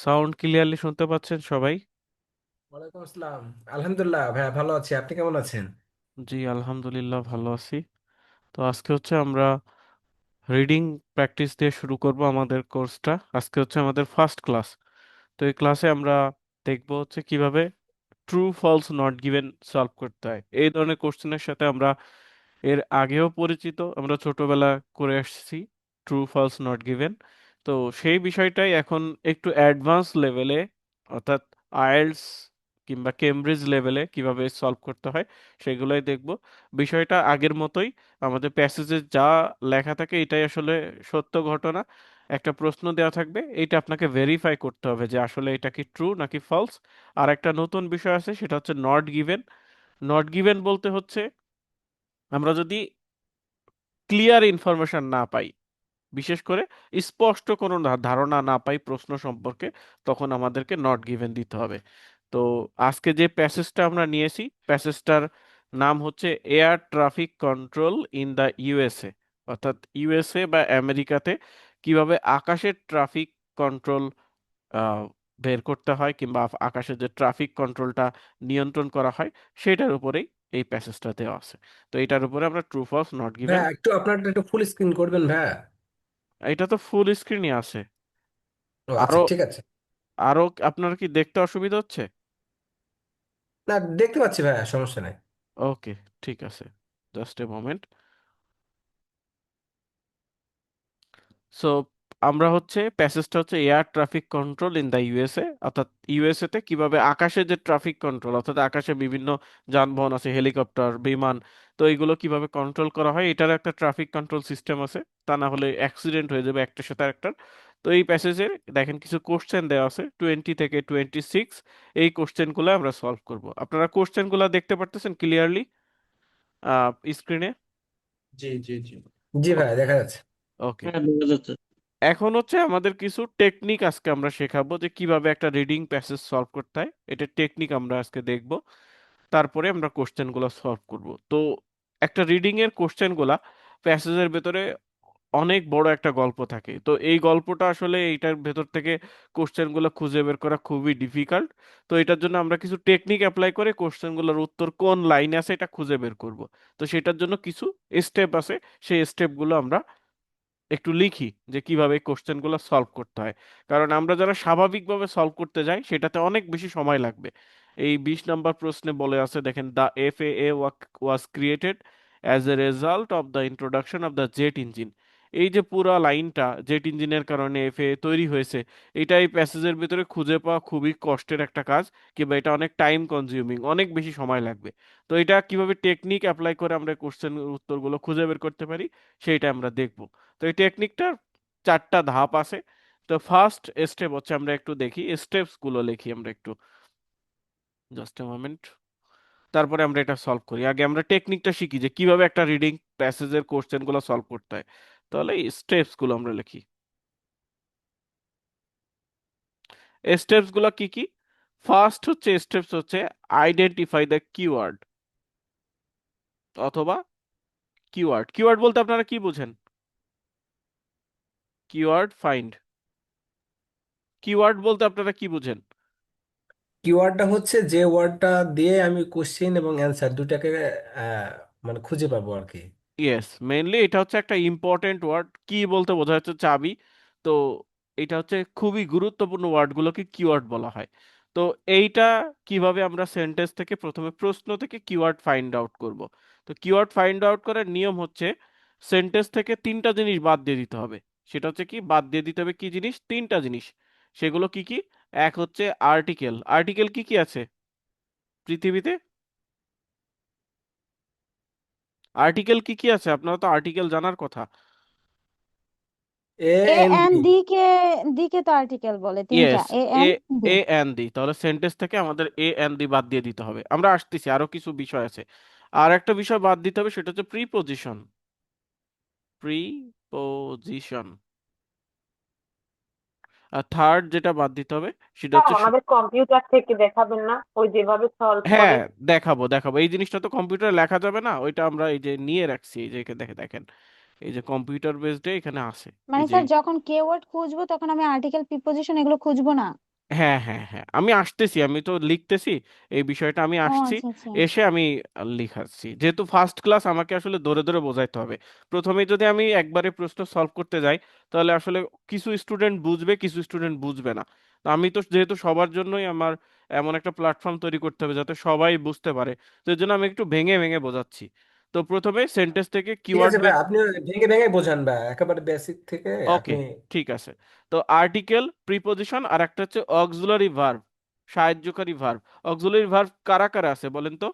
Sound clearly শুনতে পাচ্ছেন সবাই? ওয়ালাইকুম আসসালাম। আলহামদুলিল্লাহ ভাইয়া, ভালো আছি। আপনি কেমন আছেন? জি, আলহামদুলিল্লাহ ভালো আছি। তো আজকে হচ্ছে আমরা রিডিং প্র্যাকটিস দিয়ে শুরু করব আমাদের কোর্সটা। আজকে হচ্ছে আমাদের ফার্স্ট ক্লাস। তো এই ক্লাসে আমরা দেখব হচ্ছে কিভাবে true false not given solve করতে হয়। এই ধরনের কোশ্চেনের সাথে আমরা এর আগেও পরিচিত, আমরা ছোটবেলা করে আসছি ট্রু ফলস নট গিভেন। তো সেই বিষয়টাই এখন একটু অ্যাডভান্স লেভেলে, অর্থাৎ আইএলটিএস কিংবা কেমব্রিজ লেভেলে কিভাবে সলভ করতে হয় সেগুলোই দেখব। বিষয়টা আগের মতোই, আমাদের প্যাসেজে যা লেখা থাকে এটাই আসলে সত্য ঘটনা। একটা প্রশ্ন দেওয়া থাকবে, এটা আপনাকে ভেরিফাই করতে হবে যে আসলে এটা কি ট্রু নাকি ফলস। আর একটা নতুন বিষয় আছে, সেটা হচ্ছে নট গিভেন। নট গিভেন বলতে হচ্ছে আমরা যদি ক্লিয়ার ইনফরমেশন না পাই, বিশেষ করে স্পষ্ট কোনো ধারণা না পাই প্রশ্ন সম্পর্কে, তখন আমাদেরকে নট গিভেন দিতে হবে। তো আজকে যে প্যাসেজটা আমরা নিয়েছি, প্যাসেজটার নাম হচ্ছে air traffic control in the USA, অর্থাৎ ইউএসএ বা আমেরিকাতে কিভাবে আকাশের ট্রাফিক কন্ট্রোল বের করতে হয়, কিংবা আকাশের যে ট্রাফিক কন্ট্রোলটা নিয়ন্ত্রণ করা হয়, সেটার উপরেই এই প্যাসেজটা দেওয়া আছে। তো এটার উপরে আমরা ট্রু ফলস নট গিভেন। ভাইয়া একটু আপনারটা একটু ফুল স্ক্রিন করবেন ভাইয়া। এটা তো ফুল স্ক্রিনই আছে। ও আচ্ছা, আরো ঠিক আছে। আরো আপনার কি দেখতে অসুবিধা হচ্ছে? না, দেখতে পাচ্ছি ভাইয়া, সমস্যা নাই। ওকে, ঠিক আছে, জাস্ট এ মোমেন্ট। সো আমরা হচ্ছে প্যাসেজটা হচ্ছে air traffic control in the USA, অর্থাৎ ইউএসএ তে কিভাবে আকাশে যে ট্রাফিক কন্ট্রোল, অর্থাৎ আকাশে বিভিন্ন যানবাহন আছে, হেলিকপ্টার, বিমান, তো এইগুলো কিভাবে কন্ট্রোল করা হয়, এটার একটা ট্রাফিক কন্ট্রোল সিস্টেম আছে। তা না হলে অ্যাক্সিডেন্ট হয়ে যাবে একটার সাথে আরেকটার। তো এই প্যাসেজে দেখেন কিছু কোশ্চেন দেওয়া আছে 20 থেকে 26। এই কোশ্চেনগুলো আমরা সলভ করব। আপনারা কোশ্চেনগুলো দেখতে পারতেছেন ক্লিয়ারলি স্ক্রিনে? জি জি জি। জি ভাইয়া, দেখা যাচ্ছে। ওকে, এখন হচ্ছে আমাদের কিছু টেকনিক আজকে আমরা শেখাবো যে কিভাবে একটা রিডিং প্যাসেজ সলভ করতে হয়। এটা টেকনিক আমরা আজকে দেখব, তারপরে আমরা কোশ্চেনগুলো সলভ করব। তো একটা রিডিং এর কোশ্চেনগুলা প্যাসেজের ভেতরে অনেক বড় একটা গল্প থাকে। তো এই গল্পটা আসলে এইটার ভেতর থেকে কোশ্চেনগুলো খুঁজে বের করা খুবই ডিফিকাল্ট। তো এটার জন্য আমরা কিছু টেকনিক অ্যাপ্লাই করে কোশ্চেনগুলোর উত্তর কোন লাইনে আছে এটা খুঁজে বের করব। তো সেটার জন্য কিছু স্টেপ আছে, সেই স্টেপগুলো আমরা একটু লিখি যে কিভাবে কোশ্চেনগুলো সলভ করতে হয়। কারণ আমরা যারা স্বাভাবিকভাবে সলভ করতে যাই সেটাতে অনেক বেশি সময় লাগবে। এই 20 নম্বর প্রশ্নে বলে আছে, দেখেন, the FAA was created as a result of the introduction of the jet engine. এই যে পুরা লাইনটা জেট ইঞ্জিনের কারণে এফএএ তৈরি হয়েছে, এটা এই প্যাসেজের ভিতরে খুঁজে পাওয়া খুবই কষ্টের একটা কাজ, কিংবা এটা অনেক টাইম কনজিউমিং, অনেক বেশি সময় লাগবে। তো এটা কিভাবে টেকনিক অ্যাপ্লাই করে আমরা কোশ্চেন উত্তরগুলো খুঁজে বের করতে পারি, সেইটা আমরা দেখব। তো এই টেকনিকটার 4টা ধাপ আছে। তো ফার্স্ট স্টেপ হচ্ছে, আমরা একটু দেখি স্টেপস গুলো, লিখি আমরা একটু, জাস্ট এ মোমেন্ট। তারপরে আমরা এটা সলভ করি। আগে আমরা টেকনিকটা শিখি যে কিভাবে একটা রিডিং প্যাসেজের কোশ্চেন গুলো সলভ করতে হয়। তাহলে এই স্টেপস গুলো আমরা লিখি। স্টেপস গুলো কি কি? ফার্স্ট হচ্ছে স্টেপস হচ্ছে আইডেন্টিফাই দ্য কিওয়ার্ড অথবা কিওয়ার্ড। কিওয়ার্ড বলতে আপনারা কি বুঝেন? কিওয়ার্ড ফাইন্ড, কিওয়ার্ড বলতে আপনারা কি বুঝেন? কিওয়ার্ডটা হচ্ছে যে ওয়ার্ডটা দিয়ে আমি কোশ্চেন এবং অ্যান্সার দুটাকে আহ, মানে খুঁজে পাবো আর কি। ইয়েস, মেইনলি এটা হচ্ছে একটা ইম্পর্টেন্ট ওয়ার্ড। কি বলতে বোঝা যাচ্ছে চাবি। তো এটা হচ্ছে খুবই গুরুত্বপূর্ণ ওয়ার্ডগুলোকে কিওয়ার্ড বলা হয়। তো এইটা কিভাবে আমরা সেন্টেন্স থেকে প্রথমে প্রশ্ন থেকে কিওয়ার্ড ফাইন্ড আউট করব। তো কিওয়ার্ড ফাইন্ড আউট করার নিয়ম হচ্ছে সেন্টেন্স থেকে 3টা জিনিস বাদ দিয়ে দিতে হবে। সেটা হচ্ছে কি, বাদ দিয়ে দিতে হবে কি জিনিস? 3টা জিনিস। সেগুলো কি কি? এক হচ্ছে আর্টিকেল। আর্টিকেল কি কি আছে পৃথিবীতে? আর্টিকেল কি কি আছে? আপনারা তো আর্টিকেল জানার কথা। A a an an the. The কে, ডি কে তো আর্টিকেল বলে তিনটা, yes, a a an the. A an the, তাহলে সেন্টেন্স থেকে আমাদের এ এন দি বাদ দিয়ে দিতে হবে। আমরা আসতেছি, আরো কিছু বিষয় আছে। আর একটা বিষয় বাদ দিতে হবে, সেটা হচ্ছে প্রিপোজিশন। প্রিপোজিশন। আর থার্ড যেটা বাদ দিতে হবে সেটা স্যার হচ্ছে আমাদের কম্পিউটার থেকে দেখাবেন না ওই যেভাবে সলভ হ্যাঁ, করে? দেখাবো দেখাবো। এই জিনিসটা তো কম্পিউটারে লেখা যাবে না, ওইটা আমরা এই যে নিয়ে রাখছি, এই যে দেখে দেখেন, এই যে কম্পিউটার বেসড এখানে আছে। মানে এই যে স্যার যখন কেওয়ার্ড খুঁজবো তখন আমি আর্টিকেল প্রিপোজিশন এগুলো খুঁজবো না? হ্যাঁ হ্যাঁ হ্যাঁ, আমি আসতেছি, আমি তো লিখতেছি এই বিষয়টা, আমি ও আসছি, আচ্ছা আচ্ছা। এসে আমি লিখাচ্ছি। যেহেতু ফার্স্ট ক্লাস আমাকে আসলে ধরে ধরে বোঝাইতে হবে। প্রথমে যদি আমি একবারে প্রশ্ন সলভ করতে যাই তাহলে আসলে কিছু স্টুডেন্ট বুঝবে, কিছু স্টুডেন্ট বুঝবে না। তো আমি তো যেহেতু সবার জন্যই আমার এমন একটা প্ল্যাটফর্ম তৈরি করতে হবে যাতে সবাই বুঝতে পারে, তো এর জন্য আমি একটু ভেঙে ভেঙে বোঝাচ্ছি। তো প্রথমে সেন্টেন্স থেকে ঠিক কিওয়ার্ড আছে ভাই, বের। আপনি ভেঙে ভেঙে বোঝান ভাই, একেবারে বেসিক থেকে ওকে, আপনি। ঠিক আছে। তো আর্টিকেল, প্রিপজিশন, আর একটা হচ্ছে অক্সিলারি ভার্ব, সাহায্যকারী ভার্ব। অক্সিলারি ভার্ব কারা কারা আছে বলেন তো?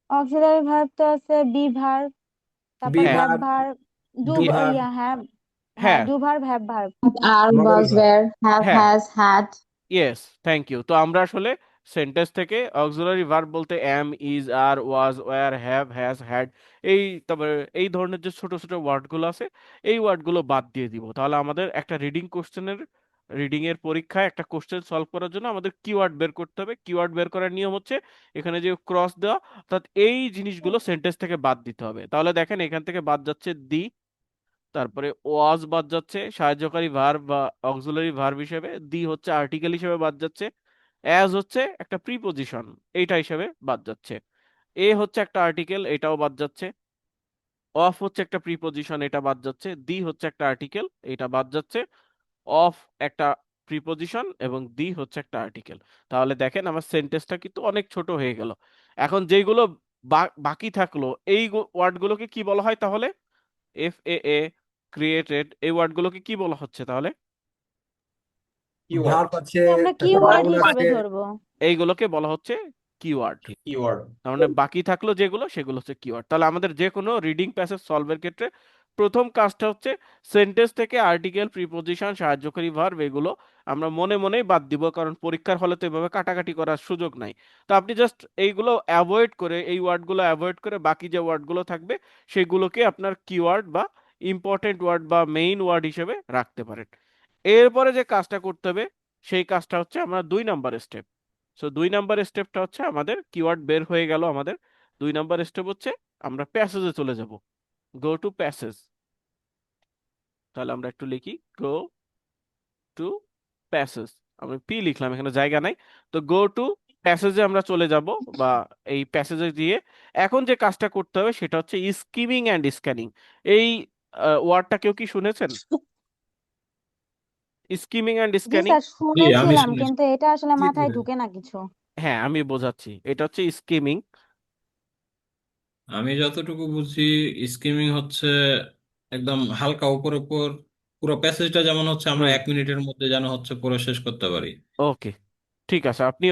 অক্সিলারি ভার্ব তো আছে বি ভার্ব, তারপর বি হ্যাঁ। Have verb, verb, do, do ইয়ে, ভার্ব, ইয়া হ্যাভ, হ্যাঁ হ্যাঁ do verb have verb. Are, modal was, verb. were, have, হ্যাঁ, has, had. Yes, thank you. তো আমরা আসলে সেন্টেন্স থেকে অক্সিলারি ভার্ব বলতে am, is, are, was, were, have, has, had, এই, তারপরে এই ধরনের যে ছোট ছোট ওয়ার্ডগুলো আছে এই ওয়ার্ডগুলো বাদ দিয়ে দিব। তাহলে আমাদের একটা রিডিং এর পরীক্ষায় একটা কোশ্চেন সলভ করার জন্য আমাদের কিওয়ার্ড বের করতে হবে। কিওয়ার্ড বের করার নিয়ম হচ্ছে এখানে যে ক্রস দেওয়া, অর্থাৎ এই জিনিসগুলো সেন্টেন্স থেকে বাদ দিতে হবে। তাহলে দেখেন এখান থেকে বাদ যাচ্ছে দি, তারপরে ওয়াজ বাদ যাচ্ছে সাহায্যকারী ভার্ব বা অক্সিলারি ভার্ব হিসেবে, দি হচ্ছে আর্টিকেল হিসেবে বাদ যাচ্ছে, অ্যাজ হচ্ছে একটা প্রিপজিশন এইটা হিসেবে বাদ যাচ্ছে, এ হচ্ছে একটা আর্টিকেল এটাও বাদ যাচ্ছে, অফ হচ্ছে একটা প্রিপজিশন এটা বাদ যাচ্ছে, দি হচ্ছে একটা আর্টিকেল এটা বাদ যাচ্ছে, অফ একটা প্রিপজিশন এবং দি হচ্ছে একটা আর্টিকেল। তাহলে দেখেন আমার সেন্টেন্সটা কিন্তু অনেক ছোট হয়ে গেল। এখন যেগুলো বাকি থাকলো এই ওয়ার্ডগুলোকে কি বলা হয় তাহলে? এফ এ এ, ক্রিয়েটেড, এই ওয়ার্ডগুলোকে কি বলা হচ্ছে তাহলে? Verb keyword. আছে, আমরা তারপর কিওয়ার্ড নাউন হিসেবে আছে। ধরবো। এইগুলোকে বলা হচ্ছে কিওয়ার্ড। কিওয়ার্ড। তার মানে বাকি থাকলো যেগুলো সেগুলো হচ্ছে কিওয়ার্ড। তাহলে আমাদের যে কোনো রিডিং প্যাসেজ সলভের ক্ষেত্রে প্রথম কাজটা হচ্ছে সেন্টেন্স থেকে আর্টিকেল, প্রিপজিশন, সাহায্যকারী ভার্ব এগুলো আমরা মনে মনেই বাদ দিব, কারণ পরীক্ষার হলে তো এভাবে কাটাকাটি করার সুযোগ নাই। তো আপনি জাস্ট এইগুলো অ্যাভয়েড করে, এই ওয়ার্ডগুলো অ্যাভয়েড করে বাকি যে ওয়ার্ডগুলো থাকবে সেগুলোকে আপনার কিওয়ার্ড বা ইম্পর্টেন্ট ওয়ার্ড বা মেইন ওয়ার্ড হিসেবে রাখতে পারেন। এরপরে যে কাজটা করতে হবে সেই কাজটা হচ্ছে আমরা 2 নাম্বার স্টেপ। সো 2 নাম্বার স্টেপটা হচ্ছে আমাদের কিওয়ার্ড বের হয়ে গেল আমাদের। 2 নাম্বার স্টেপ হচ্ছে আমরা প্যাসেজে চলে যাব, গো টু প্যাসেজ। তাহলে আমরা একটু লিখি গো টু প্যাসেজ। আমি পি লিখলাম, এখানে জায়গা নাই। তো গো টু প্যাসেজে আমরা চলে যাব, বা এই প্যাসেজে দিয়ে এখন যে কাজটা করতে হবে সেটা হচ্ছে স্কিমিং অ্যান্ড স্ক্যানিং। এই ওয়ার্ডটা কেউ কি শুনেছেন? স্কিমিং অ্যান্ড জি স্ক্যানিং। স্যার জি, আমি শুনেছিলাম, শুনেছি। কিন্তু এটা আসলে জি জি মাথায় ভাই। ঢুকে না কিছু। হ্যাঁ আমি বোঝাচ্ছি, এটা হচ্ছে স্কিমিং। আমি যতটুকু বুঝি, স্কিমিং হচ্ছে একদম হালকা উপর উপর পুরো প্যাসেজটা, যেমন হচ্ছে আমরা হুম, 1 মিনিটের মধ্যে যেন হচ্ছে পুরো শেষ করতে পারি। ওকে, ঠিক আছে, আপনি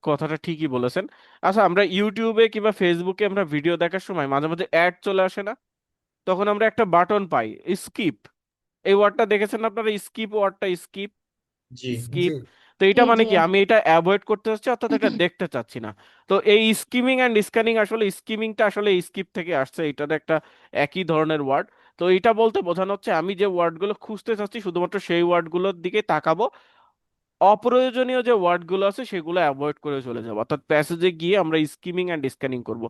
কথাটা ঠিকই বলেছেন। আচ্ছা, আমরা ইউটিউবে কিংবা ফেসবুকে আমরা ভিডিও দেখার সময় মাঝে মাঝে অ্যাড চলে আসে না? তখন আমরা একটা বাটন পাই, স্কিপ। এই ওয়ার্ডটা দেখেছেন আপনারা? স্কিপ ওয়ার্ডটা, স্কিপ, জি। জি স্কিপ। তো এটা জি মানে জি। কি, আমি এটা অ্যাভয়েড করতে চাচ্ছি অর্থাৎ এটা দেখতে চাচ্ছি না। তো এই স্কিমিং অ্যান্ড স্ক্যানিং, আসলে স্কিমিংটা আসলে স্কিপ থেকে আসছে, এটার একটা একই ধরনের ওয়ার্ড। তো এটা বলতে বোঝানো হচ্ছে আমি যে ওয়ার্ডগুলো খুঁজতে চাচ্ছি শুধুমাত্র সেই ওয়ার্ডগুলোর দিকে তাকাবো, অপ্রয়োজনীয় যে ওয়ার্ডগুলো আছে সেগুলো অ্যাভয়েড করে চলে যাবো। অর্থাৎ প্যাসেজে গিয়ে আমরা স্কিমিং অ্যান্ড স্ক্যানিং করব।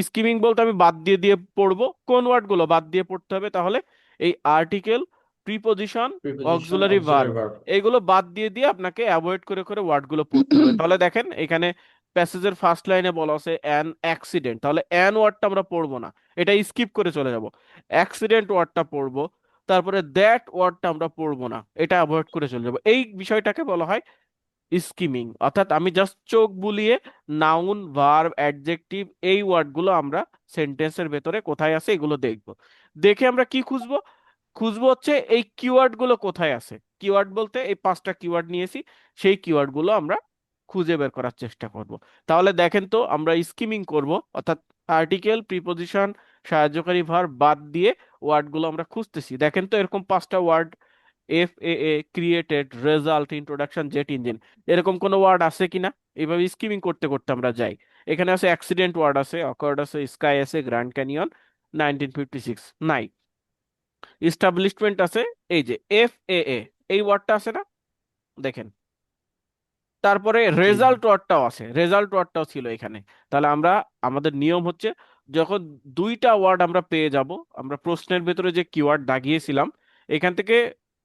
স্কিমিং বলতে আমি বাদ দিয়ে দিয়ে পড়বো। কোন ওয়ার্ডগুলো বাদ দিয়ে পড়তে হবে তাহলে? এই article, preposition, preposition, auxiliary auxiliary verb, verb. এগুলো বাদ দিয়ে দিয়ে আপনাকে অ্যাভয়েড করে করে ওয়ার্ডগুলো পড়তে হবে। তাহলে দেখেন এখানে প্যাসেজের ফার্স্ট লাইনে বলা আছে অ্যান অ্যাক্সিডেন্ট, তাহলে অ্যান ওয়ার্ডটা আমরা পড়বো না, এটা স্কিপ করে চলে যাব। অ্যাক্সিডেন্ট ওয়ার্ডটা পড়বো, তারপরে দ্যাট ওয়ার্ডটা আমরা পড়বো না, এটা অ্যাভয়েড করে চলে যাবো। এই বিষয়টাকে বলা হয় স্কিমিং। অর্থাৎ আমি জাস্ট চোখ বুলিয়ে নাউন, ভার্ব, অ্যাডজেক্টিভ এই ওয়ার্ডগুলো আমরা সেন্টেন্সের ভেতরে কোথায় আছে এগুলো দেখব। দেখে আমরা কি খুঁজবো? খুঁজবো হচ্ছে এই কিওয়ার্ড গুলো কোথায় আছে। কিওয়ার্ড বলতে এই 5টা কিওয়ার্ড নিয়েছি, সেই কিওয়ার্ড গুলো আমরা খুঁজে বের করার চেষ্টা করব। তাহলে দেখেন তো আমরা স্কিমিং করব, অর্থাৎ আর্টিকেল, প্রিপজিশন, সাহায্যকারী ভার্ব বাদ দিয়ে ওয়ার্ডগুলো আমরা খুঁজতেছি। দেখেন তো এরকম 5টা word, F A A, created, result, introduction, jet engine, এরকম কোনো ওয়ার্ড আছে কিনা? এইভাবে স্কিমিং করতে করতে আমরা যাই। এখানে আছে অ্যাক্সিডেন্ট ওয়ার্ড আছে, অকার্ড আছে, স্কাই আছে, গ্র্যান্ড ক্যানিয়ন, 1956 নাই। ইস্টাবলিশমেন্ট আছে, এই যে এফ এ এ, এই ওয়ার্ডটা আছে না? দেখেন। তারপরে জি। রেজাল্ট ওয়ার্ডটাও আছে, রেজাল্ট ওয়ার্ডটাও ছিল এখানে। তাহলে আমরা, আমাদের নিয়ম হচ্ছে যখন 2টা ওয়ার্ড আমরা পেয়ে যাব, আমরা প্রশ্নের ভেতরে যে কিওয়ার্ড দাগিয়েছিলাম এখান থেকে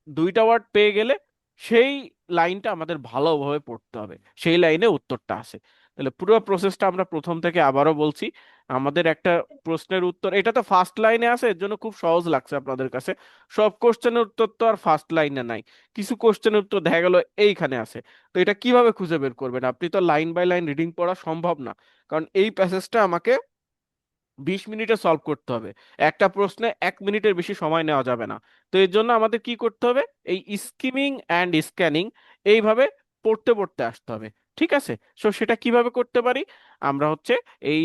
2টা ওয়ার্ড পেয়ে গেলে সেই লাইনটা আমাদের ভালোভাবে পড়তে হবে, সেই লাইনে উত্তরটা আছে। তাহলে পুরো প্রসেসটা আমরা প্রথম থেকে আবারও বলছি। আমাদের একটা প্রশ্নের উত্তর, এটা তো ফার্স্ট লাইনে আছে, এর জন্য খুব সহজ লাগছে আপনাদের কাছে। সব কোশ্চেনের উত্তর তো আর ফার্স্ট লাইনে নাই, কিছু কোশ্চেনের উত্তর দেখা গেল এইখানে আছে। তো এটা কিভাবে খুঁজে বের করবেন? আপনি তো লাইন বাই লাইন রিডিং পড়া সম্ভব না, কারণ এই প্যাসেজটা আমাকে 20 মিনিটে সলভ করতে হবে। একটা প্রশ্নে 1 মিনিটের বেশি সময় নেওয়া যাবে না। তো এর জন্য আমাদের কি করতে হবে? এই স্কিমিং অ্যান্ড স্ক্যানিং এইভাবে পড়তে পড়তে আসতে হবে। ঠিক আছে, সো সেটা কিভাবে করতে পারি? আমরা হচ্ছে এই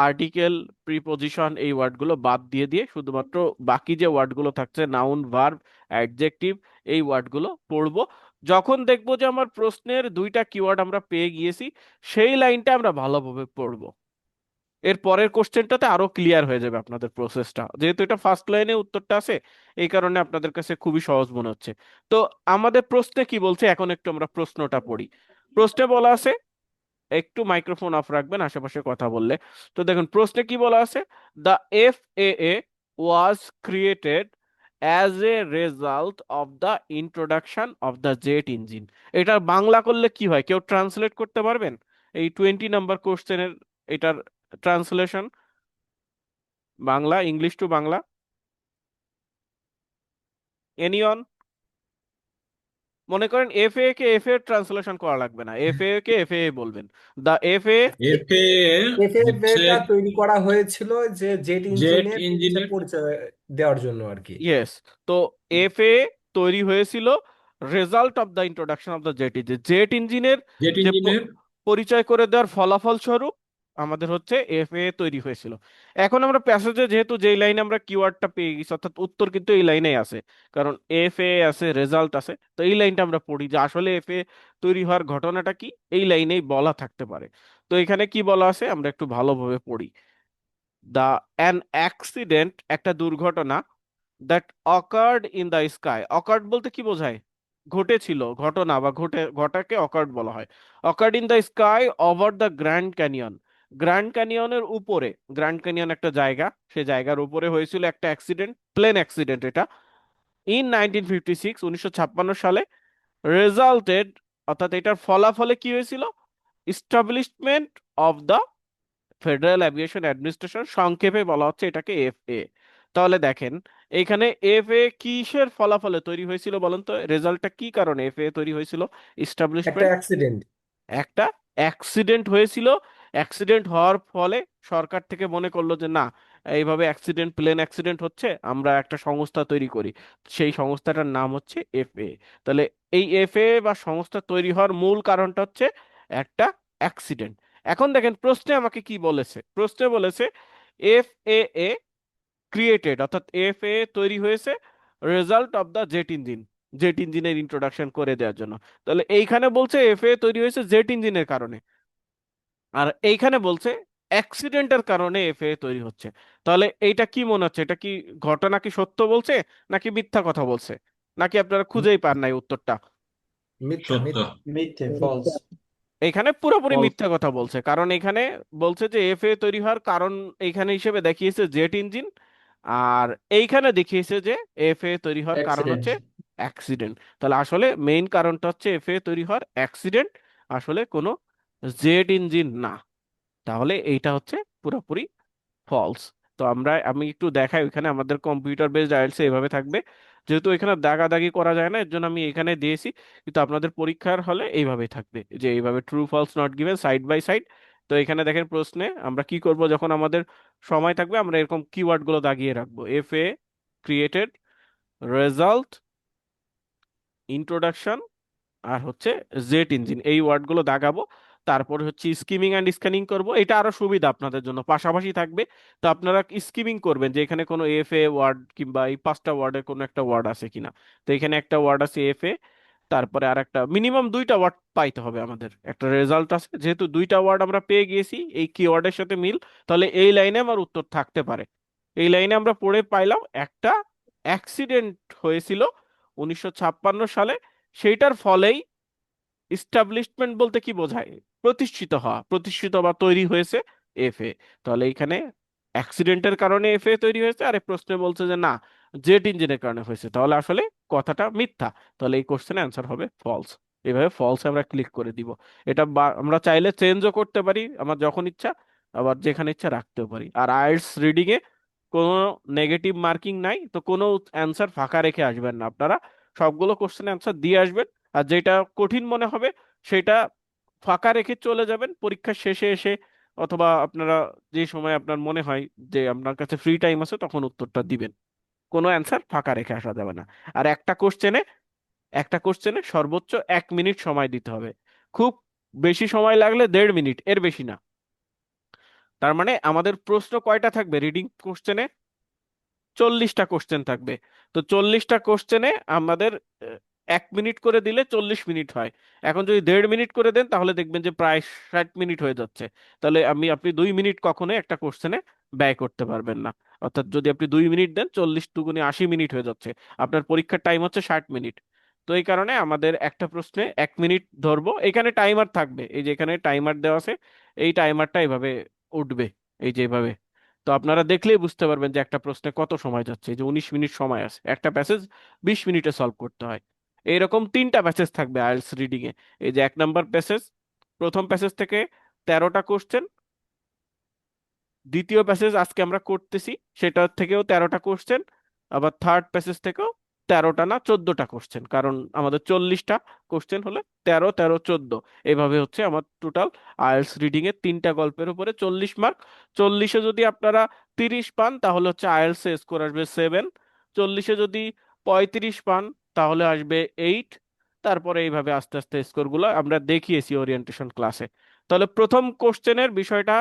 আর্টিকেল, প্রিপজিশন, এই ওয়ার্ডগুলো বাদ দিয়ে দিয়ে শুধুমাত্র বাকি যে ওয়ার্ডগুলো থাকছে, নাউন, ভার্ব, অ্যাডজেক্টিভ, এই ওয়ার্ডগুলো পড়বো। যখন দেখবো যে আমার প্রশ্নের 2টা কিওয়ার্ড আমরা পেয়ে গিয়েছি, সেই লাইনটা আমরা ভালোভাবে পড়বো। এর পরের কোশ্চেনটাতে আরো ক্লিয়ার হয়ে যাবে আপনাদের প্রসেসটা, যেহেতু এটা ফার্স্ট লাইনে উত্তরটা আছে, এই কারণে আপনাদের কাছে খুবই সহজ মনে হচ্ছে। তো আমাদের প্রশ্নে কি বলছে, এখন একটু আমরা প্রশ্নটা পড়ি। প্রশ্নে বলা আছে, একটু মাইক্রোফোন অফ রাখবেন আশেপাশে কথা বললে। তো দেখুন প্রশ্নে কি বলা আছে, the FAA was created as a result of the introduction of the jet engine. এটা বাংলা করলে কি হয়, কেউ ট্রান্সলেট করতে পারবেন? এই 20 নাম্বার কোশ্চেনের এটার translation, Bangla, English to Bangla, anyone? মনে করেন FAA কে FA এর ট্রান্সলেশন করা লাগবে না, FAA কে FAA বলবেন। দ্য FAA, এফএ হচ্ছে এফএএটা তৈরি করা হয়েছিল যে জেট জেট ইঞ্জিনের হচ্ছে ইঞ্জিনের। পরিচয় দেওয়ার জন্য আর কি। ইয়েস। তো FAA তৈরি হয়েছিল result of the introduction of the jet engine, jet ইঞ্জিনের জেট যে ইঞ্জিনের পরিচয় করে দেওয়ার ফলাফল স্বরূপ আমাদের হচ্ছে FAA তৈরি হয়েছিল। এখন আমরা প্যাসেজে যেহেতু যেই লাইনে আমরা কিওয়ার্ডটা পেয়ে গেছি, অর্থাৎ উত্তর কিন্তু এই লাইনেই আছে, কারণ FAA আছে, রেজাল্ট আছে। তো এই লাইনটা আমরা পড়ি যে আসলে FAA তৈরি হওয়ার ঘটনাটা কি, এই লাইনেই বলা থাকতে পারে। তো এখানে কি বলা আছে আমরা একটু ভালোভাবে পড়ি। দা অ্যান অ্যাক্সিডেন্ট, একটা দুর্ঘটনা, that occurred in the sky. Occurred বলতে কি বোঝায়? ঘটেছিল, ঘটনা বা ঘটাকে অকার্ড বলা হয়। Occurred in the sky over the Grand Canyon, Grand ক্যানিয়নের উপরে। গ্র্যান্ড ক্যানিয়ন একটা জায়গা, সে জায়গার উপরে হয়েছিল একটা অ্যাক্সিডেন্ট, প্লেন অ্যাক্সিডেন্ট এটা, ইন 1956, 1956 সালে। রেজাল্টেড, অর্থাৎ এটার ফলাফলে কি হয়েছিল? Establishment of the federal aviation administration, সংক্ষেপে বলা হচ্ছে এটাকে FAA। তাহলে দেখেন এখানে FAA কিসের ফলাফলে তৈরি হয়েছিল বলেন তো? রেজাল্টটা কি কারণে FAA তৈরি হয়েছিল? একটা ইস্টাবলিশমেন্ট, অ্যাক্সিডেন্ট। একটা অ্যাক্সিডেন্ট হয়েছিল। অ্যাক্সিডেন্ট হওয়ার ফলে সরকার থেকে মনে করলো যে না, এইভাবে অ্যাক্সিডেন্ট, প্লেন অ্যাক্সিডেন্ট হচ্ছে, আমরা একটা সংস্থা তৈরি করি। সেই সংস্থাটার নাম হচ্ছে FAA। তাহলে এই FAA বা সংস্থা তৈরি হওয়ার মূল কারণটা হচ্ছে একটা অ্যাক্সিডেন্ট। এখন দেখেন প্রশ্নে আমাকে কি বলেছে, প্রশ্নে বলেছে FAA ক্রিয়েটেড, অর্থাৎ FAA তৈরি হয়েছে result of the jet engine, jet ইঞ্জিনের ইন্ট্রোডাকশন করে দেওয়ার জন্য। তাহলে এইখানে বলছে FAA তৈরি হয়েছে জেট ইঞ্জিনের কারণে, আর এইখানে বলছে অ্যাক্সিডেন্টের কারণে FAA তৈরি হচ্ছে। তাহলে এইটা কি মনে হচ্ছে, এটা কি ঘটনা কি সত্য বলছে নাকি মিথ্যা কথা বলছে, নাকি আপনারা খুঁজেই পান নাই উত্তরটা? মিথ্যা সত্য। মিথ্যা। মিথ্যে, ফলস। এখানে পুরোপুরি ফলস। মিথ্যা কথা বলছে, কারণ এখানে বলছে যে FAA তৈরি হওয়ার কারণ এইখানে হিসেবে দেখিয়েছে জেট ইঞ্জিন, আর এইখানে দেখিয়েছে যে FAA তৈরি হওয়ার কারণ অ্যাক্সিডেন্ট। হচ্ছে অ্যাক্সিডেন্ট। তাহলে আসলে মেইন কারণটা হচ্ছে FAA তৈরি হওয়ার অ্যাক্সিডেন্ট, আসলে কোনো জেট ইঞ্জিন না। তাহলে এইটা হচ্ছে পুরোপুরি ফলস। তো আমি একটু দেখাই, ওইখানে আমাদের কম্পিউটার বেসড আইএলটিএস এভাবে থাকবে, যেহেতু এখানে দাগাদাগি করা যায় না এর জন্য আমি এখানে দিয়েছি, কিন্তু আপনাদের পরীক্ষার হলে এইভাবেই থাকবে, যে এইভাবে true false not given side by side. তো এখানে দেখেন প্রশ্নে আমরা কি করব, যখন আমাদের সময় থাকবে আমরা এরকম কিওয়ার্ড গুলো দাগিয়ে রাখবো, FAA ক্রিয়েটেড, রেজাল্ট, ইন্ট্রোডাকশন, আর হচ্ছে জেট ইঞ্জিন, এই ওয়ার্ডগুলো দাগাবো। তারপর হচ্ছে স্কিমিং অ্যান্ড স্ক্যানিং করব, এটা আরো সুবিধা আপনাদের জন্য, পাশাপাশি থাকবে। তো আপনারা স্কিমিং করবেন যে এখানে কোনো FAA ওয়ার্ড কিংবা এই 5টা ওয়ার্ডের কোনো একটা ওয়ার্ড আছে কিনা। তো এখানে একটা ওয়ার্ড আছে FAA, তারপরে আর একটা মিনিমাম 2টা ওয়ার্ড পাইতে হবে আমাদের, একটা রেজাল্ট আছে, যেহেতু 2টা ওয়ার্ড আমরা পেয়ে গিয়েছি এই কিওয়ার্ডের সাথে মিল, তাহলে এই লাইনে আমার উত্তর থাকতে পারে। এই লাইনে আমরা পড়ে পাইলাম একটা অ্যাক্সিডেন্ট হয়েছিল 1956 সালে, সেইটার ফলেই, ইস্টাবলিশমেন্ট বলতে কি বোঝায়? প্রতিষ্ঠিত হওয়া, প্রতিষ্ঠিত বা তৈরি হয়েছে FAA। তাহলে এখানে অ্যাক্সিডেন্টের কারণে FAA তৈরি হয়েছে, আর এই প্রশ্নে বলছে যে না, জেট ইঞ্জিনের কারণে হয়েছে, তাহলে আসলে কথাটা মিথ্যা। তাহলে এই কোশ্চেনের অ্যান্সার হবে ফলস। এভাবে ফলসে আমরা ক্লিক করে দিব। এটা আমরা চাইলে চেঞ্জও করতে পারি আমার যখন ইচ্ছা, আবার যেখানে ইচ্ছা রাখতেও পারি। আর আইএলটিএস রিডিং এ কোনো নেগেটিভ মার্কিং নাই, তো কোনো অ্যান্সার ফাঁকা রেখে আসবেন না আপনারা, সবগুলো কোশ্চেন অ্যান্সার দিয়ে আসবেন। আর যেটা কঠিন মনে হবে সেটা ফাঁকা রেখে চলে যাবেন পরীক্ষার শেষে এসে, অথবা আপনারা যে সময় আপনার মনে হয় যে আপনার কাছে ফ্রি টাইম আছে তখন উত্তরটা দিবেন। কোনো অ্যান্সার ফাঁকা রেখে আসা যাবে না। আর একটা কোশ্চেনে সর্বোচ্চ 1 মিনিট সময় দিতে হবে। খুব বেশি সময় লাগলে 1.5 মিনিট, এর বেশি না। তার মানে আমাদের প্রশ্ন কয়টা থাকবে রিডিং কোশ্চেনে? 40টা কোশ্চেন থাকবে। তো 40টা কোশ্চেনে আমাদের 1 মিনিট করে দিলে 40 মিনিট হয়। এখন যদি 1.5 মিনিট করে দেন তাহলে দেখবেন যে প্রায় 60 মিনিট হয়ে যাচ্ছে। তাহলে আপনি 2 মিনিট কখনোই একটা কোশ্চেনে ব্যয় করতে পারবেন না। অর্থাৎ যদি আপনি 2 মিনিট দেন, 40 × 2 = 80 মিনিট হয়ে যাচ্ছে। আপনার পরীক্ষার টাইম হচ্ছে 60 মিনিট। তো এই কারণে আমাদের একটা প্রশ্নে 1 মিনিট ধরবো। এখানে টাইমার থাকবে, এই যে এখানে টাইমার দেওয়া আছে, এই টাইমারটা এইভাবে উঠবে, এই যে এইভাবে। তো আপনারা দেখলেই বুঝতে পারবেন যে একটা প্রশ্নে কত সময় যাচ্ছে। এই যে 19 মিনিট সময় আছে, একটা প্যাসেজ 20 মিনিটে সলভ করতে হয়। এইরকম 3টা প্যাসেজ থাকবে আইএলটিএস রিডিং এ। এই যে 1 নম্বর প্যাসেজ, প্রথম প্যাসেজ থেকে 13টা কোশ্চেন। দ্বিতীয় প্যাসেজ আজকে আমরা করতেছি, সেটা থেকেও 13টা কোশ্চেন। আবার থার্ড প্যাসেজ থেকেও 13টা না 14টা কোশ্চেন, কারণ আমাদের 40টা কোশ্চেন হলে 13, 13, 14, এভাবে হচ্ছে আমার টোটাল আইএলটিএস রিডিং এর 3টা গল্পের উপরে 40 মার্ক। 40-এ যদি আপনারা 30 পান তাহলে হচ্ছে আইএলটিএস এ স্কোর আসবে 7। 40-এ যদি 35 পান তাহলে আসবে 8। তারপরে এইভাবে আস্তে আস্তে স্কোরগুলো আমরা দেখিয়েছি ওরিয়েন্টেশন ক্লাসে। তাহলে প্রথম কোশ্চেনের বিষয়টা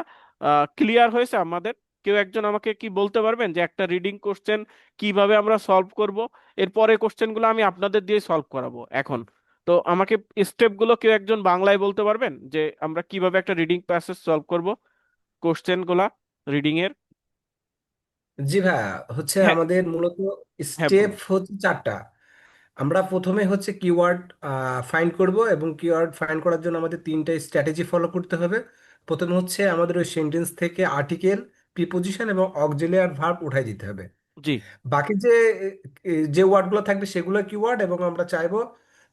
ক্লিয়ার হয়েছে আমাদের? কেউ একজন আমাকে কি বলতে পারবেন যে একটা রিডিং কোশ্চেন কিভাবে আমরা সলভ করব? এরপরে কোশ্চেনগুলো আমি আপনাদের দিয়ে সলভ করাবো এখন। তো আমাকে স্টেপগুলো কেউ একজন বাংলায় বলতে পারবেন যে আমরা কিভাবে একটা রিডিং প্যাসেজ সলভ করব, কোশ্চেনগুলা রিডিং এর? জি ভাইয়া, হচ্ছে হ্যাঁ, আমাদের মূলত হ্যাঁ স্টেপ বলুন। হচ্ছে 4টা। আমরা প্রথমে হচ্ছে কিওয়ার্ড ফাইন্ড করব, এবং কিওয়ার্ড ফাইন্ড করার জন্য আমাদের 3টা স্ট্র্যাটেজি ফলো করতে হবে। প্রথমে হচ্ছে আমাদের ওই সেন্টেন্স থেকে আর্টিকেল, প্রিপোজিশন এবং অক্সিলিয়ারি ভার্ব উঠাই দিতে হবে। জি, বাকি যে ওয়ার্ডগুলো থাকবে সেগুলো কিওয়ার্ড, এবং আমরা চাইবো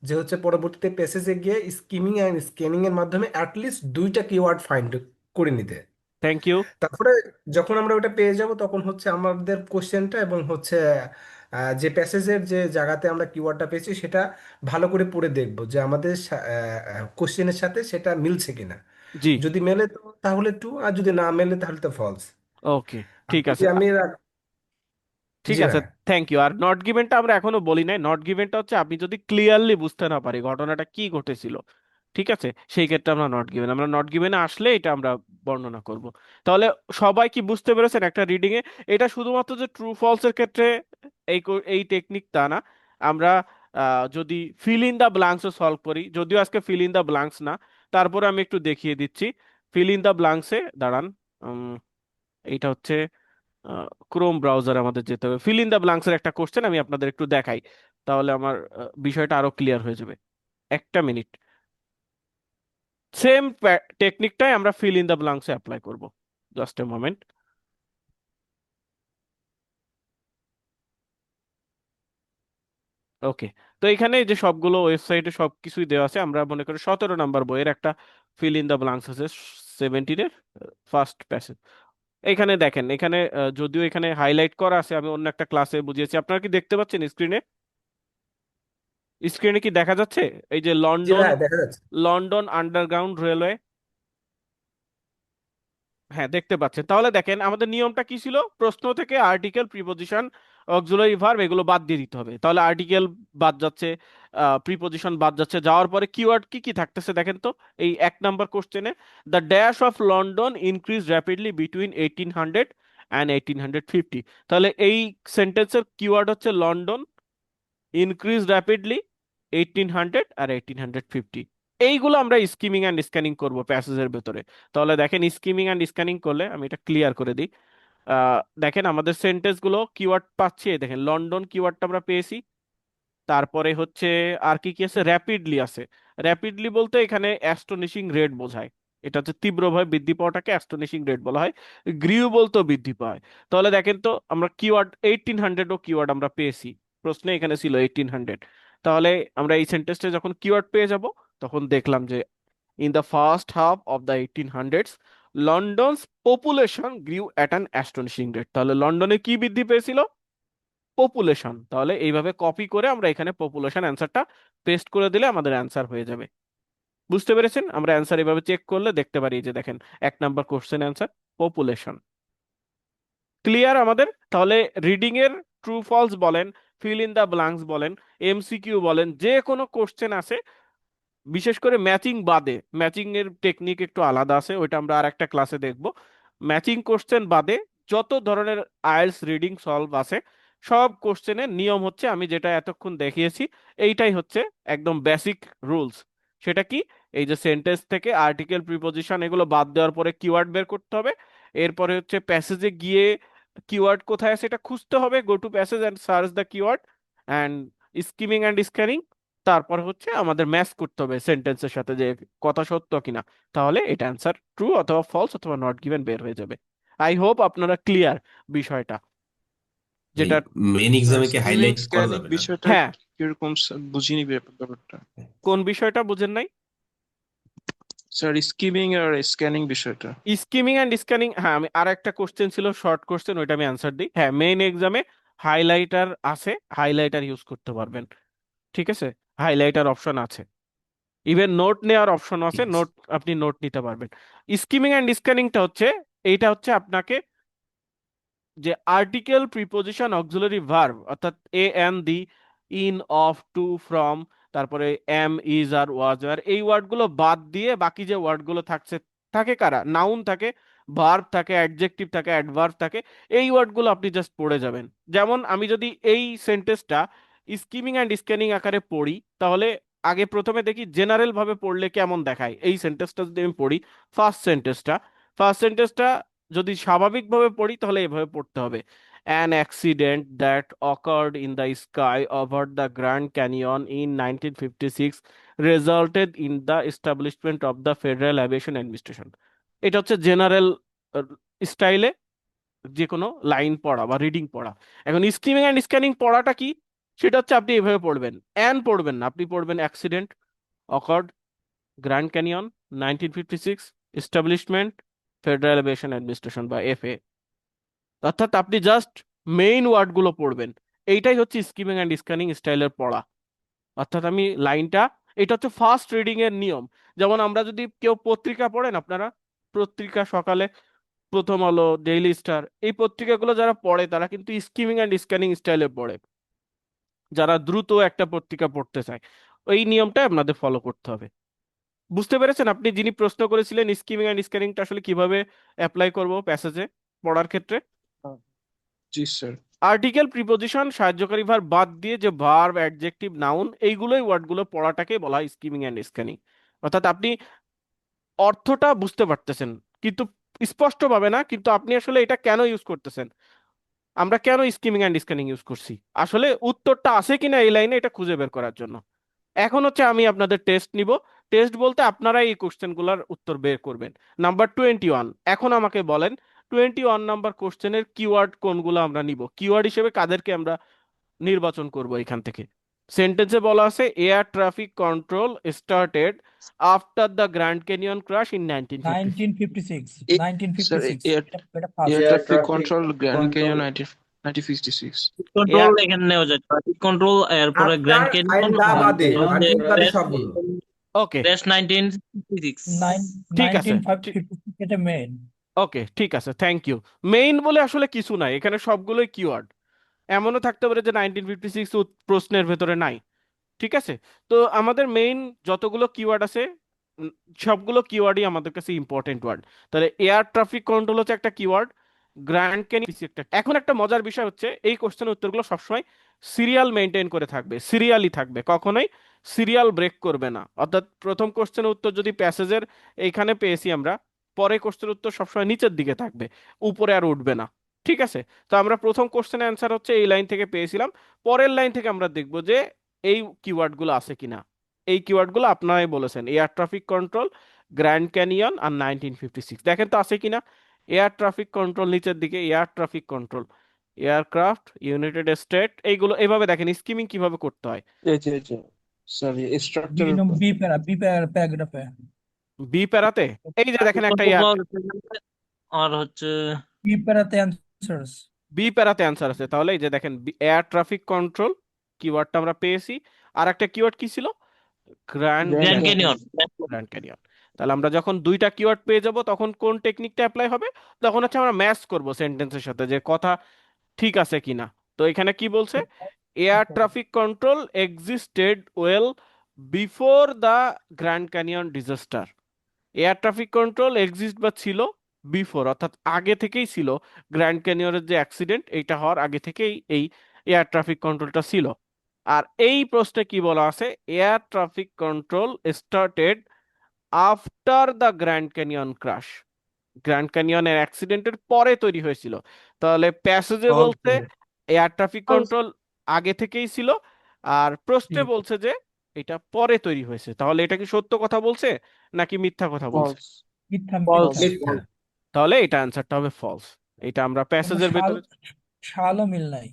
যে হচ্ছে পরবর্তীতে প্যাসেজে গিয়ে স্কিমিং অ্যান্ড স্ক্যানিং এর মাধ্যমে অ্যাটলিস্ট 2টা কিওয়ার্ড ফাইন্ড করে নিতে। Thank you. তারপরে যখন আমরা ওটা পেয়ে যাব তখন হচ্ছে আমাদের কোশ্চেনটা এবং হচ্ছে যে প্যাসেজের যে জায়গাতে আমরা কিওয়ার্ডটা পেয়েছি সেটা ভালো করে পড়ে দেখব যে আমাদের কোশ্চেনের সাথে সেটা মিলছে কিনা। জি, যদি মেলে তো তাহলে ট্রু, আর যদি না মেলে তাহলে তো ফলস। ওকে, আর ঠিক যদি আছে। আমি ঠিক জি আছে, ভাই। Thank you. আর নট গিভেনটা আমরা এখনো বলি নাই। নট গিভেনটা হচ্ছে আপনি যদি ক্লিয়ারলি বুঝতে না পারি ঘটনাটা কি ঘটেছিল, ঠিক আছে, সেই ক্ষেত্রে আমরা নট গিভেনে আসলে এটা আমরা বর্ণনা করব। তাহলে সবাই কি বুঝতে পেরেছেন একটা রিডিং এ? এটা শুধুমাত্র যে ট্রু ফলস এর ক্ষেত্রে এই টেকনিক তা না। আমরা যদি ফিল ইন দা ব্ল্যাঙ্কসও সলভ করি, যদিও আজকে ফিল ইন দা ব্ল্যাঙ্কস না, তারপরে আমি একটু দেখিয়ে দিচ্ছি। ফিল ইন দা ব্ল্যাঙ্কসে দাঁড়ান, এইটা হচ্ছে ক্রোম ব্রাউজার আমাদের যেতে হবে। ফিল ইন দ্য ব্ল্যাঙ্কস এর একটা কোশ্চেন আমি আপনাদের একটু দেখাই, তাহলে আমার বিষয়টা আরো ক্লিয়ার হয়ে যাবে। একটা মিনিট। সেম টেকনিকটাই আমরা ফিল ইন দ্য ব্ল্যাঙ্কসে অ্যাপ্লাই করব। Just a moment. ওকে। তো এখানে যে সবগুলো ওয়েবসাইটে সবকিছুই দেওয়া আছে, আমরা মনে করি 17 নম্বর বইয়ের একটা ফিল ইন দ্য ব্ল্যাঙ্কস আছে, 17-এর ফার্স্ট প্যাসেজ। এখানে দেখেন, এখানে যদিও এখানে হাইলাইট করা আছে, আমি অন্য একটা ক্লাসে বুঝিয়েছি। আপনারা কি দেখতে পাচ্ছেন স্ক্রিনে? স্ক্রিনে কি দেখা যাচ্ছে? এই যে জি লন্ডন, ভাই, দেখা যাচ্ছে। London underground railway. হ্যাঁ, দেখতে পাচ্ছেন। তাহলে দেখেন আমাদের নিয়মটা কি ছিল? প্রশ্ন থেকে আর্টিকেল, প্রিপজিশন, অক্সিলারি ভার্ব এগুলো বাদ দিয়ে দিতে হবে। তাহলে আর্টিকেল বাদ যাচ্ছে, প্রিপজিশন বাদ যাচ্ছে, যাওয়ার পরে কিওয়ার্ড কি কি থাকতেছে দেখেন তো। এই 1 নম্বর কোশ্চেনে the dash of London increase rapidly between 1800 and 1850। তাহলে এই সেন্টেন্সের কিওয়ার্ড হচ্ছে লন্ডন ইনক্রিজ র্যাপিডলি 1800 আর 1850। এইগুলো আমরা স্কিমিং অ্যান্ড স্ক্যানিং করব প্যাসেজের ভেতরে। তাহলে দেখেন স্কিমিং অ্যান্ড স্ক্যানিং করলে, আমি এটা ক্লিয়ার করে দিই। দেখেন আমাদের সেন্টেন্স গুলো কিওয়ার্ড পাচ্ছি, এই দেখেন লন্ডন কিওয়ার্ডটা আমরা পেয়েছি। তারপরে হচ্ছে আর কি কি আছে? র্যাপিডলি আছে। র্যাপিডলি বলতে এখানে অ্যাস্টোনিশিং রেট বোঝায়। এটা হচ্ছে তীব্রভাবে বৃদ্ধি পাওয়াটাকে অ্যাস্টোনিশিং রেট বলা হয়। গ্রিউ বলতেও বৃদ্ধি পায়। তাহলে দেখেন তো আমরা কিওয়ার্ড 1800 ও কিওয়ার্ড আমরা পেয়েছি, প্রশ্নে এখানে ছিল 1800। তাহলে আমরা এই সেন্টেন্সটা যখন কিওয়ার্ড পেয়ে যাব তখন দেখলাম যে in the first half of the 1800s London's population গ্রিউ at an astonishing rate. তাহলে লন্ডনে কি বৃদ্ধি পেয়েছিল? পপুলেশন। তাহলে এইভাবে কপি করে আমরা এখানে পপুলেশন অ্যান্সারটা পেস্ট করে দিলে আমাদের অ্যান্সার হয়ে যাবে। বুঝতে পেরেছেন? আমরা অ্যান্সার এভাবে চেক করলে দেখতে পারি, যে দেখেন 1 নম্বর কোশ্চেন অ্যান্সার পপুলেশন। ক্লিয়ার আমাদের? তাহলে রিডিং এর ট্রু ফলস বলেন, ফিল ইন দা ব্ল্যাঙ্কস বলেন, এমসিকিউ বলেন, যে কোনো কোশ্চেন আছে, বিশেষ করে ম্যাচিং বাদে, ম্যাচিং এর টেকনিক একটু আলাদা আছে, ওইটা আমরা আর একটা ক্লাসে দেখব। ম্যাচিং কোশ্চেন বাদে যত ধরনের আইএলটিএস রিডিং সলভ আছে সব কোশ্চেনের নিয়ম হচ্ছে আমি যেটা এতক্ষণ দেখিয়েছি, এইটাই হচ্ছে একদম বেসিক রুলস। সেটা কি? এই যে সেন্টেন্স থেকে আর্টিকেল প্রিপজিশন এগুলো বাদ দেওয়ার পরে কিওয়ার্ড বের করতে হবে, এরপরে হচ্ছে প্যাসেজে গিয়ে কিওয়ার্ড কোথায় আছে এটা খুঁজতে হবে, go to passage and search the keyword, and skimming and scanning. তারপর হচ্ছে আমাদের ম্যাচ করতে হবে সেন্টেন্সের সাথে যে কথা সত্য কিনা, তাহলে এটা অ্যান্সার ট্রু অথবা ফলস অথবা নট গিভেন বের হয়ে যাবে। আই হোপ আপনারা ক্লিয়ার বিষয়টা, এই যেটা। মেইন স্যার এক্সামে কি স্কিমিং হাইলাইট করা স্ক্যানিং যাবে না? বিষয়টা হ্যাঁ, কিরকম স্যার বুঝিনি ব্যাপারটা। কোন বিষয়টা বুঝেন নাই? স্যার স্কিমিং আর স্ক্যানিং বিষয়টা। স্কিমিং অ্যান্ড স্ক্যানিং, হ্যাঁ, আমি আর একটা কোশ্চেন ছিল শর্ট কোশ্চেন, ওইটা আমি অ্যান্সার দিই। হ্যাঁ, মেইন এক্সামে হাইলাইটার আছে, হাইলাইটার ইউজ করতে পারবেন। ঠিক আছে, হাইলাইটার অপশন আছে, ইভেন নোট নেওয়ার অপশন আছে, ঠিক আছে। নোট আপনি নোট নিতে পারবেন। স্কিমিং অ্যান্ড স্ক্যানিংটা হচ্ছে, এইটা হচ্ছে আপনাকে যে আর্টিকেল প্রিপোজিশন অক্সিলারি ভার্ব অর্থাৎ a an the, in, of, to, from, তারপরে am, is, are, was, are, এই ওয়ার্ডগুলো বাদ দিয়ে বাকি যে ওয়ার্ডগুলো থাকছে, থাকে কারা? নাউন থাকে, ভার্ব থাকে, অ্যাডজেক্টিভ থাকে, অ্যাডভার্ব থাকে, এই ওয়ার্ডগুলো আপনি জাস্ট পড়ে যাবেন। যেমন আমি যদি এই সেন্টেন্সটা স্কিমিং অ্যান্ড স্ক্যানিং আকারে পড়ি, তাহলে আগে প্রথমে দেখি জেনারেল ভাবে পড়লে কেমন দেখায়। এই সেন্টেন্সটা যদি আমি পড়ি, ফার্স্ট সেন্টেন্সটা যদি স্বাভাবিকভাবে পড়ি তাহলে এভাবে পড়তে হবে: an accident that occurred in the sky over the Grand canyon in 1956 resulted in the establishment of the federal aviation administration. এটা হচ্ছে জেনারেল স্টাইলে যে কোনো লাইন পড়া বা রিডিং পড়া। এখন স্কিমিং অ্যান্ড স্ক্যানিং পড়াটা কি? সেটা হচ্ছে আপনি এভাবে পড়বেন, অ্যান পড়বেন না, আপনি পড়বেন accident, occurred, grand canyon, 1956, establishment, federal aviation administration বা এফএ। অর্থাৎ আপনি জাস্ট মেইন ওয়ার্ডগুলো পড়বেন। এইটাই হচ্ছে স্কিমিং অ্যান্ড স্ক্যানিং স্টাইলের পড়া। অর্থাৎ আমি লাইনটা, এটা হচ্ছে ফার্স্ট রিডিং এর নিয়ম। যেমন আমরা যদি কেউ পত্রিকা পড়েন, আপনারা পত্রিকা সকালে প্রথম আলো, ডেইলি স্টার, এই পত্রিকাগুলো যারা পড়ে তারা কিন্তু স্কিমিং অ্যান্ড স্ক্যানিং স্টাইলে পড়ে, যারা দ্রুত একটা পত্রিকা পড়তে চায়। ওই নিয়মটা আপনাদের ফলো করতে হবে। বুঝতে পেরেছেন? আপনি যিনি প্রশ্ন করেছিলেন স্কিমিং অ্যান্ড স্ক্যানিংটা আসলে কিভাবে অ্যাপ্লাই করব প্যাসেজে পড়ার ক্ষেত্রে, জি স্যার। আর্টিকেল প্রিপজিশন সাহায্যকারী ভার্ব বাদ দিয়ে যে ভার্ব, অ্যাডজেক্টিভ, নাউন, এইগুলোই ওয়ার্ডগুলো পড়াটাকে বলা হয় স্কিমিং অ্যান্ড স্ক্যানিং। অর্থাৎ আপনি অর্থটা বুঝতে পারতেছেন কিন্তু স্পষ্টভাবে না, কিন্তু আপনি আসলে এটা কেন ইউজ করতেছেন, আমরা কেন স্কিমিং অ্যান্ড স্ক্যানিং ইউজ করছি, আসলে উত্তরটা আছে কিনা এই লাইনে, এটা খুঁজে বের করার জন্য। এখন হচ্ছে আমি আপনাদের টেস্ট নিব। টেস্ট বলতে আপনারা এই কোশ্চেনগুলোর উত্তর বের করবেন। নাম্বার 21, এখন আমাকে বলেন 21 নাম্বার কোশ্চেনের কিওয়ার্ড কোনগুলো আমরা নিব, কিওয়ার্ড হিসেবে কাদেরকে আমরা নির্বাচন করব এখান থেকে। সেন্টেন্সে বলা আছে air traffic control started after the Grand Canyon crash in 1950। 1956 sir 1956 air এটা first. Air air traffic traffic control Grand control Canyon 1956। Control এখানে নেওয়া যায়, ট্রাফিক কন্ট্রোল, এরপরে আফটার গ্র্যান্ড আইন ক্যানিয়ন, দা বাদে, হচ্ছে আনটিল বাদে ক্র্যাশ, সবগুলো। Okay, crash 1956। ঠিক আছে, 1956 এটা মেইন। ওকে, ঠিক আছে, থ্যাংক ইউ। মেইন বলে আসলে কিছু নাই, এখানে সবগুলোই কিওয়ার্ড। এমনও থাকতে পারে যে 1956 প্রশ্নের ভেতরে নাই। ঠিক আছে, তো আমাদের মেইন যতগুলো কিওয়ার্ড আছে উম, সবগুলো কিওয়ার্ডই আমাদের কাছে ইম্পর্টেন্ট ওয়ার্ড। তাহলে এয়ার ট্রাফিক কন্ট্রোল হচ্ছে একটা কিওয়ার্ড, গ্র্যান্ড ক্যানিয়ন একটা। এখন একটা মজার বিষয় হচ্ছে এই কোশ্চেনের উত্তরগুলো সবসময় সিরিয়াল মেনটেন করে থাকবে, সিরিয়ালি থাকবে, কখনোই সিরিয়াল ব্রেক করবে না। অর্থাৎ প্রথম কোশ্চেনের উত্তর যদি প্যাসেজের এইখানে পেয়েছি আমরা, পরে কোশ্চেনের উত্তর সবসময় নিচের দিকে থাকবে, উপরে আর উঠবে না। ঠিক আছে, তো আমরা প্রথম কোশ্চেনের অ্যান্সার হচ্ছে এই লাইন থেকে পেয়েছিলাম, পরের লাইন থেকে আমরা দেখবো যে এই কিওয়ার্ডগুলো আছে কিনা। এই কিওয়ার্ডগুলো আপনারাই বলেছেন, air traffic control, Grand Canyon আর 1956, দেখেন তো আছে কিনা। এয়ার ট্রাফিক কন্ট্রোল নিচের দিকে, air traffic control, aircraft, United state, এইগুলো এইভাবে দেখেন স্কিমিং কিভাবে করতে হয়। এই যে সরি বি স্ট্রাকচারের নম উপর। বি প্যারাগ্রাফে বি প্যারাতে এই যে দেখেন একটা কত পাওয়া গেছে এখানে? আর হচ্ছে বি প্যারাতে অ্যান্সার্স বি প্যারাতে অ্যান্সার আছে, তাহলে এই যে দেখেন এয়ার ট্রাফিক কন্ট্রোল কিওয়ার্ডটা আমরা পেয়েছি। আর একটা কিওয়ার্ড কি ছিল? Grand grand grand canyon. Canyon. Grand canyon. তাহলে আমরা যখন দুইটা কিওয়ার্ড পেয়ে যাব তখন কোন টেকনিকটা অ্যাপ্লাই হবে? তখন হচ্ছে আমরা ম্যাচ করব সেন্টেন্সের সাথে যে কথা ঠিক আছে কিনা। তো এখানে কি বলছে? Air traffic control existed well before the Grand Canyon disaster. Air traffic control exist বা ছিল বিফোর, অর্থাৎ আগে থেকেই ছিল। গ্র্যান্ড ক্যানিয়নের যে অ্যাক্সিডেন্ট এইটা হওয়ার আগে থেকেই এই এয়ার ট্রাফিক কন্ট্রোলটা ছিল। আর এই প্রশ্নে কি বলা আছে? Air traffic control started after the Grand Canyon crash. Grand ক্যানিয়নের অ্যাক্সিডেন্টের পরে তৈরি হয়েছিল। তাহলে প্যাসেজে বলতে okay, air traffic False. Control আগে থেকেই ছিল, আর প্রশ্নে বলছে যে এটা পরে তৈরি হয়েছে। তাহলে এটা কি সত্য কথা বলছে নাকি মিথ্যা কথা বলছে? ফলস। মিথ্যা False. মিথ্যা মিথ্যা। তাহলে এটা অ্যান্সারটা হবে ফলস। এটা আমরা কোনো প্যাসেজের ভেতরে। সালও মিল নাই।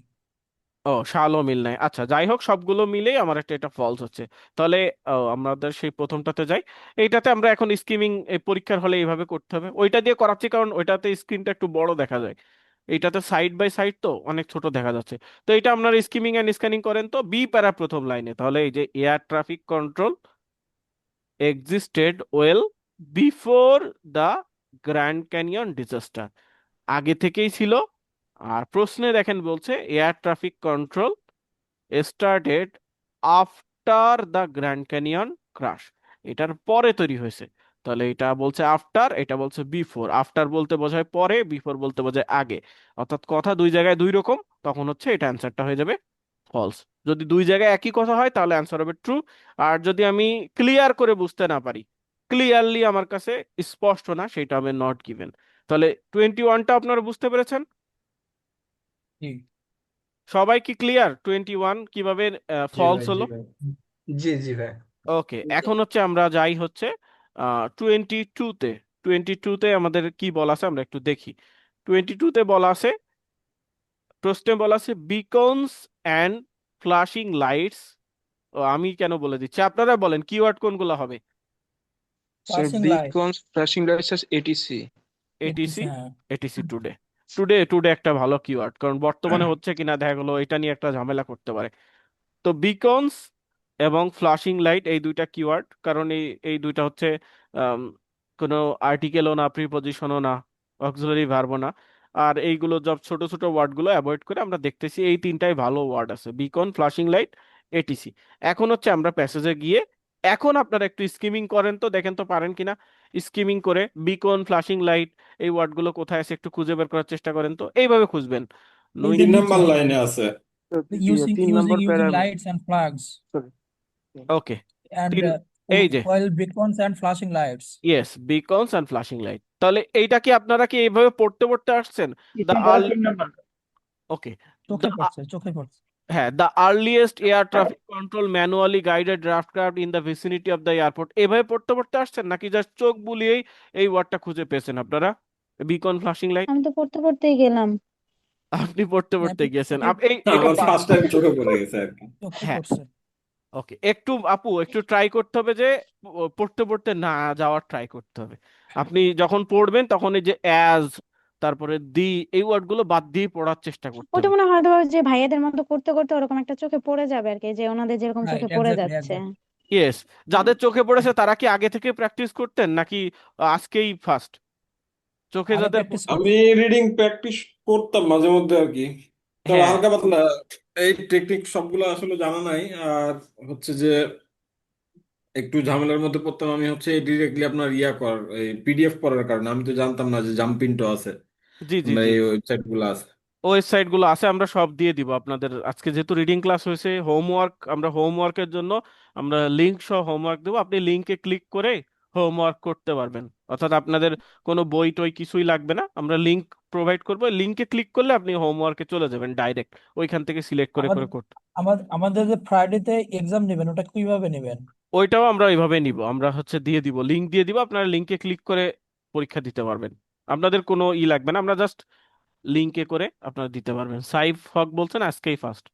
ও, সালও মিল নাই। আচ্ছা, যাই হোক, সবগুলো মিলেই আমার একটা এটা ফলস হচ্ছে। তাহলে আমাদের সেই প্রথমটাতে যাই। এইটাতে আমরা এখন স্কিমিং পরীক্ষার হলে এইভাবে করতে হবে। ওইটা দিয়ে করাচ্ছি কারণ ওইটাতে স্ক্রিনটা একটু বড় দেখা যায়, এইটাতে সাইড বাই সাইড তো অনেক ছোট দেখা যাচ্ছে। তো এটা আপনারা স্কিমিং এন্ড স্ক্যানিং করেন তো বি প্যারা প্রথম লাইনে। তাহলে এই যে air traffic control existed well before the Grand Canyon disaster, আগে থেকেই ছিল। আর প্রশ্নে দেখেন বলছে air traffic control started after the Grand Canyon crash, এটার পরে তৈরি হয়েছে। তাহলে এটা বলছে আফটার, এটা বলছে বিফোর। আফটার বলতে বোঝায় পরে, বিফোর বলতে বোঝায় আগে। অর্থাৎ কথা দুই জায়গায় দুই রকম, তখন হচ্ছে এটা অ্যান্সারটা হয়ে যাবে ফলস। যদি দুই জায়গায় একই কথা হয় তাহলে অ্যান্সার হবে ট্রু। আর যদি আমি ক্লিয়ার করে বুঝতে না পারি, ক্লিয়ারলি আমার কাছে স্পষ্ট না, সেটা হবে নট গিভেন। তাহলে 21টা আপনারা বুঝতে পেরেছেন? জি সবাই কি ক্লিয়ার 21 কিভাবে জি ফলস ভাই, জি হলো? ভাই, জি জি ভাই। ওকে, এখন হচ্ছে আমরা যাই হচ্ছে 22তে। 22তে আমাদের কি বলা আছে আমরা একটু দেখি। 22তে বলা আছে, প্রশ্নে বলা আছে বিকনস অ্যান্ড ফ্লাশিং লাইটস। আমি কেন বলে দিচ্ছি, আপনারা বলেন কিওয়ার্ড কোনগুলো হবে? Sir passing light beacons flashing lights ATC. ATC. হ্যাঁ এটিসি টুডে। টুডে টুডে একটা ভালো কিওয়ার্ড, কারণ বর্তমানে হচ্ছে কিনা দেখা গেলো এটা নিয়ে একটা ঝামেলা করতে পারে। তো বিকনস এবং ফ্লাশিং লাইট এই দুইটা কিওয়ার্ড, কারণ এই এই দুইটা হচ্ছে আম, কোনো আর্টিকেলও না, প্রিপজিশনও না, অক্সিলারি ভার্বও না। আর এইগুলো সব ছোট ছোট ওয়ার্ডগুলো অ্যাভয়েড করে আমরা দেখতেছি এই তিনটাই ভালো ওয়ার্ড আছে, বিকন, ফ্লাশিং লাইট, এটিসি। এখন হচ্ছে আমরা প্যাসেজে গিয়ে এখন আপনারা একটু স্কিমিং করেন তো, দেখেন তো পারেন কিনা। স্কিমিং করে বিকন, ফ্লাশিং লাইট এই ওয়ার্ডগুলো কোথায় আছে একটু খুঁজে বের করার চেষ্টা করেন তো, এইভাবে খুঁজবেন। এই নুই যে 3 নাম্বার নিচে লাইনে আছে। using 3 নম্বর using প্যারা। lights and flags okay, and তিন, এই যে while beacons and flashing lights. Yes, beacons and flashing light. তাহলে এইটা কি আপনারা কি এইভাবে পড়তে পড়তে আসছেন? দ্য আর্লি, ওকে, দ্য, চোখে পড়ছে হ্যাঁ, the earliest air traffic control manually guided aircraft in the vicinity of the airport, এভাবে পড়তে পড়তে আসছেন নাকি জাস্ট চোখ বুলিয়েই এই ওয়ার্ডটা খুঁজে পেয়েছেন আপনারা? বিকন, ফ্লাশিং লাইট, আমি তো পড়তে পড়তেই গেলাম। আপনি পড়তে হ্যাঁ, পড়তে গিয়েছেন এই না, এটা আমার ফার্স্ট টাইম চোখে পড়ে গেছে আর কি। চোখে হ্যাঁ, পড়ছে। ওকে, একটু আপু একটু ট্রাই করতে হবে যে পড়তে পড়তে না যাওয়ার ট্রাই করতে হবে। আপনি যখন পড়বেন তখন এই যে অ্যাজ, তারপরে দি, এই ওয়ার্ড গুলো বাদ দিয়ে পড়ার চেষ্টা করতে ওটা হবে। মনে হয় হয়তো যে ভাইয়াদের মতো করতে করতে ওরকম একটা চোখে পড়ে যাবে আর কি, যে ওনাদের যেরকম চোখে রাইট পড়ে এক্স্যাক্টলি যাচ্ছে। ইয়েস, যাদের চোখে পড়েছে তারা কি আগে থেকে প্র্যাকটিস করতেন নাকি আজকেই ফার্স্ট? চোখে আগে যাদের প্র্যাকটিস আমি রিডিং প্র্যাকটিস করতাম মাঝে মধ্যে আর কি, তবে হ্যাঁ, হালকা পাতলা। এই টেকনিক সবগুলো আসলে জানা নাই। আর হচ্ছে যে একটু ঝামেলার মধ্যে পড়তাম আমি হচ্ছে ডিরেক্টলি আপনার কর এই পিডিএফ পড়ার কারণে। আমি তো জানতাম না যে জাম্পিনটো আছে, জি জি আমরা জি, এই ওয়েবসাইট গুলো আছে। ওয়েবসাইট গুলো আছে, আমরা সব দিয়ে দিব আপনাদের। আজকে যেহেতু রিডিং ক্লাস হয়েছে, হোমওয়ার্ক, আমরা হোমওয়ার্কের জন্য আমরা লিংক সহ হোমওয়ার্ক দেবো, আপনি লিংকে ক্লিক করে হোমওয়ার্ক করতে পারবেন। অর্থাৎ আপনাদের কোনো বই টই কিছুই লাগবে না, আমরা লিংক প্রোভাইড করবো, লিংকে ক্লিক করলে আপনি হোমওয়ার্কে চলে যাবেন ডাইরেক্ট, ওইখান থেকে সিলেক্ট করে করে করতে। আমাদের যে ফ্রাইডেতে এক্সাম নেবেন ওটা কিভাবে নেবেন? ওইটাও আমরা ওইভাবে নিব, আমরা হচ্ছে দিয়ে দিব, লিংক দিয়ে দিব, আপনারা লিংকে ক্লিক করে পরীক্ষা দিতে পারবেন। আপনাদের কোনো ই লাগবে না, আমরা জাস্ট লিঙ্কে করে আপনারা দিতে পারবেন। সাইফ হক বলছেন আজকেই ফার্স্ট।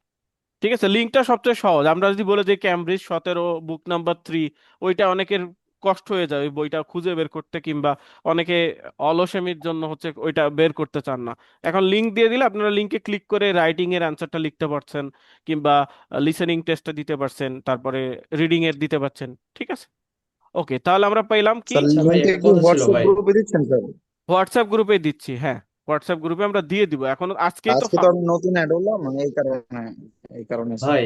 ঠিক আছে, লিঙ্কটা সবচেয়ে সহজ। আমরা যদি বলে যে ক্যামব্রিজ 17 বুক নাম্বার 3, ওইটা অনেকের কষ্ট হয়ে যায় ওই বইটা খুঁজে বের করতে, কিংবা অনেকে অলসেমির জন্য হচ্ছে ওইটা বের করতে চান না। এখন লিঙ্ক দিয়ে দিলে আপনারা লিঙ্কে ক্লিক করে রাইটিং এর অ্যান্সারটা লিখতে পারছেন, কিংবা লিসেনিং টেস্টটা দিতে পারছেন, তারপরে রিডিং এর দিতে পারছেন। ঠিক আছে, ওকে, তাহলে আমরা পাইলাম কি? স্যার আচ্ছা ভাই, লিঙ্কটা একটা কি কথা ছিল হোয়াটসঅ্যাপ ভাই। গ্রুপে দিচ্ছেন স্যার? হোয়াটসঅ্যাপ গ্রুপে দিচ্ছি, হ্যাঁ, হোয়াটসঅ্যাপ গ্রুপে আমরা দিয়ে দিব। এখন আজকেই তো আজকে তো আমি নতুন অ্যাড হলাম, এই কারণে স্যার। ভাই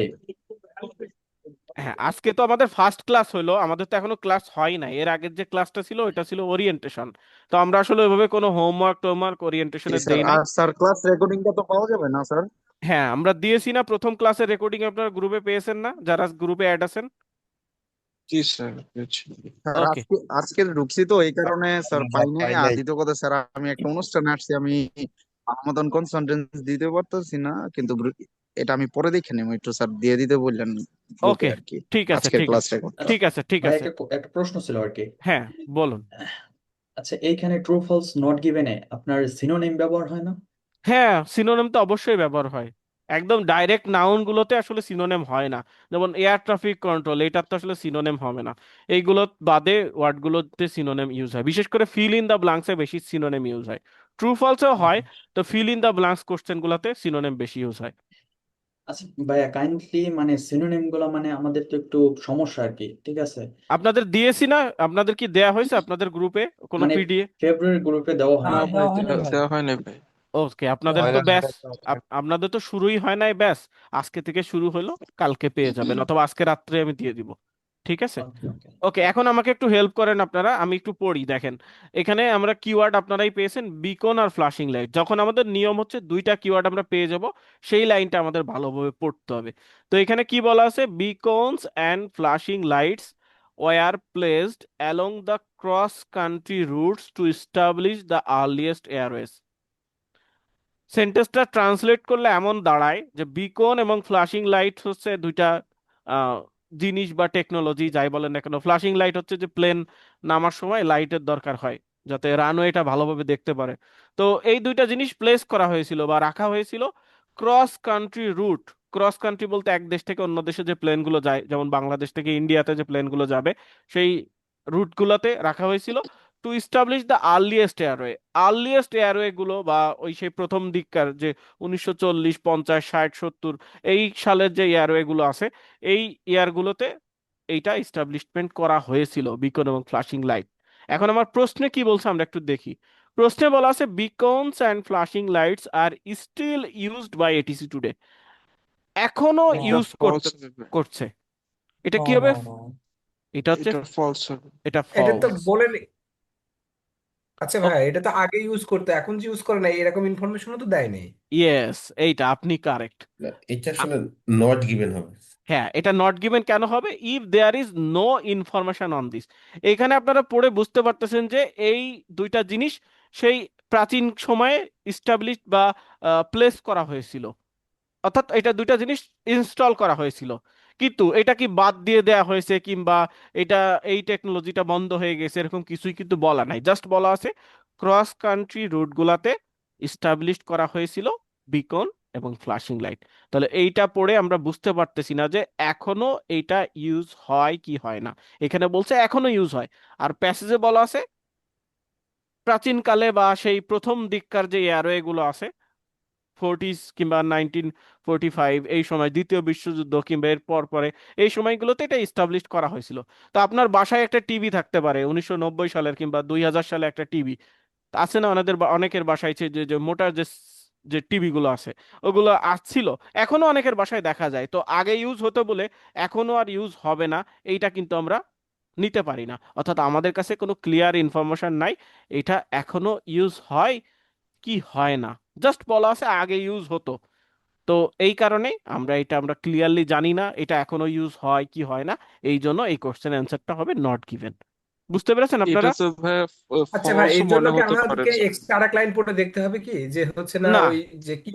হ্যাঁ, আজকে তো আমাদের ফার্স্ট ক্লাস হলো, আমাদের তো এখনো ক্লাস হয় নাই। এর আগের যে ক্লাসটা ছিল ওইটা ছিল ওরিয়েন্টেশন। তো আমরা আসলে ওইভাবে কোনো হোমওয়ার্ক জি ওরিয়েন্টেশনের স্যার। দেই নাই। আর স্যার ক্লাস রেকর্ডিংটা তো পাওয়া যাবে না স্যার? হ্যাঁ, আমরা দিয়েছি না প্রথম ক্লাসের রেকর্ডিং, আপনারা গ্রুপে পেয়েছেন না যারা গ্রুপে অ্যাড আছেন? জি স্যার, পেয়েছি। স্যার ওকে, আজকে ঢুকছি তো এই কারণে স্যার পাই নাই। আর দ্বিতীয় কথা স্যার, আমি একটা অনুষ্ঠানে আসছি, আমি আমার মতন কনসেন্ট্রেন্স দিতে পারতেছি না, কিন্তু এটা আমি পরে দেখে নেবো। একটু স্যার দিয়ে দিতে বললেন গ্রুপে ওকে, আর কি, ঠিক আছে, আজকের ঠিক ক্লাস আছে, রেকর্ডটা। ঠিক আছে, ঠিক ভাই আছে। একটা প্রশ্ন ছিল আর কি। হ্যাঁ, বলুন। আচ্ছা, এইখানে ট্রু ফলস নট গিভেনে আপনার সিনোনিম ব্যবহার হয় না? হ্যাঁ, সিনোনিম তো অবশ্যই ব্যবহার হয়। একদম ডাইরেক্ট নাউন গুলোতে আসলে সিনোনিম হয় না। যেমন এয়ার ট্রাফিক কন্ট্রোল, এটা তো আসলে সিনোনিম হবে না। এইগুলো বাদে ওয়ার্ড গুলোতে সিনোনিম ইউজ হয়, বিশেষ করে ফিল ইন দা ব্ল্যাঙ্কসে বেশি সিনোনিম ইউজ হয়। ট্রু ফলসেও হয়, তো fill in the blanks question গুলাতে সিনোনিম বেশি ইউজ হয়। আচ্ছা ভাইয়া, কাইন্ডলি মানে সিনোনিম গুলা মানে আমাদের তো একটু সমস্যা আর কি, ঠিক আছে? আপনাদের দিয়েছি না? আপনাদের কি দেয়া হয়েছে আপনাদের গ্রুপে কোনো মানে পিডিএফ? ফেব্রুয়ারি গ্রুপে দেওয়া হয় না, নাই। দেওয়া হয় নাই ভাই। দেওয়া হয় নাই ভাই। ওকে, আপনাদের দেওয়া তো হয় নাই। ব্যাস, আপনাদের তো শুরুই হয় নাই ব্যাস। আজকে থেকে শুরু হলো, কালকে পেয়ে যাবেন, অথবা আজকে রাত্রে আমি দিয়ে দিব। ঠিক আছে, ওকে ওকে। ওকে। এখন আমাকে একটু হেল্প করেন আপনারা, আমি একটু পড়ি। দেখেন, এখানে আমরা কিওয়ার্ড আপনারাই পেয়েছেন, বিকন আর ফ্লাশিং লাইট। যখন আমাদের নিয়ম হচ্ছে দুইটা কিওয়ার্ড আমরা পেয়ে যাব, সেই লাইনটা আমাদের ভালোভাবে পড়তে হবে। তো এখানে কি বলা আছে? Beacons and flashing lights were placed along the cross country routes to establish the earliest airways. সেন্টেন্সটা ট্রান্সলেট করলে এমন দাঁড়ায় যে বিকন এবং ফ্লাশিং লাইট হচ্ছে দুইটা আহ, জিনিস বা টেকনোলজি, যাই বলেন না কেন। ফ্লাশিং লাইট হচ্ছে যে প্লেন নামার সময় লাইটের দরকার হয় যাতে রানওয়েটা ভালোভাবে দেখতে পারে। তো এই দুইটা জিনিস প্লেস করা হয়েছিল বা রাখা হয়েছিল cross country route. Cross country বলতে এক দেশ থেকে অন্য দেশে যে প্লেনগুলো যায়, যেমন বাংলাদেশ থেকে ইন্ডিয়াতে যে প্লেনগুলো যাবে, সেই রুটগুলোতে রাখা হয়েছিল two establish the earliest airway. Earliest airway গুলো বা ওই সেই প্রথম দিককার যে 1940, 50, 60, 70 এই সালের যে এয়ারওয়ে গুলো আছে, এই এয়ারগুলোতে এইটা ইস্টাবলিশমেন্ট করা হয়েছিল বিকন এবং ফ্লাশিং লাইট। এখন আমার প্রশ্নে কি বলছে আমরা একটু দেখি। প্রশ্নে বলা আছে beacons and flashing lights are still used by ATC today. এখনো এটা ইউজ ফলস হবে। করছে। এটা নো কি হবে? No no. এটা হচ্ছে, এটা ফলস হবে। এটা এটা তো ফলস। বলেন। আচ্ছা ভাই, এটা তো আগে ইউজ করতে, এখন যে ইউজ করে না এরকম ইনফরমেশনও তো দেয় নাই। ইয়েস, এইটা আপনি কারেক্ট। না, এটা আসলে নট গিভেন হবে। হ্যাঁ, এটা নট গিভেন কেন হবে? If there is no information on this. এখানে আপনারা পড়ে বুঝতে পারতেছেন যে এই দুইটা জিনিস সেই প্রাচীন সময়ে ইস্টাবলিশ বা প্লেস করা হয়েছিল, অর্থাৎ এটা দুইটা জিনিস ইনস্টল করা হয়েছিল। কিন্তু এটা কি বাদ দিয়ে দেয়া হয়েছে, কিংবা এটা এই টেকনোলজিটা বন্ধ হয়ে গেছে, এরকম কিছুই কিন্তু বলা নাই। জাস্ট বলা আছে ক্রস কান্ট্রি রুটগুলাতে ইস্টাবলিশ করা হয়েছিল বিকন এবং ফ্লাশিং লাইট। তাহলে এইটা পড়ে আমরা বুঝতে পারতেছি না যে এখনো এইটা ইউজ হয় কি হয় না। এখানে বলছে এখনো ইউজ হয়। আর প্যাসেজে বলা আছে প্রাচীনকালে বা সেই প্রথম দিককার যে এয়ারওয়ে গুলো আছে, 40s কিংবা 1945, এই সময় দ্বিতীয় বিশ্বযুদ্ধ কিংবা এর পর পরে এই সময়গুলোতে এটা ইস্টাবলিশ করা হয়েছিল। তো আপনার বাসায় একটা টিভি থাকতে পারে 1990 সালের কিংবা 2000 সালে একটা টিভি আছে না? অনেকের বাসায় যে যে যে মোটা যে টিভি গুলো আছে ওগুলো আসছিল, এখনো অনেকের বাসায় দেখা যায়। তো আগে ইউজ হতো বলে এখনো আর ইউজ হবে না, এইটা কিন্তু আমরা নিতে পারি না। অর্থাৎ আমাদের কাছে কোনো ক্লিয়ার ইনফরমেশন নাই এটা এখনো ইউজ হয় কি হয় না। জাস্ট বলা আছে আগে ইউজ হতো। তো এই কারণে আমরা ক্লিয়ারলি জানি না এটা এখনো ইউজ হয় কি হয় না। এই জন্য এই কোশ্চেন অ্যান্সারটা হবে নট গিভেন। বুঝতে পেরেছেন এটা আপনারা? তো ভাই আচ্ছা ভাই, ফলস এর জন্য মনে কি হতে পারে আমাদেরকে স্যার। এক্সট্রা আরেক লাইন পড়ে দেখতে হবে কি, যে হচ্ছে না না, ওই যে কি?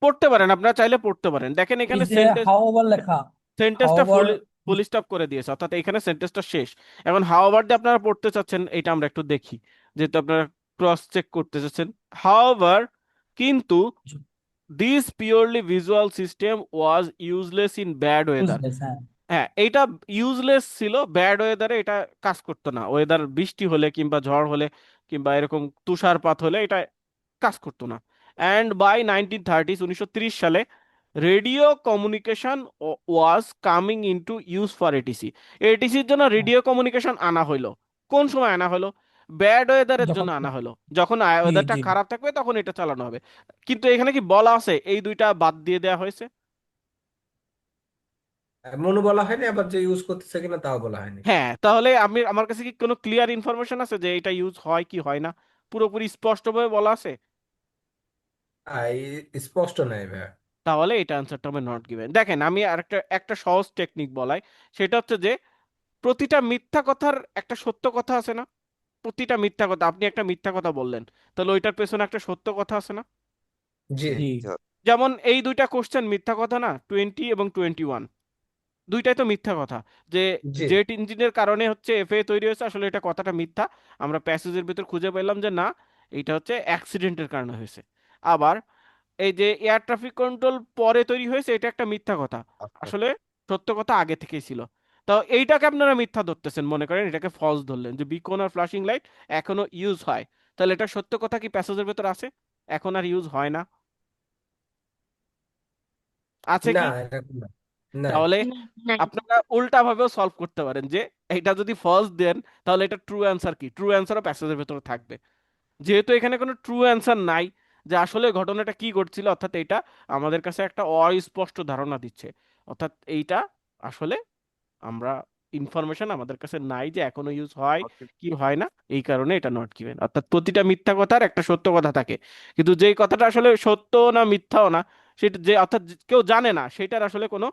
পড়তে পারেন, আপনারা চাইলে পড়তে পারেন। দেখেন এই এখানে যে হাউ ওভার লেখা, হাউ সেন্টেন্সটা ওভার। ফুল স্টপ করে দিয়েছে, অর্থাৎ এখানে সেন্টেন্সটা শেষ। এখন হাওয়ার দিয়ে আপনারা পড়তে চাচ্ছেন, এটা আমরা একটু দেখি, যেহেতু আপনারা ক্রস চেক করতে চাচ্ছেন। হাওয়ার কিন্তু this purely visual system was useless in bad weather. Useless, হ্যাঁ। হ্যাঁ, এইটা ইউজলেস ছিল ব্যাড ওয়েদারে, এটা কাজ করতো না। ওয়েদার বৃষ্টি হলে কিংবা ঝড় হলে কিংবা এরকম তুষারপাত হলে এটা কাজ করতো না। অ্যান্ড বাই 1930s, 1930 সালে radio communication was coming into use for ATC. এটিসির জন্য রেডিও কমিউনিকেশন আনা হলো। কোন সময় আনা হলো? ব্যাড ওয়েদারের যখন জন্য আনা হলো, যখন জি ওয়েদারটা জি খারাপ থাকবে তখন এটা চালানো হবে। কিন্তু এখানে কি বলা আছে এই দুইটা বাদ দিয়ে দেওয়া হয়েছে? এমনও বলা হয়নি, আবার যে ইউজ করতেছে কিনা তাও বলা হয়নি। হ্যাঁ, তাহলে আমার কাছে কি কোনো ক্লিয়ার ইনফরমেশন আছে যে এটা ইউজ হয় কি হয় না? পুরোপুরি স্পষ্টভাবে বলা আছে? স্পষ্ট নাই ভাইয়া। তাহলে এটা অ্যান্সারটা হবে নট গিভেন। দেখেন, আমি আরেকটা একটা সহজ টেকনিক বলাই, সেটা হচ্ছে যে প্রতিটা মিথ্যা কথার একটা সত্য কথা আছে না? প্রতিটা মিথ্যা কথা, আপনি একটা মিথ্যা কথা বললেন, তাহলে ওইটার পেছনে একটা সত্য কথা আছে না? জি জি যেমন এই দুইটা কোশ্চেন মিথ্যা কথা না, 20 এবং 21, দুইটাই তো মিথ্যা কথা। যে জি জেট ইঞ্জিনের কারণে হচ্ছে এফএ তৈরি হয়েছে, আসলে এটা কথাটা মিথ্যা। আমরা প্যাসেজের ভিতর খুঁজে পেলাম যে না, এটা হচ্ছে অ্যাক্সিডেন্টের কারণে হয়েছে। আবার এই যে এয়ার ট্রাফিক কন্ট্রোল পরে তৈরি হয়েছে, এটা একটা মিথ্যা কথা, আসলে সত্য কথা আগে থেকেই ছিল। তো এইটাকে আপনারা মিথ্যা ধরতেছেন, মনে করেন এটাকে ফলস ধরলেন যে বিকন আর ফ্লাশিং লাইট এখনো ইউজ হয়, তাহলে এটা সত্য কথা কি প্যাসেজের ভেতর আছে? এখন আর ইউজ হয় না, আছে না, কি? এরকম না। নাই। তাহলে নাই। আপনারা উল্টা ভাবেও সলভ করতে পারেন যে এটা যদি ফলস দেন তাহলে এটা ট্রু অ্যান্সার কি, ট্রু অ্যান্সারও প্যাসেজের ভেতরে থাকবে। যেহেতু এখানে কোনো ট্রু অ্যান্সার নাই যে আসলে ঘটনাটা কি ঘটছিল, অর্থাৎ এটা আমাদের কাছে একটা অস্পষ্ট ধারণা দিচ্ছে, অর্থাৎ এইটা আসলে আমরা ইনফরমেশন আমাদের কাছে নাই যে এখনো ইউজ হয় কি হয় না, এই কারণে এটা নট গিভেন। অর্থাৎ প্রতিটা মিথ্যা কথার একটা সত্য কথা থাকে, কিন্তু যেই কথাটা আসলে সত্য না মিথ্যাও না, সেটা যে অর্থাৎ কেউ জানে না, সেটার আসলে কোনো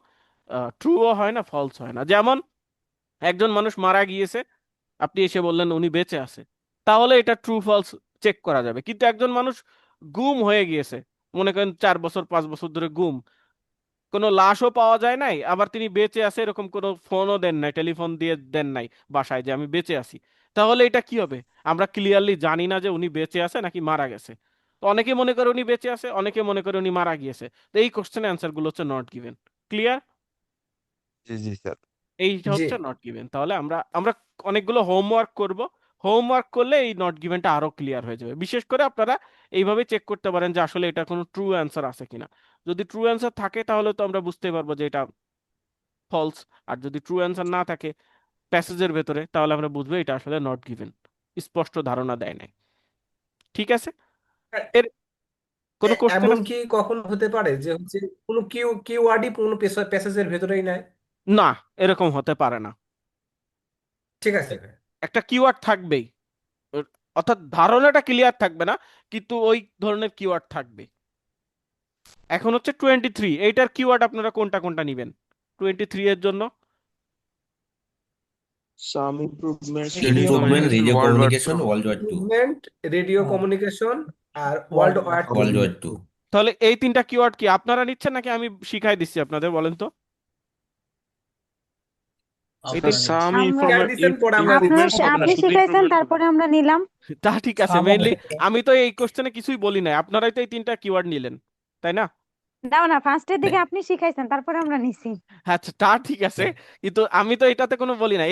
ট্রুও হয় না ফলস হয় না। যেমন একজন মানুষ মারা গিয়েছে, আপনি এসে বললেন উনি বেঁচে আছে, তাহলে এটা ট্রু ফলস চেক করা যাবে। কিন্তু একজন মানুষ গুম হয়ে গিয়েছে, মনে করেন 4 বছর 5 বছর ধরে গুম, কোনো লাশও পাওয়া যায় নাই, আবার তিনি বেঁচে আছে এরকম কোনো ফোনও দেন নাই, টেলিফোন দিয়ে দেন নাই বাসায় যে আমি বেঁচে আছি, তাহলে এটা কি হবে? আমরা ক্লিয়ারলি জানি না যে উনি বেঁচে আছে নাকি মারা গেছে। তো অনেকে মনে করে উনি বেঁচে আছে, অনেকে মনে করে উনি মারা গিয়েছে। তো এই কোশ্চেনের অ্যান্সার গুলো হচ্ছে নট গিভেন। ক্লিয়ার? জি জি স্যার। এইটা জি হচ্ছে নট গিভেন। তাহলে আমরা আমরা অনেকগুলো হোমওয়ার্ক করব, হোমওয়ার্ক করলে এই নট গিভেনটা আরো ক্লিয়ার হয়ে যাবে। বিশেষ করে আপনারা এইভাবে চেক করতে পারেন যে আসলে এটা কোনো ট্রু অ্যান্সার আছে কিনা। যদি ট্রু অ্যান্সার থাকে তাহলে তো আমরা বুঝতে পারবো যে এটা ফলস, আর যদি ট্রু অ্যান্সার না থাকে প্যাসেজের ভেতরে, তাহলে আমরা বুঝবো এটা আসলে নট গিভেন, স্পষ্ট ধারণা দেয় নাই। ঠিক আছে? এর কোনো কোশ্চেন এমন আছে? কি কখন হতে পারে যে হচ্ছে কোনো কিওয়ার্ডই কোনো প্যাসেজের ভেতরেই নাই? না, এরকম হতে পারে না। ঠিক আছে। একটা কিওয়ার্ড থাকবেই, অর্থাৎ ধারণাটা ক্লিয়ার থাকবে না, কিন্তু ওই ধরনের কিওয়ার্ড থাকবে। এখন হচ্ছে 23, এইটার কিওয়ার্ড আপনারা কোনটা কোনটা নিবেন 23 এর জন্য? Some improvements, radio radio improvement, communication, radio communication, World War communication, II. World war two. Improvement, radio হ্যাঁ, কমিউনিকেশন, আর World World war two. World war two. তাহলে এই তিনটা কিওয়ার্ড কি আপনারা নিচ্ছেন নাকি আমি শিখাই দিচ্ছি আপনাদের, বলেন তো? এই Sir, তিন some আমরা শিখাই দিচ্ছেন, পরে আমরা improvements হবে না, আপনি শুধু শিখাইছেন improvement হবে। তারপরে আমরা নিলাম। তা ঠিক আছে, সাম মেইনলি হবে। আমি তো এই কোশ্চেনে কিছুই বলি নাই, আপনারাই তো এই তিনটা কিওয়ার্ড নিলেন, তাই না? দাও না, ফার্স্টের দিকে আপনি শিখাইছেন তারপরে আমরা নিছি। আচ্ছা, তা ঠিক আছে, কিন্তু আমি তো এটাতে কোনো বলি না।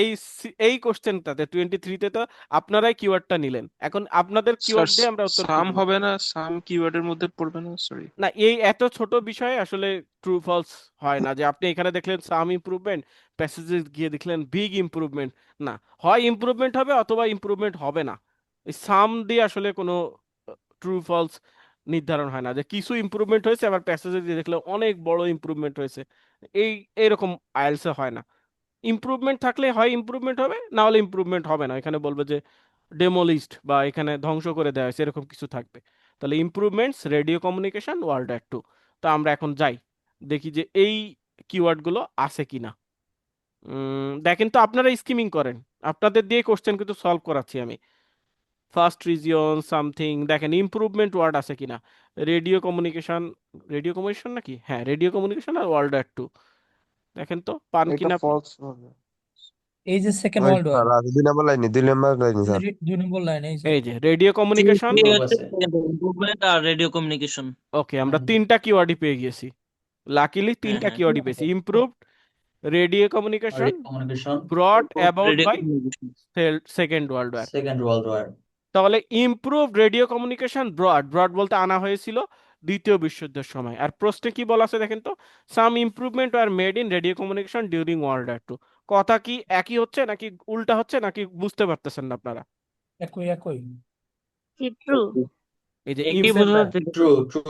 এই কোশ্চেনটাতে 23-তে তো আপনারাই কিওয়ার্ডটা নিলেন, এখন আপনাদের স্যার, কিওয়ার্ড দিয়ে আমরা উত্তর সাম খুঁজবো। হবে না, সাম কিওয়ার্ডের মধ্যে পড়বে না, সরি। না, এই এত ছোট বিষয়ে আসলে ট্রু ফলস হয় না, যে আপনি এখানে দেখলেন সাম ইমপ্রুভমেন্ট, প্যাসেজে গিয়ে দেখলেন বিগ ইমপ্রুভমেন্ট। না, হয় ইমপ্রুভমেন্ট হবে অথবা ইমপ্রুভমেন্ট হবে না। এই সাম দিয়ে আসলে কোনো ট্রু ফলস নির্ধারণ হয় না যে কিছু ইমপ্রুভমেন্ট হয়েছে আবার প্যাসেজে দিয়ে দেখলে অনেক বড় ইমপ্রুভমেন্ট হয়েছে। এই এরকম আইএলসে হয় না। ইমপ্রুভমেন্ট থাকলে হয় ইমপ্রুভমেন্ট হবে, না হলে ইমপ্রুভমেন্ট হবে না, এখানে বলবে যে ডেমোলিস্ট বা এখানে ধ্বংস করে দেওয়া হয়েছে, এরকম কিছু থাকবে। তাহলে improvements, radio communication, world war two. তো আমরা এখন যাই, দেখি যে এই কিওয়ার্ডগুলো আছে কিনা। দেখেন তো, আপনারা স্কিমিং করেন, আপনাদের দিয়ে কোশ্চেন কিন্তু সলভ করাচ্ছি আমি। ফার্স্ট রিজিয়ন সামথিং, দেখেন ইমপ্রুভমেন্ট ওয়ার্ড আছে কিনা। রেডিও কমিউনিকেশন, রেডিও কমিউনিকেশন নাকি, হ্যাঁ রেডিও কমিউনিকেশন আর ওয়ার্ল্ড ওয়ার টু। দেখেন তো পান এটা কিনা। ফলস হবে। এই যে সেকেন্ড ওই ওয়ার্ল্ড ওয়ার, স্যার আছে 2 নম্বর লাইনে, 2 নম্বর লাইনে স্যার। 2 নম্বর লাইন এই যে এই যে রেডিও কমিউনিকেশন। ইমপ্রুভ হচ্ছে আছে। ইমপ্রুভমেন্ট আর রেডিও কমিউনিকেশন। ওকে, আমরা তিনটা কিওয়ার্ডই পেয়ে গেছি। লাকিলি হ্যাঁ তিনটা হ্যাঁ, কিওয়ার্ডই পেয়েছি: improved, radio communication, communication, brought about radio by communication. Second World War. Second World War. তাহলে improved radio communication brought, brought বলতে আনা হয়েছিল দ্বিতীয় বিশ্বযুদ্ধের সময়। আর প্রশ্নে কি বলা আছে দেখেন তো, some improvement are made in radio communication during World war two. কথা কি একই হচ্ছে নাকি উল্টা হচ্ছে নাকি বুঝতে পারতেছেন না আপনারা? একই একই। ট্রু। এই যে একই বোঝা যাচ্ছে, ট্রু ট্রু।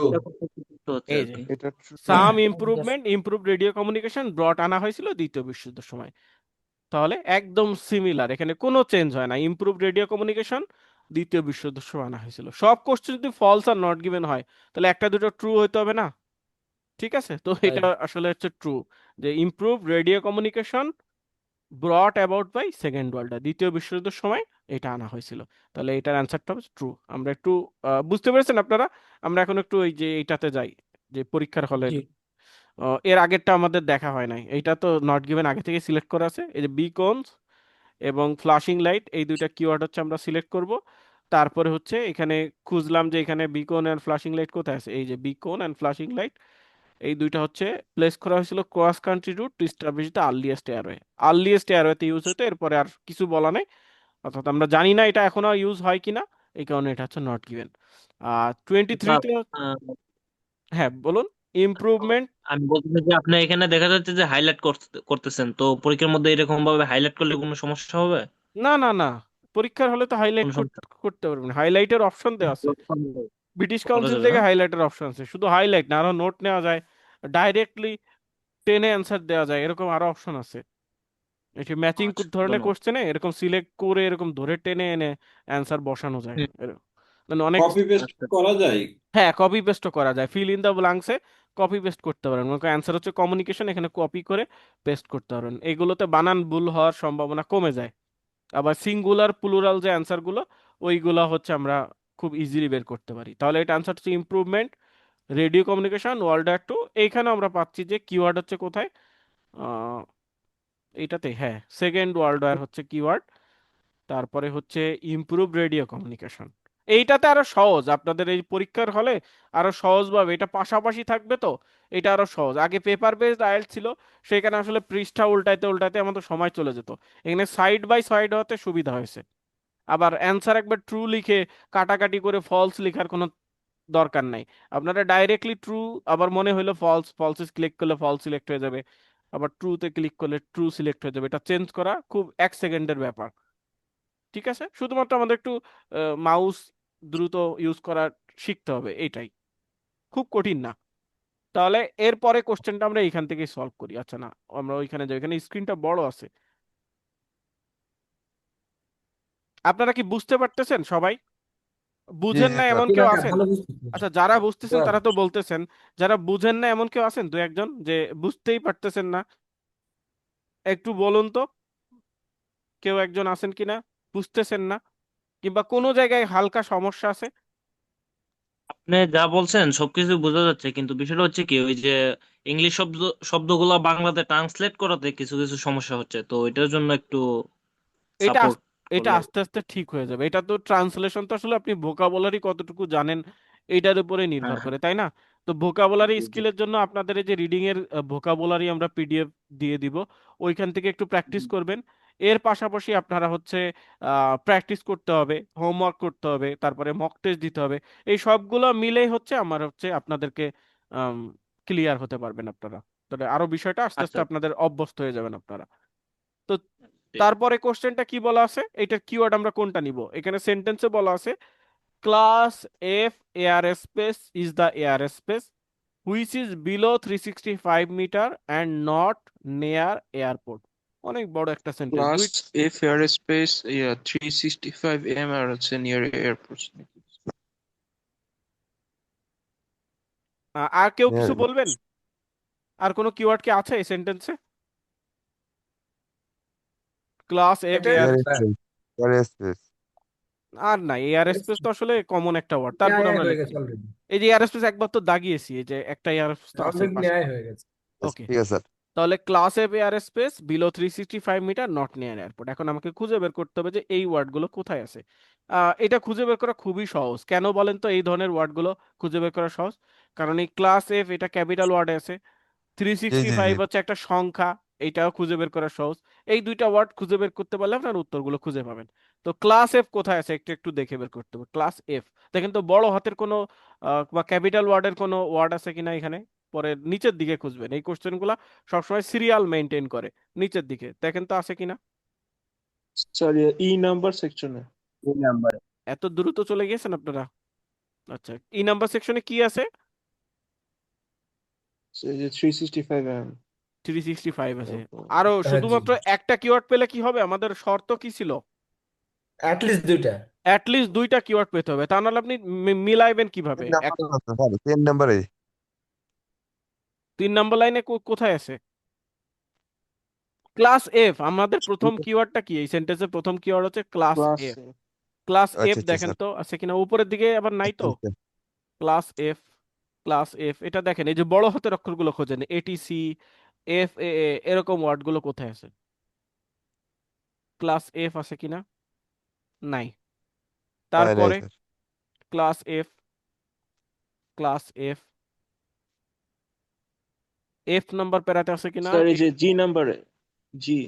হচ্ছে এই আর যে কি। এটা some just improvement improve radio communication brought আনা হয়েছিল দ্বিতীয় বিশ্বযুদ্ধের সময়। তাহলে একদম সিমিলার, এখানে কোনো চেঞ্জ হয় না। ইমপ্রুভ রেডিও কমিউনিকেশন দ্বিতীয় বিশ্বযুদ্ধের সময় আনা হয়েছিল। সব কোশ্চেন যদি ফলস আর নট গিভেন হয় তাহলে একটা দুটো ট্রু হইতে হবে না? ঠিক আছে, তো এটা রাইট। আসলে হচ্ছে ট্রু, যে improve radio communication brought about by second world দ্বিতীয় বিশ্বযুদ্ধের সময় এটা আনা হয়েছিল। তাহলে এটার অ্যান্সারটা হচ্ছে ট্রু। আমরা একটু বুঝতে পেরেছেন আপনারা? আমরা এখন একটু ওই যে এইটাতে যাই, যে পরীক্ষার হলের জি এর আগেরটা আমাদের দেখা হয় নাই। এইটা তো নট গিভেন আগে থেকে সিলেক্ট করা আছে। এই যে বিকনস এবং ফ্লাশিং লাইট, এই দুইটা কিওয়ার্ড হচ্ছে আমরা সিলেক্ট করব। তারপরে হচ্ছে এখানে খুঁজলাম যে এখানে বিকন অ্যান্ড ফ্লাশিং লাইট কোথায় আছে। এই যে বিকন অ্যান্ড ফ্লাশিং লাইট, এই দুইটা হচ্ছে প্লেস করা হয়েছিল cross country route to establish the earliest airway. Earliest এয়ারওয়েতে ইউজ হতো, এরপরে আর কিছু বলা নেই। অর্থাৎ আমরা জানি না এটা এখনো ইউজ হয় কিনা, এই কারণে এটা হচ্ছে নট গিভেন। 23-তে আহ, হ্যাঁ বলুন। ইমপ্রুভমেন্ট, আমি বলতেছি যে আপনি এখানে দেখা যাচ্ছে যে হাইলাইট করতেছেন, তো পরীক্ষার মধ্যে এরকম ভাবে হাইলাইট করলে কোনো সমস্যা হবে? না না না, পরীক্ষার হলে তো হাইলাইট কোনো সমস্যা করতে পারবেন, হাইলাইটের অপশন দেওয়া আছে। ব্রিটিশ করা কাউন্সিল যাবে থেকে না? হাইলাইটের অপশন আছে। শুধু হাইলাইট না, আরো নোট নেওয়া যায়, ডাইরেক্টলি টেনে অ্যান্সার দেওয়া যায়, এরকম আরো অপশন আছে। এটি ম্যাচিং আচ্ছা, ধরনের ধন্যবাদ। কোশ্চেনে এরকম সিলেক্ট করে এরকম ধরে টেনে এনে অ্যান্সার বসানো যায়। মানে অনেক, কপি পেস্ট আচ্ছা করা যায়। হ্যাঁ কপি পেস্টও করা যায়। ফিল ইন দ্য ব্ল্যাঙ্কসে কপি পেস্ট করতে পারেন। অ্যান্সার হচ্ছে কমিউনিকেশন, এখানে কপি করে পেস্ট করতে পারেন। এগুলোতে বানান ভুল হওয়ার সম্ভাবনা কমে যায়। আবার সিঙ্গুলার প্লুরাল যে অ্যান্সারগুলো, ওইগুলো হচ্ছে আমরা খুব ইজিলি বের করতে পারি। তাহলে এটা অ্যান্সার হচ্ছে improvement radio communication world war two. এইখানে আমরা পাচ্ছি যে কিওয়ার্ড হচ্ছে কোথায়, আহ, এইটাতে, হ্যাঁ সেকেন্ড ওয়ার্ল্ড ওয়ার হচ্ছে কিওয়ার্ড। তারপরে হচ্ছে ইমপ্রুভ রেডিও কমিউনিকেশন। এইটাতে আরো সহজ, আপনাদের এই পরীক্ষার হলে আরো সহজভাবে এটা পাশাপাশি থাকবে, তো এটা আরো সহজ। আগে পেপার বেসড আইএলটিএস ছিল, সেখানে আসলে পৃষ্ঠা উল্টাইতে উল্টাইতে আমাদের সময় চলে যেত। এখানে সাইড বাই সাইড হতে সুবিধা হয়েছে। আবার অ্যান্সার একবার ট্রু লিখে কাটাকাটি করে ফলস লেখার কোনো দরকার নাই। আপনারা ডাইরেক্টলি ট্রু, আবার মনে হইলো ফলস, ফলসে ক্লিক করলে ফলস সিলেক্ট হয়ে যাবে, আবার ট্রুতে ক্লিক করলে ট্রু সিলেক্ট হয়ে যাবে। এটা চেঞ্জ করা খুব 1 সেকেন্ডের ব্যাপার। ঠিক আছে, শুধুমাত্র আমাদের একটু মাউস দ্রুত ইউজ করা শিখতে হবে, এটাই, খুব কঠিন না। তাহলে এরপরে কোশ্চেনটা আমরা এখান থেকেই সলভ করি। আচ্ছা না, আমরা ওইখানে যাই, এখানে স্ক্রিনটা বড় আছে। আপনারা কি বুঝতে পারতেছেন সবাই? জি বুঝেন জি না স্যার। এমন কেউ হ্যাঁ আছেন? ভালো বুঝতেছি। আচ্ছা, যারা বুঝতেছেন স্যার তারা তো বলতেছেন, যারা বুঝেন না এমন কেউ আছেন দু একজন যে বুঝতেই পারতেছেন না? একটু বলুন তো, কেউ একজন আছেন কিনা বুঝতেছেন না, কিংবা কোনো জায়গায় হালকা সমস্যা আছে? আপনি যা বলছেন সবকিছু বোঝা যাচ্ছে, কিন্তু বিষয়টা হচ্ছে কি, ওই যে ইংলিশ শব্দগুলো বাংলাতে ট্রান্সলেট করাতে কিছু কিছু সমস্যা হচ্ছে, তো এটার জন্য একটু এটা সাপোর্ট এটা করলে। আস্তে আস্তে ঠিক হয়ে যাবে। এটা তো ট্রান্সলেশন, তো আসলে আপনি ভোকাবুলারি কতটুকু জানেন এইটার উপরে হ্যাঁ নির্ভর হ্যাঁ, করে, তাই না? তো ভোকাবুলারি জি জি। স্কিলের জন্য আপনাদের এই যে রিডিং এর ভোকাবুলারি আমরা পিডিএফ দিয়ে দিব, ওইখান থেকে একটু প্র্যাকটিস করবেন। এর পাশাপাশি আপনারা হচ্ছে প্র্যাকটিস করতে হবে, হোমওয়ার্ক করতে হবে, তারপরে মক টেস্ট দিতে হবে। এই সবগুলো মিলেই হচ্ছে আমার হচ্ছে আপনাদেরকে ক্লিয়ার হতে পারবেন আপনারা। তাহলে আরো বিষয়টা আস্তে আস্তে আচ্ছা, আপনাদের অভ্যস্ত হয়ে যাবেন আপনারা। তো ঠিক। তারপরে কোশ্চেনটা কি বলা আছে, এটার কিওয়ার্ড আমরা কোনটা নিব? এখানে সেন্টেন্সে বলা আছে class F air space is the air space which is below 365 metre and not near airport. অনেক বড় একটা sentence. Class F airspace, yeah, 365 m হচ্ছে near airports. আর কেউ কিছু হ্যাঁ, বলবেন? আর কোনো কিওয়ার্ড কি আছে এই সেন্টেন্সে? ক্লাস এফ এটা air, air sir space, air space. আর নাই, এয়ার স্পেস তো আসলে কমন একটা ওয়ার্ড, তারপর ন্যায় আমরা হয়ে লিখি। গেছে অলরেডি। এই যে এয়ার স্পেস একবার তো দাগিয়েছি, এই যে একটা এয়ার স্পেস তো আছে অলরেডি পাশে। ন্যায় হয়ে গেছে। ওকে, ঠিক আছে স্যার। তাহলে class F air space below 365 metre not near airport. এখন আমাকে খুঁজে বের করতে হবে যে এই ওয়ার্ডগুলো কোথায় আছে। এটা খুঁজে বের করা খুবই সহজ। কেন বলেন তো এই ধরনের ওয়ার্ডগুলো খুঁজে বের করা সহজ? কারণ এই ক্লাস এফ এটা ক্যাপিটাল ওয়ার্ডে আছে, থ্রি জি সিক্সটি জি জি ফাইভ হচ্ছে একটা সংখ্যা, এইটাও খুঁজে বের করা সহজ। এই দুইটা ওয়ার্ড খুঁজে বের করতে পারলে আপনার উত্তরগুলো খুঁজে পাবেন। তো ক্লাস এফ কোথায় আছে একটু একটু দেখে বের করতে হবে। ক্লাস এফ দেখেন তো বড় হাতের কোনো বা ক্যাপিটাল ওয়ার্ডের কোনো ওয়ার্ড আছে কিনা এখানে। পরে নিচের দিকে খুঁজবেন, এই কোশ্চেনগুলো সবসময় সিরিয়াল মেনটেন করে। নিচের দিকে দেখেন তো আছে কিনা। স্যার ই নাম্বার সেকশনে। এই নাম্বারে এত দ্রুত চলে গিয়েছেন আপনারা। আচ্ছা, ই নাম্বার সেকশনে কি আছে? এই যে 365 এম। 365 আছে। আরো হ্যাঁ জি, শুধুমাত্র একটা কিওয়ার্ড পেলে কি হবে? আমাদের শর্ত কি ছিল? অ্যাটলিস্ট দুইটা। অ্যাটলিস্ট দুইটা কিওয়ার্ড পেতে হবে, তা নাহলে আপনি মিলাইবেন কিভাবে? 3 নাম্বার আছে স্যার, 3 নাম্বারে। 3 নম্বর লাইনে কোথায় আছে? Class F. আমাদের প্রথম কিওয়ার্ডটা কি এই সেন্টেন্সের প্রথম কিওয়ার্ড হচ্ছে class class F. Class F আচ্ছা আচ্ছা দেখেন স্যার, তো আছে কিনা, উপরের দিকে আবার নাই আচ্ছা তো। আচ্ছা। ক্লাস এফ, ক্লাস এফ এটা দেখেন, এই যে বড় হাতের অক্ষরগুলো খোঁজেন, এটিসি, এফ এ এরকম ওয়ার্ডগুলো কোথায় আছে? ক্লাস এফ আছে কিনা? নাই। নাই নাই তারপরে sir. Class F, class F, F number প্যারাতে আছে কিনা? স্যার এই যে জি নাম্বারে। জি।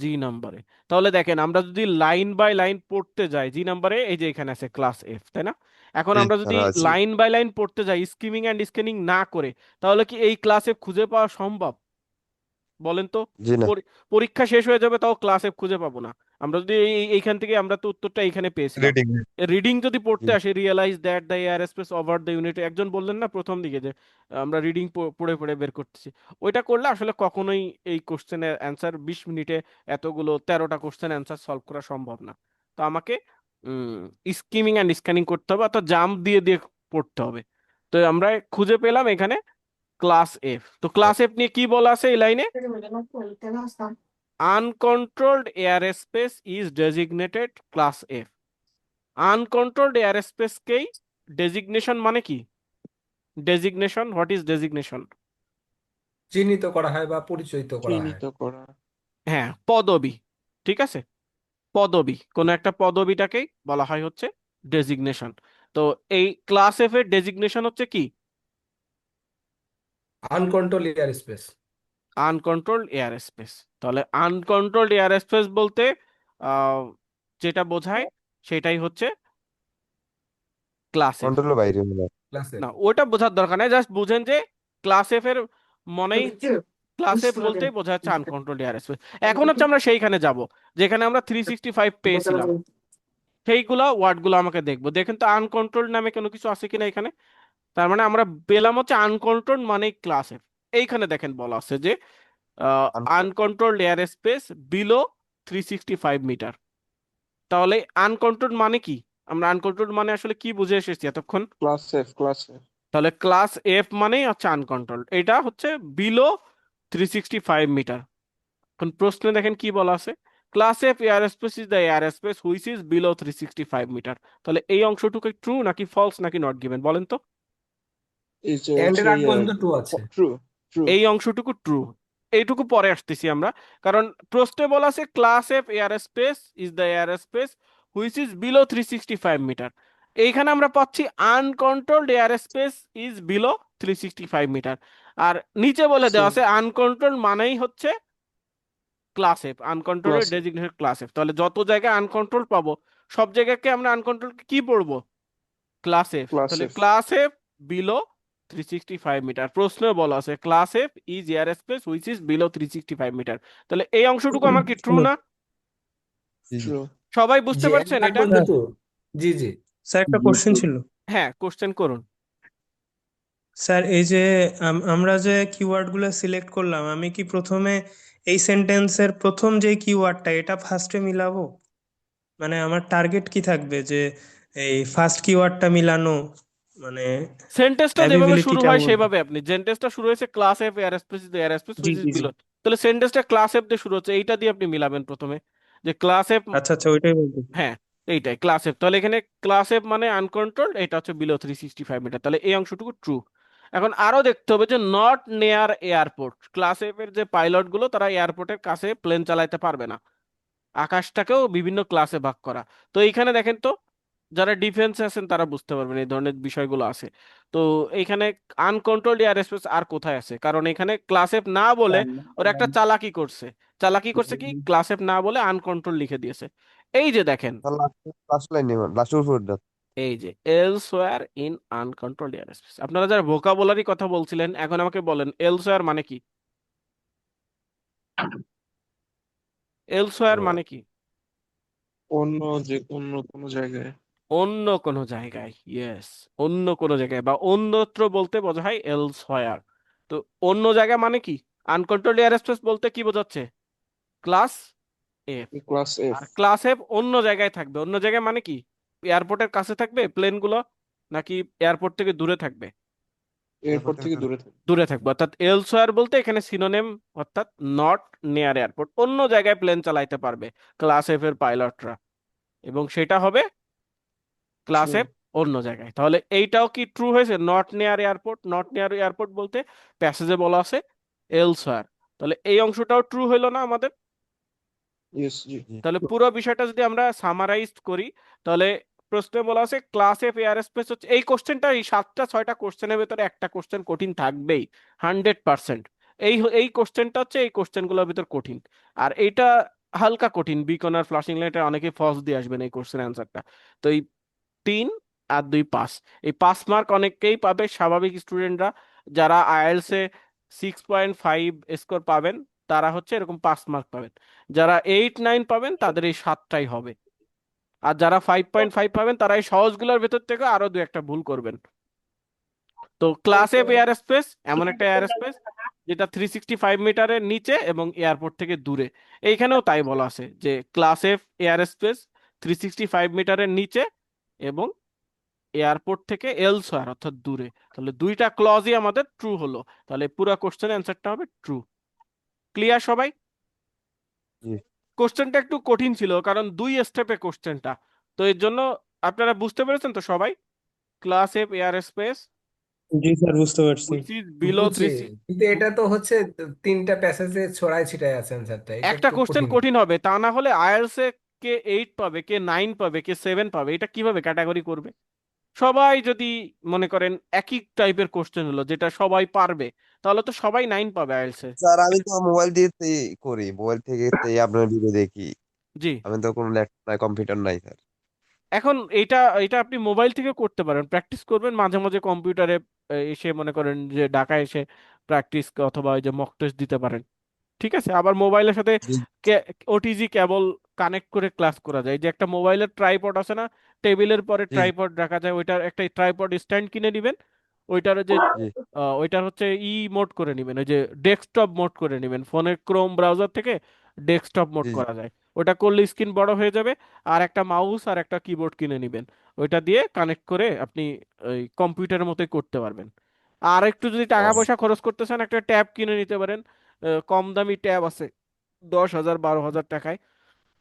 জি নাম্বারে। তাহলে দেখেন আমরা যদি লাইন বাই লাইন পড়তে যাই, জি নাম্বারে এই যে এখানে আছে ক্লাস এফ, তাই না? এখন জি আমরা স্যার যদি আছে। লাইন বাই লাইন পড়তে যাই স্কিমিং অ্যান্ড স্ক্যানিং না করে, তাহলে কি এই ক্লাস এফ খুঁজে পাওয়া সম্ভব? বলেন তো। জি না। পরীক্ষা শেষ হয়ে যাবে তাও ক্লাস এফ খুঁজে পাবো না। আমরা যদি এইখান থেকে আমরা তো উত্তরটা এইখানে পেয়েছিলাম। রিডিং। রিডিং যদি জি পড়তে আসে, realise that the air space over the unit, একজন বললেন না প্রথম দিকে যে আমরা রিডিং পড়ে পড়ে বের করতেছি, ওইটা করলে আসলে কখনোই এই কোশ্চেনের অ্যান্সার 20 মিনিটে এতগুলো 13টা কোশ্চেন অ্যান্সার সলভ করা সম্ভব না। তো আমাকে স্কিমিং অ্যান্ড স্ক্যানিং করতে হবে, অর্থাৎ জাম্প দিয়ে দিয়ে পড়তে হবে। তো আমরা খুঁজে পেলাম এখানে ক্লাস এফ। তো ক্লাস এফ নিয়ে কি বলা আছে এই লাইনে? Uncontrolled air space is designated class F. Uncontrolled air স্পেসকেই ডেজিগনেশন মানে কি? Designation, what is designation? চিহ্নিত করা হয় বা পরিচিত করা হয়। চিহ্নিত করা। হ্যাঁ, পদবি। ঠিক আছে, পদবি, কোন একটা পদবিটাকেই বলা হয় হচ্ছে ডেজিগনেশন। তো এই ক্লাস এফ এর ডেজিগনেশন হচ্ছে কি? Uncontrolled air space. Uncontrolled air space. তাহলে আনকন্ট্রোলড এয়ার স্পেস বলতে আহ, যেটা বোঝায় সেটাই হচ্ছে ক্লাস এফ। কন্ট্রোলের বাইরে মনে হয়। ক্লাসে। না, ওটা বোঝার দরকার নেই, জাস্ট বুঝেন যে ক্লাস এফ এর মনেই, ক্লাস এফ বলতেই বোঝা যাচ্ছে আনকন্ট্রোলড এয়ার স্পেস। এখন হচ্ছে আমরা সেইখানে যাব যেখানে আমরা 365 পেয়েছিলাম, সেইগুলা ওয়ার্ডগুলো আমাকে দেখবো। দেখেন তো আনকন্ট্রোলড নামে কোনো কিছু আছে কিনা এখানে। তার মানে আমরা পেলাম হচ্ছে আনকন্ট্রোলড মানে ক্লাস এফ। এইখানে দেখেন বলা আছে যে uncontrolled air space below 365 metre. তাহলে আনকন্ট্রোলড মানে কি? আমরা আনকন্ট্রোলড মানে আসলে কি বুঝে এসেছি এতক্ষণ? Class F, class F. তাহলে ক্লাস এফ মানেই হচ্ছে আনকন্ট্রোলড, এটা হচ্ছে বিলো 365 মিটার। এখন প্রশ্নে দেখেন কি বলা আছে, class F air space is the air space which is below 365 metre. তাহলে এই অংশটুকু ট্রু নাকি ফলস নাকি নট গিভেন বলেন তো। এই যে এন্ডের হচ্ছে আগ পর্যন্ত টু আছে। True, true. এই অংশটুকু ট্রু, এইটুকু পরে আসতেছি আমরা। কারণ প্রশ্নে বলা আছে class F air space is the air space which is below 365 metre. এইখানে আমরা পাচ্ছি uncontrolled air space is below 365 metre. আর নিচে বলে দেওয়া আছে আনকন্ট্রোলড মানেই হচ্ছে ক্লাস এফ, আনকন্ট্রোলের class F. Designated class F. তাহলে যত জায়গায় আনকন্ট্রোল পাবো সব জায়গাকে আমরা আনকন্ট্রোল কি পড়বো? Class F. ক্লাস তাহলে F. Class F below 365 metre. প্রশ্ন বলা আছে class F is air space which is below 365 metre. তাহলে এই অংশটুকু আমার কি ট্রু না? জি জি। ট্রু। সবাই বুঝতে জি, পারছেন এন্ডের আগ এটা? পর্যন্ত টু। জি জি। স্যার একটা কোশ্চেন ছিল। হ্যাঁ, কোশ্চেন করুন। স্যার এই যে আমরা যে কিওয়ার্ড গুলো সিলেক্ট করলাম, আমি কি প্রথমে এই সেন্টেন্সের প্রথম যে কিওয়ার্ডটা এটা ফার্স্টে মিলাবো? মানে আমার টার্গেট কি থাকবে যে এই ফার্স্ট কিওয়ার্ডটা মিলানো, মানে সেন্টেন্সটা যেভাবে শুরু অ্যাবিলিটিটা হয় বলবো। সেভাবে আপনি, সেন্টেন্সটা শুরু হয়েছে class F air space is air space G which is G G. Below, তাহলে সেন্টেন্সটা ক্লাস এফ দিয়ে শুরু হচ্ছে, এইটা দিয়ে আপনি মিলাবেন প্রথমে যে ক্লাস এফ। আচ্ছা আচ্ছা, ওইটাই বলতে। হ্যাঁ, এইটাই ক্লাস এফ। তাহলে এখানে ক্লাস এফ মানে আনকন্ট্রোলড, এটা হচ্ছে বিলো 365 মিটার। তাহলে এই অংশটুকু ট্রু। এখন আরো দেখতে হবে যে not near airport, class F এর যে পাইলট গুলো তারা এয়ারপোর্টের কাছে প্লেন চালাতে পারবে না। আকাশটাকেও বিভিন্ন ক্লাসে ভাগ করা। তো এইখানে দেখেন তো, যারা ডিফেন্সে আছেন তারা বুঝতে পারবেন এই ধরনের বিষয়গুলো আছে। তো এইখানে আনকন্ট্রোলড এয়ার স্পেস আর কোথায় আছে, কারণ এখানে ক্লাস এফ না বলে ওরা একটা চালাকি করছে। চালাকি করছে কি, ক্লাস এফ না বলে আনকন্ট্রোল লিখে দিয়েছে। এই যে দেখেন, লাস্ট লাইন নেই, লাস্ট উপর এই যে elsewhere in uncontrolled air space. আপনারা যারা ভোকাবুলারি কথা বলছিলেন, এখন আমাকে বলেন এলসওয়্যার মানে কি? এলসওয়্যার মানে কি? অন্য কোনো জায়গায়। অন্য কোনো জায়গায়, ইয়েস, অন্য কোনো জায়গায় বা অন্যত্র বলতে বোঝায় এলসওয়্যার। তো অন্য জায়গা মানে কি? আনকন্ট্রোলড এয়ার স্পেস বলতে কি বোঝাচ্ছে? Class F. Class F. আর ক্লাস এফ অন্য জায়গায় থাকবে। অন্য জায়গায় মানে কি? এয়ারপোর্টের কাছে থাকবে প্লেনগুলো, নাকি এয়ারপোর্ট থেকে দূরে থাকবে? এয়ারপোর্ট থেকে দূরে থাকে। দূরে থাকবে। অর্থাৎ এলসওয়্যার বলতে এখানে সিনোনিম, অর্থাৎ নট নিয়ার এয়ারপোর্ট, অন্য জায়গায় প্লেন চালাইতে পারবে ক্লাস এফ এর পাইলটরা, এবং সেটা হবে ক্লাস True. এফ অন্য জায়গায়। তাহলে এইটাও কি ট্রু হয়েছে? Not near airport, not near airport বলতে প্যাসেজে বলা আছে এলসওয়্যার। তাহলে এই অংশটাও ট্রু হইলো না আমাদের? ইয়েস জি। তাহলে পুরো বিষয়টা যদি আমরা সামারাইজ করি, তাহলে প্রশ্নে বলা আছে ক্লাস এফ এয়ার স্পেস হচ্ছে, এই কোশ্চেনটা, এই 7টা 6টা কোশ্চেনের ভেতরে একটা কোশ্চেন কঠিন থাকবেই 100%। এই কোশ্চেনটা হচ্ছে এই কোশ্চেনগুলোর ভিতর কঠিন। আর এইটা হালকা কঠিন, বিকন আর ফ্লাশিং লাইটে অনেকে ফলস দিয়ে আসবেন এই কোশ্চেন অ্যান্সারটা। তো এই 3 আর 2 পাস, এই 5 মার্ক অনেকেই পাবে স্বাভাবিক স্টুডেন্টরা। যারা আইএলস এ 6.5 স্কোর পাবেন তারা হচ্ছে এরকম 5 মার্ক পাবেন। যারা 8 9 পাবেন তাদের এই 7টাই হবে। আর যারা 5.5 পাবেন তারা এই সহজগুলোর ভেতর থেকে আরো 2 একটা ভুল করবেন। তো ক্লাস এফ এয়ার স্পেস এমন একটা এয়ার স্পেস যেটা 365 মিটারের নিচে এবং এয়ারপোর্ট থেকে দূরে। এইখানেও তাই বলা আছে যে ক্লাস এফ এয়ার স্পেস 365 মিটারের নিচে এবং এয়ারপোর্ট থেকে এলসওয়্যার অর্থাৎ দূরে। তাহলে 2টা ক্লজই আমাদের ট্রু হলো। তাহলে পুরো কোশ্চেন অ্যান্সারটা হবে ট্রু। ক্লিয়ার সবাই? কোশ্চেনটা একটু কঠিন ছিল কারণ 2 স্টেপে কোশ্চেনটা। তো এর জন্য আপনারা বুঝতে পেরেছেন তো সবাই? ক্লাস এফ এয়ার স্পেস জি স্যার, বুঝতে পারছি। which is below বুঝছি, 3 কিন্তু এটা তো হচ্ছে 3টা প্যাসেজে ছড়ায় ছিটায় আছে অ্যান্সারটা, এটা একটা একটু কোশ্চেন কঠিন। কঠিন হবে, তা না হলে আইএলটিএস এ কে 8 পাবে, কে 9 পাবে, কে 7 পাবে, এটা কিভাবে ক্যাটাগরি করবে? সবাই যদি মনে করেন একই টাইপের কোশ্চেন হলো যেটা সবাই পারবে, তাহলে তো সবাই 9 পাবে আইএলটিএস এ। স্যার আমি তো মোবাইল দিয়ে করি, মোবাইল থেকে আপনার ভিডিও দেখি। জি, আমি তো কোনো ল্যাপটপ নাই, কম্পিউটার নাই স্যার। এখন এটা এটা আপনি মোবাইল থেকে করতে পারেন, প্র্যাকটিস করবেন মাঝে মাঝে কম্পিউটারে এসে, মনে করেন যে ঢাকায় এসে প্র্যাকটিস অথবা ওই যে মক টেস্ট দিতে পারেন। ঠিক আছে, আবার মোবাইলের সাথে জি ওটিজি কেবল কানেক্ট করে ক্লাস করা যায়। যে একটা মোবাইলের ট্রাইপড আছে না, টেবিলের পরে জি ট্রাইপড রাখা যায়, ওইটার একটা ট্রাইপড স্ট্যান্ড কিনে নেবেন। ওইটার যে জি ওইটার হচ্ছে মোড করে নেবেন, ওই যে ডেস্কটপ মোড করে নেবেন, ফোনের ক্রোম ব্রাউজার থেকে ডেস্কটপ মোড জি করা যায়। ওটা করলে স্ক্রিন বড় হয়ে যাবে। আর একটা মাউস আর একটা কিবোর্ড কিনে নেবেন, ওইটা দিয়ে কানেক্ট করে আপনি ওই কম্পিউটারের মতোই করতে পারবেন। আর একটু যদি টাকা পয়সা খরচ করতে চান, একটা ট্যাব কিনে নিতে পারেন। কম দামি ট্যাব আছে 10,000 12,000 টাকায়,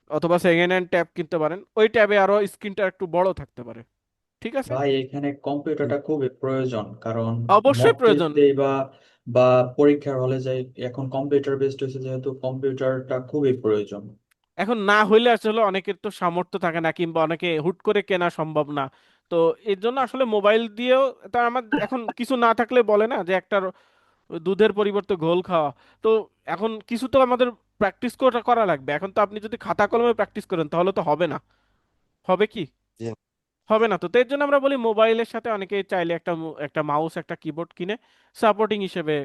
অথবা সেকেন্ড হ্যান্ড ট্যাব কিনতে পারেন, ওই ট্যাবে আরো স্ক্রিনটা একটু বড় থাকতে পারে। ঠিক আছে, ভাই এখানে কম্পিউটারটা খুবই প্রয়োজন, কারণ অবশ্যই মক টেস্ট প্রয়োজন। দেই বা বা পরীক্ষার হলে যাই, এখন কম্পিউটার বেসড হয়েছে যেহেতু কম্পিউটারটা খুবই প্রয়োজন। এখন না হইলে আসলে অনেকের তো সামর্থ্য থাকে না, কিংবা অনেকে হুট করে কেনা সম্ভব না। তো এর জন্য আসলে মোবাইল দিয়েও, তা আমার এখন কিছু না থাকলে বলে না যে একটা দুধের পরিবর্তে ঘোল খাওয়া। তো এখন কিছু তো আমাদের প্র্যাকটিস করা করা লাগবে। এখন তো আপনি যদি খাতা কলমে প্র্যাকটিস করেন তাহলে তো হবে না। হবে কি? জি হবে না। তো এর জন্য আমরা বলি মোবাইলের সাথে অনেকে চাইলে একটা মাউস একটা কিবোর্ড কিনে সাপোর্টিং হিসেবে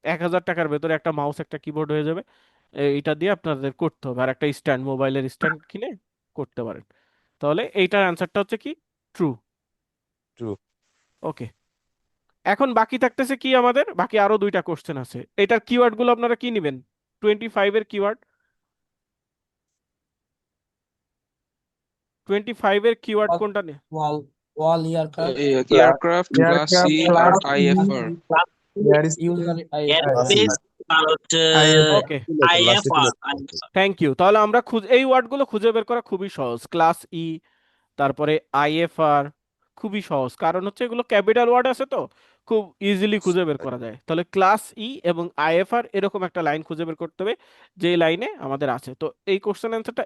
1,000 টাকার ভেতরে একটা মাউস একটা কিবোর্ড হয়ে যাবে। এইটা দিয়ে আপনাদের করতে হবে, আর একটা স্ট্যান্ড, মোবাইলের স্ট্যান্ড কিনে করতে পারেন। তাহলে এইটার অ্যান্সারটা হচ্ছে কি ট্রু। ট্রু। ওকে, এখন বাকি থাকতেছে কি, আমাদের বাকি আরো 2টা কোশ্চেন আছে। এটার কিওয়ার্ড গুলো আপনারা কি নেবেন? 25 এর কিওয়ার্ড, 25 এর কিওয়ার্ড কোনটা নেই? ওয়াল ওয়াল এয়ারক্রাফট এয়ারক্রাফট ক্লাস সি আর আইএফআর। ইউজার এয়ারস্পেস আর হচ্ছে ওকে, আইএফআর। Thank you. তাহলে আমরা এই ওয়ার্ডগুলো খুঁজে বের করা খুবই সহজ। ক্লাস ই, তারপরে আইএফআর, খুবই সহজ, কারণ হচ্ছে এগুলো ক্যাপিটাল ওয়ার্ড আছে তো খুব ইজিলি খুঁজে বের করা যায়। তাহলে ক্লাস ই এবং আইএফআর এরকম একটা লাইন খুঁজে বের করতে হবে যে লাইনে আমাদের আছে। তো এই কোশ্চেন অ্যান্সারটা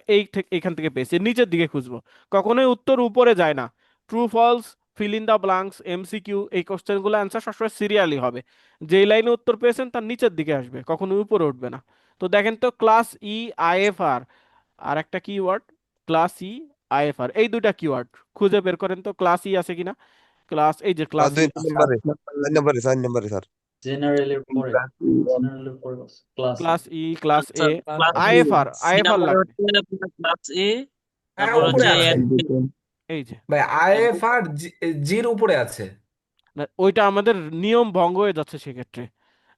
এখান থেকে পেয়েছি, নিচের দিকে খুঁজবো, কখনোই উত্তর উপরে যায় না। True false, fill in the blanks, MCQ, এই কোশ্চেনগুলো অ্যান্সার সবসময় সিরিয়ালি হবে। যেই লাইনে উত্তর পেয়েছেন তার নিচের দিকে আসবে, কখনোই উপরে উঠবে না। তো দেখেন তো ক্লাস ই আইএফআর আর একটা কিওয়ার্ড, ক্লাস ই আইএফআর, এই দুইটা কিওয়ার্ড খুঁজে বের করেন তো ক্লাস ই আছে কিনা। ক্লাস, এই যে স্যার ক্লাস ই, 2 নম্বরে, 4 নম্বরে, 4 নম্বরে স্যার। জেনারেলের পরে, জেনারেলের পরে class E. Class E, class আচ্ছা, এ, ক্লাস আইএফআর, সি আইএফআর নাম্বারে লাগবে। হচ্ছে ক্লাস এ, হ্যাঁ তারপর উপরে হচ্ছে আছে এই যে ভাই, আইএফআর জির উপরে আছে। না, ওইটা আমাদের নিয়ম ভঙ্গ হয়ে যাচ্ছে সেক্ষেত্রে।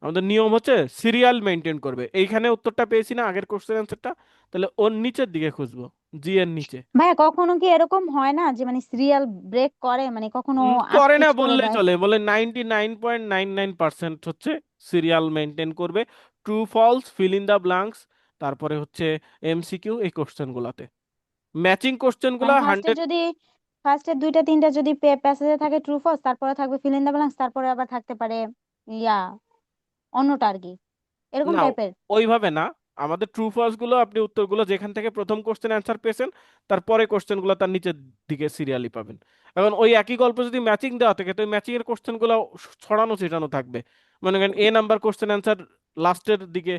আমাদের নিয়ম হচ্ছে সিরিয়াল মেনটেন করবে। এইখানে উত্তরটা পেয়েছি না আগের কোশ্চেন অ্যান্সারটা, তাহলে ওর নিচের দিকে খুঁজবো, জি এর নিচে। ভাইয়া কখনো কি এরকম হয় না যে মানে সিরিয়াল ব্রেক করে, মানে কখনো করে না আটপিস করে বললে দেয়? চলে, বলে 99.99% হচ্ছে সিরিয়াল মেনটেন করবে। True false, fill in the blanks, তারপরে হচ্ছে এমসিকিউ, এই কোশ্চেন গুলাতে ম্যাচিং কোশ্চেন মানে গুলা ফার্স্টে 100। যদি ফার্স্টে দুইটা তিনটা যদি প্যাসেজে থাকে ট্রু ফলস, তারপরে থাকবে ফিল ইন দ্য ব্ল্যাঙ্কস, তারপরে আবার থাকতে পারে ইয়া অন্যটা আর কি, এরকম না, টাইপের। ওইভাবে না। আমাদের ট্রু ফলস গুলো আপনি উত্তরগুলো যেখান থেকে প্রথম কোশ্চেন অ্যান্সার পেয়েছেন তারপরে কোশ্চেন গুলো তার নিচের দিকে সিরিয়ালি পাবেন। এখন ওই একই গল্প যদি ম্যাচিং দেওয়া থাকে তো ম্যাচিং এর কোশ্চেন গুলো ছড়ানো ছিটানো থাকবে। মনে করেন এ নাম্বার কোশ্চেন অ্যান্সার লাস্টের দিকে,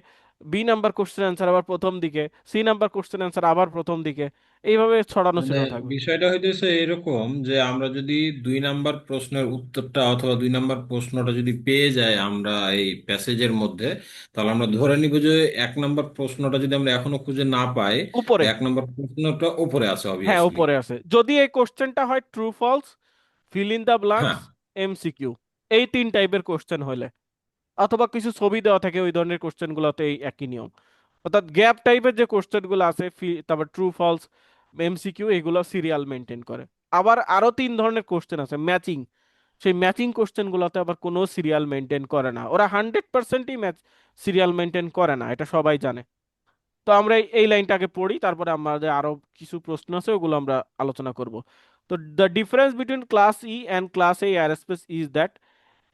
বি নাম্বার কোশ্চেন অ্যান্সার আবার প্রথম দিকে, সি নাম্বার কোশ্চেন অ্যান্সার আবার প্রথম দিকে, এইভাবে ছড়ানো মানে ছিটানো থাকবে। বিষয়টা হইতেছে এরকম যে আমরা যদি 2 নাম্বার প্রশ্নের উত্তরটা অথবা 2 নাম্বার প্রশ্নটা যদি পেয়ে যাই আমরা এই প্যাসেজের মধ্যে, তাহলে আমরা ধরে নিব যে 1 নাম্বার প্রশ্নটা যদি আমরা এখনো খুঁজে না পাই, উপরে, 1 নাম্বার প্রশ্নটা উপরে আছে হ্যাঁ অবভিয়াসলি। উপরে আছে, যদি এই কোশ্চেনটা হয় true false, fill in the হ্যাঁ, ব্ল্যাঙ্কস, এমসিকিউ, এই তিন টাইপের কোশ্চেন হলে, অথবা কিছু ছবি দেওয়া থাকে ওই ধরনের কোশ্চেন গুলোতে এই একই নিয়ম। অর্থাৎ গ্যাপ টাইপের যে কোশ্চেন গুলো আছে, তারপর ট্রু ফলস, এমসিকিউ, এগুলো সিরিয়াল মেনটেন করে। আবার আরো তিন ধরনের কোশ্চেন আছে ম্যাচিং, সেই ম্যাচিং কোশ্চেন গুলোতে আবার কোনো সিরিয়াল মেনটেন করে না, ওরা 100%ই ম্যাচ সিরিয়াল মেনটেন করে না, এটা সবাই জানে। তো আমরা এই লাইনটাকে পড়ি, তারপরে আমাদের আরো কিছু প্রশ্ন আছে ওগুলো আমরা আলোচনা করব। তো the difference between class E and class A airspace is that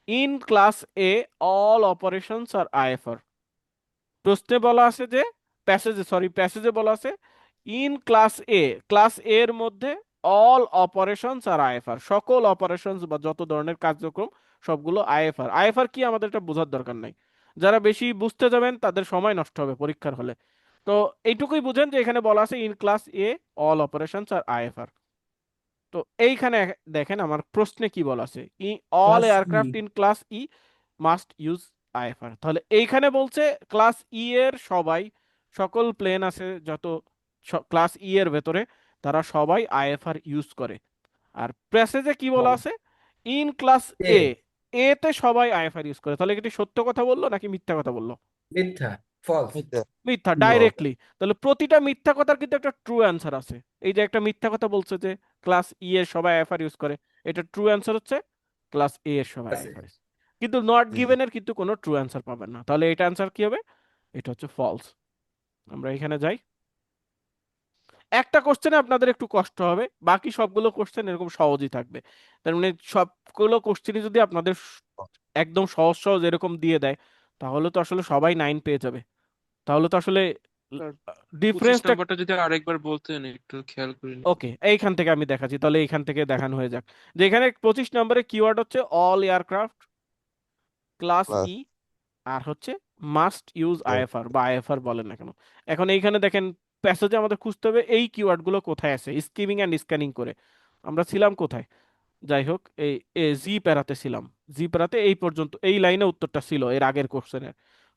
in class A all operations are IFR. প্রশ্নে বলা আছে যে, প্যাসেজে বলা আছে in class A, class A এর মধ্যে অল অপারেশনস আর আইএফআর, সকল অপারেশনস বা যত ধরনের কার্যক্রম সবগুলো আইএফআর। আইএফআর কি আমাদের এটা বোঝার দরকার নাই, যারা বেশি বুঝতে যাবেন তাদের সময় নষ্ট হবে পরীক্ষার হলে। তো এইটুকুই বুঝেন যে এখানে বলা আছে in class A all operations are IFR. তো এইখানে দেখেন আমার প্রশ্নে কি বলা আছে, all class E. Aircraft in class E must use IFR. তাহলে এইখানে বলছে ক্লাস ই এর সবাই, সকল প্লেন আছে যত ক্লাস ই এর ভেতরে, তারা সবাই আইএফআর ইউজ করে। আর প্যাসেজে কি বলা আছে, ইন ক্লাস এ এ, এ তে সবাই আইএফআর ইউজ করে। তাহলে কি এটি সত্য কথা বললো নাকি মিথ্যা কথা বললো? মিথ্যা, ফলস। মিথ্যা। মিথ্যা, No. ডাইরেক্টলি। তাহলে প্রতিটা মিথ্যা কথার কিন্তু একটা ট্রু অ্যান্সার আছে। এই যে একটা মিথ্যা কথা বলছে যে ক্লাস ই এর সবাই আইএফআর ইউজ করে, এটা ট্রু অ্যান্সার হচ্ছে ক্লাস এ এর সবাই আছে। IFR use. কিন্তু নট জি। গিভেন এর কিন্তু কোনো ট্রু অ্যান্সার পাবেন না, তাহলে এটা অ্যান্সার কি হবে? এটা হচ্ছে ফলস। আমরা এখানে যাই, একটা কোশ্চেনে আপনাদের একটু কষ্ট হবে, বাকি সবগুলো কোশ্চেন এরকম সহজই থাকবে। তার মানে সবগুলো কোশ্চেনই যদি আপনাদের একদম সহজ সহজ এরকম দিয়ে দেয়, তাহলে তো আসলে সবাই 9 পেয়ে যাবে। তাহলে তো আসলে স্যার 25 ডিফারেন্সটা, নাম্বারটা যদি আরেকবার বলতেন একটু খেয়াল করিনি। ওকে এইখান থেকে আমি দেখাচ্ছি, তাহলে এইখান থেকে দেখানো হয়ে যাক। যে এখানে 25 নম্বরে কিওয়ার্ড হচ্ছে all aircraft class class E, আর হচ্ছে মাস্ট ইউজ আইএফআর বা আইএফআর বলেন না কেন। এখন এইখানে দেখেন প্যাসেজে আমাদের খুঁজতে হবে এই কিওয়ার্ড গুলো কোথায় আছে, স্কিমিং এন্ড স্ক্যানিং করে। আমরা ছিলাম কোথায়, যাই হোক এই জি প্যারাতে ছিলাম। জি প্যারাতে এই পর্যন্ত এই লাইনে উত্তরটা ছিল এর আগের কোশ্চেনের।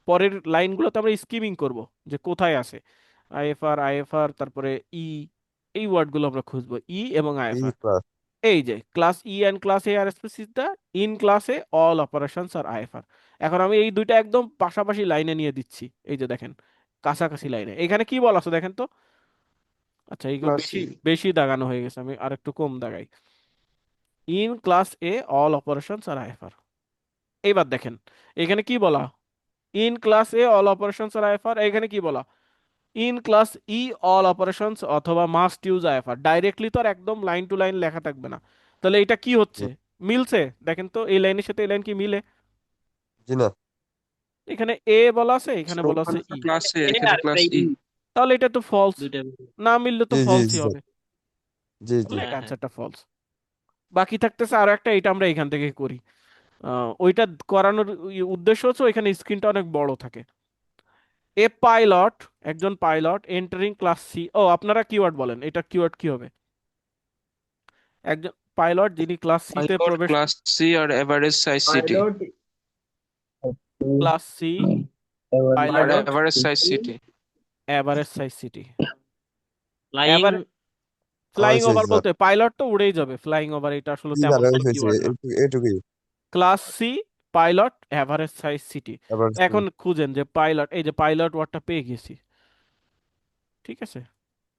পরের লাইনগুলোতে আমরা স্কিমিং করব যে কোথায় আছে আইএফআর, আইএফআর, তারপরে ই, এই ওয়ার্ডগুলো আমরা খুঁজবো, ই এবং ই আইএফআর। ক্লাস। এই যে class E and class A are spaces the in ক্লাসে অল অপারেশনস আর আইএফআর। এখন আমি এই দুইটা একদম পাশাপাশি লাইনে নিয়ে দিচ্ছি, এই যে দেখেন কাছাকাছি লাইনে। এখানে কি বলা আছে দেখেন তো, আচ্ছা এইগুলো ক্লাস বেশি ই। বেশি দাগানো হয়ে গেছে, আমি আর একটু কম দাগাই। In class A all operations are IFR. এইবার দেখেন এখানে কি বলা, in class A all operations are IFR. এখানে কি বলা, in class E all operations অথবা মাস্ট ইউজ আইএফআর। ডাইরেক্টলি তো আর একদম লাইন টু লাইন লেখা থাকবে না, তাহলে এটা কি জি হচ্ছে? মিলছে? দেখেন তো এই লাইনের সাথে এই লাইন কি মিলে? জি না। এখানে এ বলা আছে, এখানে বলা আছে ই, ক্লাস এ, এ এখানে আর ক্লাস এটা ই। ই তাহলে এটা তো ফলস। দুইটা। না মিললে তো জি জি ফলসই জি স্যার। হবে, জি জি। তাহলে এটা হ্যাঁ হ্যাঁ অ্যান্সারটা ফলস। বাকি থাকতেছে আরো একটা, এটা আমরা এখান থেকে করি। ওইটা করানোর উদ্দেশ্য হচ্ছে ওইখানে স্ক্রিনটা অনেক বড় থাকে। এ পাইলট, একজন পাইলট এন্টারিং ক্লাস সি। ও আপনারা কিওয়ার্ড বলেন, এটা কিওয়ার্ড কি হবে? একজন পাইলট যিনি ক্লাস সিতে পাইলট প্রবেশ, ক্লাস সি আর average size city. Pilot class C আর pilot pilot average size city. Average size city. Flying. Ever flying হয়েছে ওভার স্যার। বলতে পাইলট তো উড়েই যাবে, ফ্লাইং ওভার এটা আসলে জি স্যার তেমন কোনো হয়েছে, কিওয়ার্ড না। এটুকুই। Class C pilot average size city. আবার এখন খুঁজেন যে পাইলট, এই যে পাইলট ওয়ার্ডটা পেয়ে গেছি, ঠিক আছে।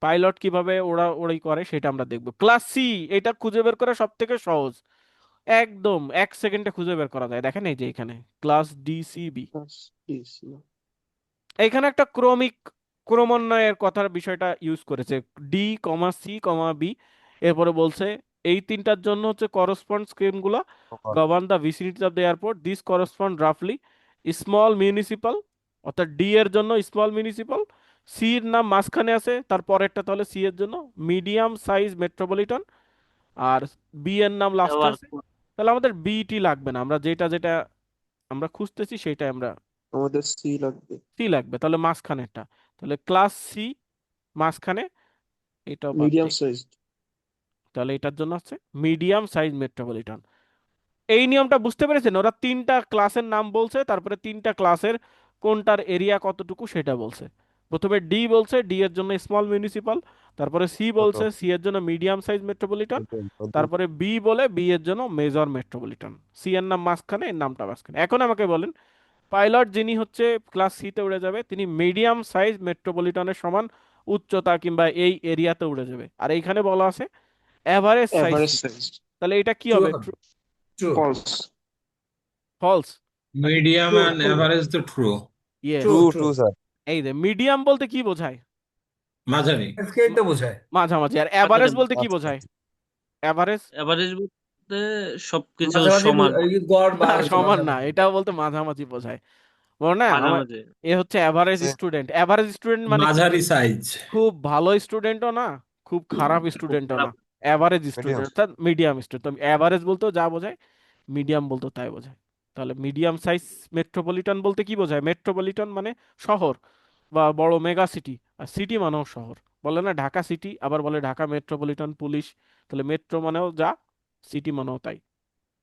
পাইলট কিভাবে ওরা ওড়াই করে সেটা আমরা দেখব। ক্লাস সি, এটা খুঁজে বের করা সব থেকে সহজ, একদম 1 সেকেন্ডে খুঁজে বের করা যায়। দেখেন এই যে এখানে ক্লাস ডিসিবি, এখানে একটা ক্রমান্বয়ের কথার বিষয়টা ইউজ করেছে, D comma C comma B. এরপরে বলছে এই তিনটার জন্য হচ্ছে করসপন্ড স্কিমগুলো govern the vicinity of the airport, this correspond রাফলি স্মল মিউনিসিপাল, অর্থাৎ ডি এর জন্য স্মল মিউনিসিপাল, সি এর নাম মাঝখানে আছে, তার পরেরটা তাহলে সি এর জন্য মিডিয়াম সাইজ মেট্রোপলিটন, আর বি এর নাম লাস্টে আবার আছে। তাহলে আমাদের বিটি লাগবে না, আমরা যেটা যেটা আমরা খুঁজতেছি সেটাই আমরা, আমাদের সি লাগবে। সি লাগবে, তাহলে মাঝখানেরটা, তাহলে ক্লাস সি মাঝখানে, এটাও বাদ মিডিয়াম দিই, সাইজ। তাহলে এটার জন্য হচ্ছে মিডিয়াম সাইজ মেট্রোপলিটন। এই নিয়মটা বুঝতে পেরেছেন? ওরা তিনটা ক্লাসের নাম বলছে, তারপরে তিনটা ক্লাসের কোনটার এরিয়া কতটুকু সেটা বলছে। প্রথমে ডি বলছে, ডি এর জন্য স্মল মিউনিসিপাল, তারপরে সি কত বলছে, সি এর জন্য মিডিয়াম সাইজ মেট্রোপলিটন, কত তারপরে বি বলে বি এর জন্য মেজর মেট্রোপলিটন। সি এর নাম মাঝখানে, এর নামটা মাঝখানে। এখন আমাকে বলেন, পাইলট যিনি হচ্ছে ক্লাস সিতে উড়ে যাবে, তিনি মিডিয়াম সাইজ মেট্রোপলিটনের সমান উচ্চতা কিংবা এই এরিয়াতে উড়ে যাবে, আর এইখানে বলা আছে average size average city. Size. তাহলে এটা কি ট্রু হবে? হবে, true false. False? Medium true and true average তো true. Yes. True true true true sir. এই যে মিডিয়াম বলতে কি বোঝায়? মাঝারি। আজকেই তো বোঝায়। মাঝামাঝি। আর মাঝারি। এভারেজ বলতে কি আচ্ছা বোঝায়? এভারেজ এভারেজ বলতে সবকিছু মাঝামাঝি সমান, ওই গড় বা না, হচ্ছে সমান না, মাঝামাঝি। এটাও বলতে মাঝামাঝি বোঝায়। বলো না আমার, মাঝামাঝি। এ হচ্ছে অ্যাভারেজ জি স্টুডেন্ট। অ্যাভারেজ স্টুডেন্ট মানে কি? মাঝারি সাইজ। খুব ভালো স্টুডেন্টও না, খুব খারাপ খুব স্টুডেন্টও না, খারাপ। Average medium. স্টুডেন্ট, অর্থাৎ মিডিয়াম স্টুডেন্ট। তো অ্যাভারেজ বলতেও যা বোঝায়, মিডিয়াম বলতেও তাই বোঝায়। তাহলে মিডিয়াম সাইজ মেট্রোপলিটন বলতে কি বোঝায়? মেট্রোপলিটন মানে শহর বা বড় মেগা সিটি, আর সিটি মানেও শহর। বলে না ঢাকা সিটি, আবার বলে ঢাকা মেট্রোপলিটন পুলিশ। তাহলে মেট্রো মানেও যা, সিটি মানেও তাই,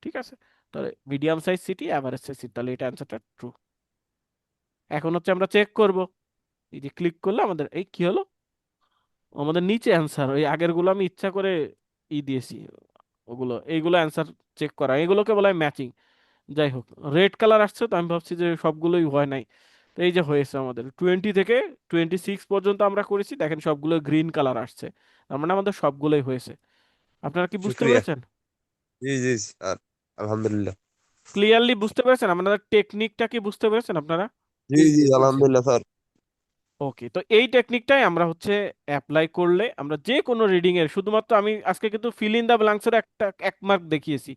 ঠিক আছে। তাহলে medium size city, average size city, তাহলে এটা অ্যান্সারটা ট্রু। এখন হচ্ছে আমরা চেক করব, এই যে ক্লিক করলে আমাদের এই কি হলো, আমাদের নিচে অ্যান্সার, ওই আগের গুলো আমি ইচ্ছা করে দিয়েছি, ওগুলো এইগুলো অ্যান্সার চেক করা, এগুলোকে বলা হয় ম্যাচিং। যাই হোক, রেড কালার আসছে, তো আমি ভাবছি যে সবগুলোই হয় নাই, তো এই যে হয়েছে আমাদের 20 থেকে 26 পর্যন্ত আমরা করেছি, দেখেন সবগুলো গ্রিন কালার আসছে, তার মানে আমাদের সবগুলোই হয়েছে। আপনারা কি বুঝতে শুক্রিয়া। পেরেছেন? জি জি স্যার, আলহামদুলিল্লাহ। ক্লিয়ারলি বুঝতে পেরেছেন? আপনাদের টেকনিকটা কি বুঝতে পেরেছেন আপনারা? জি জি জি জি বুঝছি। আলহামদুলিল্লাহ স্যার। ওকে, তো এই টেকনিকটাই আমরা হচ্ছে অ্যাপ্লাই করলে আমরা যে কোনো রিডিং এর, শুধুমাত্র আমি আজকে কিন্তু ফিল ইন দা ব্ল্যাঙ্কস এর একটা 1 মার্ক দেখিয়েছি,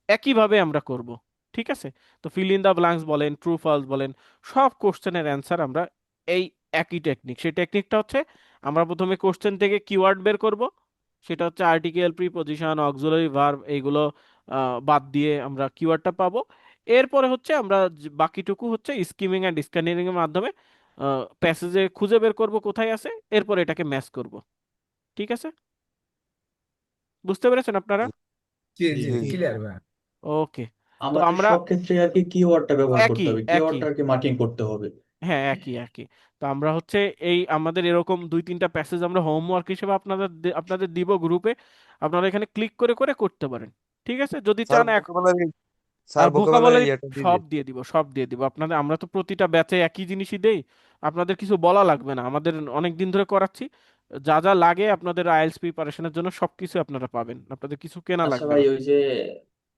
একইভাবে আমরা করব, ঠিক আছে। তো ফিল ইন দা ব্ল্যাঙ্কস বলেন, ট্রু ফলস বলেন, সব কোশ্চেনের অ্যান্সার আমরা এই একই টেকনিক। সেই টেকনিকটা হচ্ছে আমরা প্রথমে কোশ্চেন থেকে কিওয়ার্ড বের করব, সেটা হচ্ছে আর্টিকেল, প্রিপজিশন, অক্সিলারি ভার্ব, এইগুলো বাদ দিয়ে আমরা কিওয়ার্ডটা পাবো। এরপরে হচ্ছে আমরা বাকিটুকু হচ্ছে স্কিমিং অ্যান্ড স্ক্যানিং এর মাধ্যমে প্যাসেজে খুঁজে বের করব কোথায় আছে, এরপর এটাকে ম্যাচ করব, ঠিক আছে। বুঝতে পেরেছেন আপনারা? জি জি জি জি জি। জি। ক্লিয়ার ভাই। ওকে, তো আমাদের আমরা সব ক্ষেত্রে আর কি কিওয়ার্ডটা ব্যবহার করতে একই হবে, একই, কিওয়ার্ডটা আর কি মার্কিং করতে হবে। হ্যাঁ একই একই। তো আমরা হচ্ছে এই আমাদের এরকম 2-3টা প্যাসেজ আমরা হোমওয়ার্ক হিসেবে আপনাদের দিব গ্রুপে, আপনারা এখানে ক্লিক করে করে করতে পারেন, ঠিক আছে, যদি স্যার চান। ভোকাবুলারি, আর স্যার ভোকাবুলারি ভোকাবুলারি এটা দিয়ে সব দিন। দিয়ে দিব, সব দিয়ে দিব আপনাদের। আমরা তো প্রতিটা ব্যাচে একই জিনিসই দেই, আপনাদের কিছু বলা লাগবে না, আমাদের অনেক দিন ধরে করাচ্ছি। যা যা লাগে আপনাদের আইএলটিএস প্রিপারেশনের জন্য সবকিছু আপনারা পাবেন, আপনাদের কিছু কেনা আচ্ছা লাগবে ভাই, না। ওই যে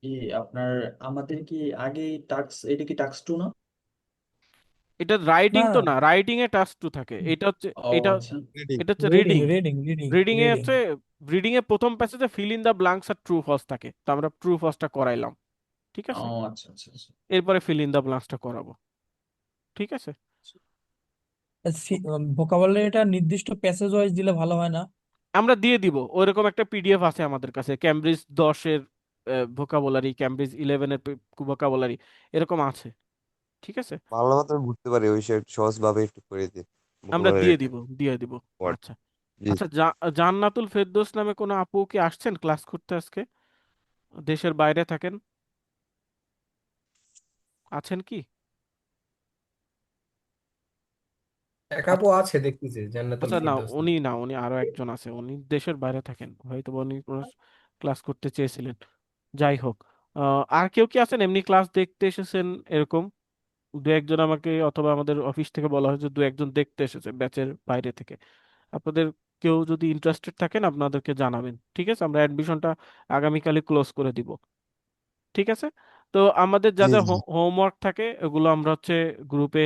ই আপনার আমাদের কি আগে টাক্স, এটা কি টাক্স 2 না? এটা না রাইটিং তো না না, রাইটিং এ টাস্ক টু থাকে, এটা হচ্ছে ও এটা আচ্ছা। রিডিং। এটা হচ্ছে reading reading. Reading reading reading এ রিডিং হচ্ছে, রিডিং এ প্রথম প্যাসেজে ফিল ইন দা ব্ল্যাঙ্কস আর ট্রু ফলস থাকে, তো আমরা ট্রু ফলসটা করাইলাম, ঠিক ও আছে। আচ্ছা আচ্ছা আচ্ছা। এরপরে ফিল ইন দা ব্ল্যাঙ্কসটা করাবো, ঠিক আছে। ভোকাবুলারিটা নির্দিষ্ট প্যাসেজ ওয়াইজ দিলে ভালো হয় না? আমরা দিয়ে দিব, ওইরকম একটা পিডিএফ আছে আমাদের কাছে, ক্যামব্রিজ 10-এর ভোকাবুলারি, ক্যামব্রিজ 11-এর ভোকাবুলারি, এরকম আছে, ঠিক আছে। ভালো মতো আমি বুঝতে পারি ওই সব সহজ ভাবে একটু করে দিই আমরা ভোকাবুলারি দিয়ে দিব, দিয়ে দিব। ওয়ার্ড। আচ্ছা। জি। আচ্ছা, জান্নাতুল ফেরদৌস নামে কোনো আপু কি আসছেন ক্লাস করতে আজকে? দেশের বাইরে থাকেন, আছেন কি? এক আপু আচ্ছা। আছে দেখতেছি, জান্নাতুল আচ্ছা, না ফেরদৌস উনি নামে। না, উনি আরো একজন আছে, উনি দেশের বাইরে থাকেন, হয়তো বা উনি ক্লাস করতে চেয়েছিলেন। যাই হোক, আর কেউ কি আছেন এমনি ক্লাস দেখতে এসেছেন এরকম? দু একজন আমাকে, অথবা আমাদের অফিস থেকে বলা হয়েছে দু একজন দেখতে এসেছে ব্যাচের বাইরে থেকে। আপনাদের কেউ যদি ইন্টারেস্টেড থাকেন আপনাদেরকে জানাবেন, ঠিক আছে। আমরা অ্যাডমিশনটা আগামীকালই ক্লোজ করে দিব, ঠিক আছে। তো আমাদের যা জি যা জি। হোমওয়ার্ক থাকে ওগুলো আমরা হচ্ছে গ্রুপে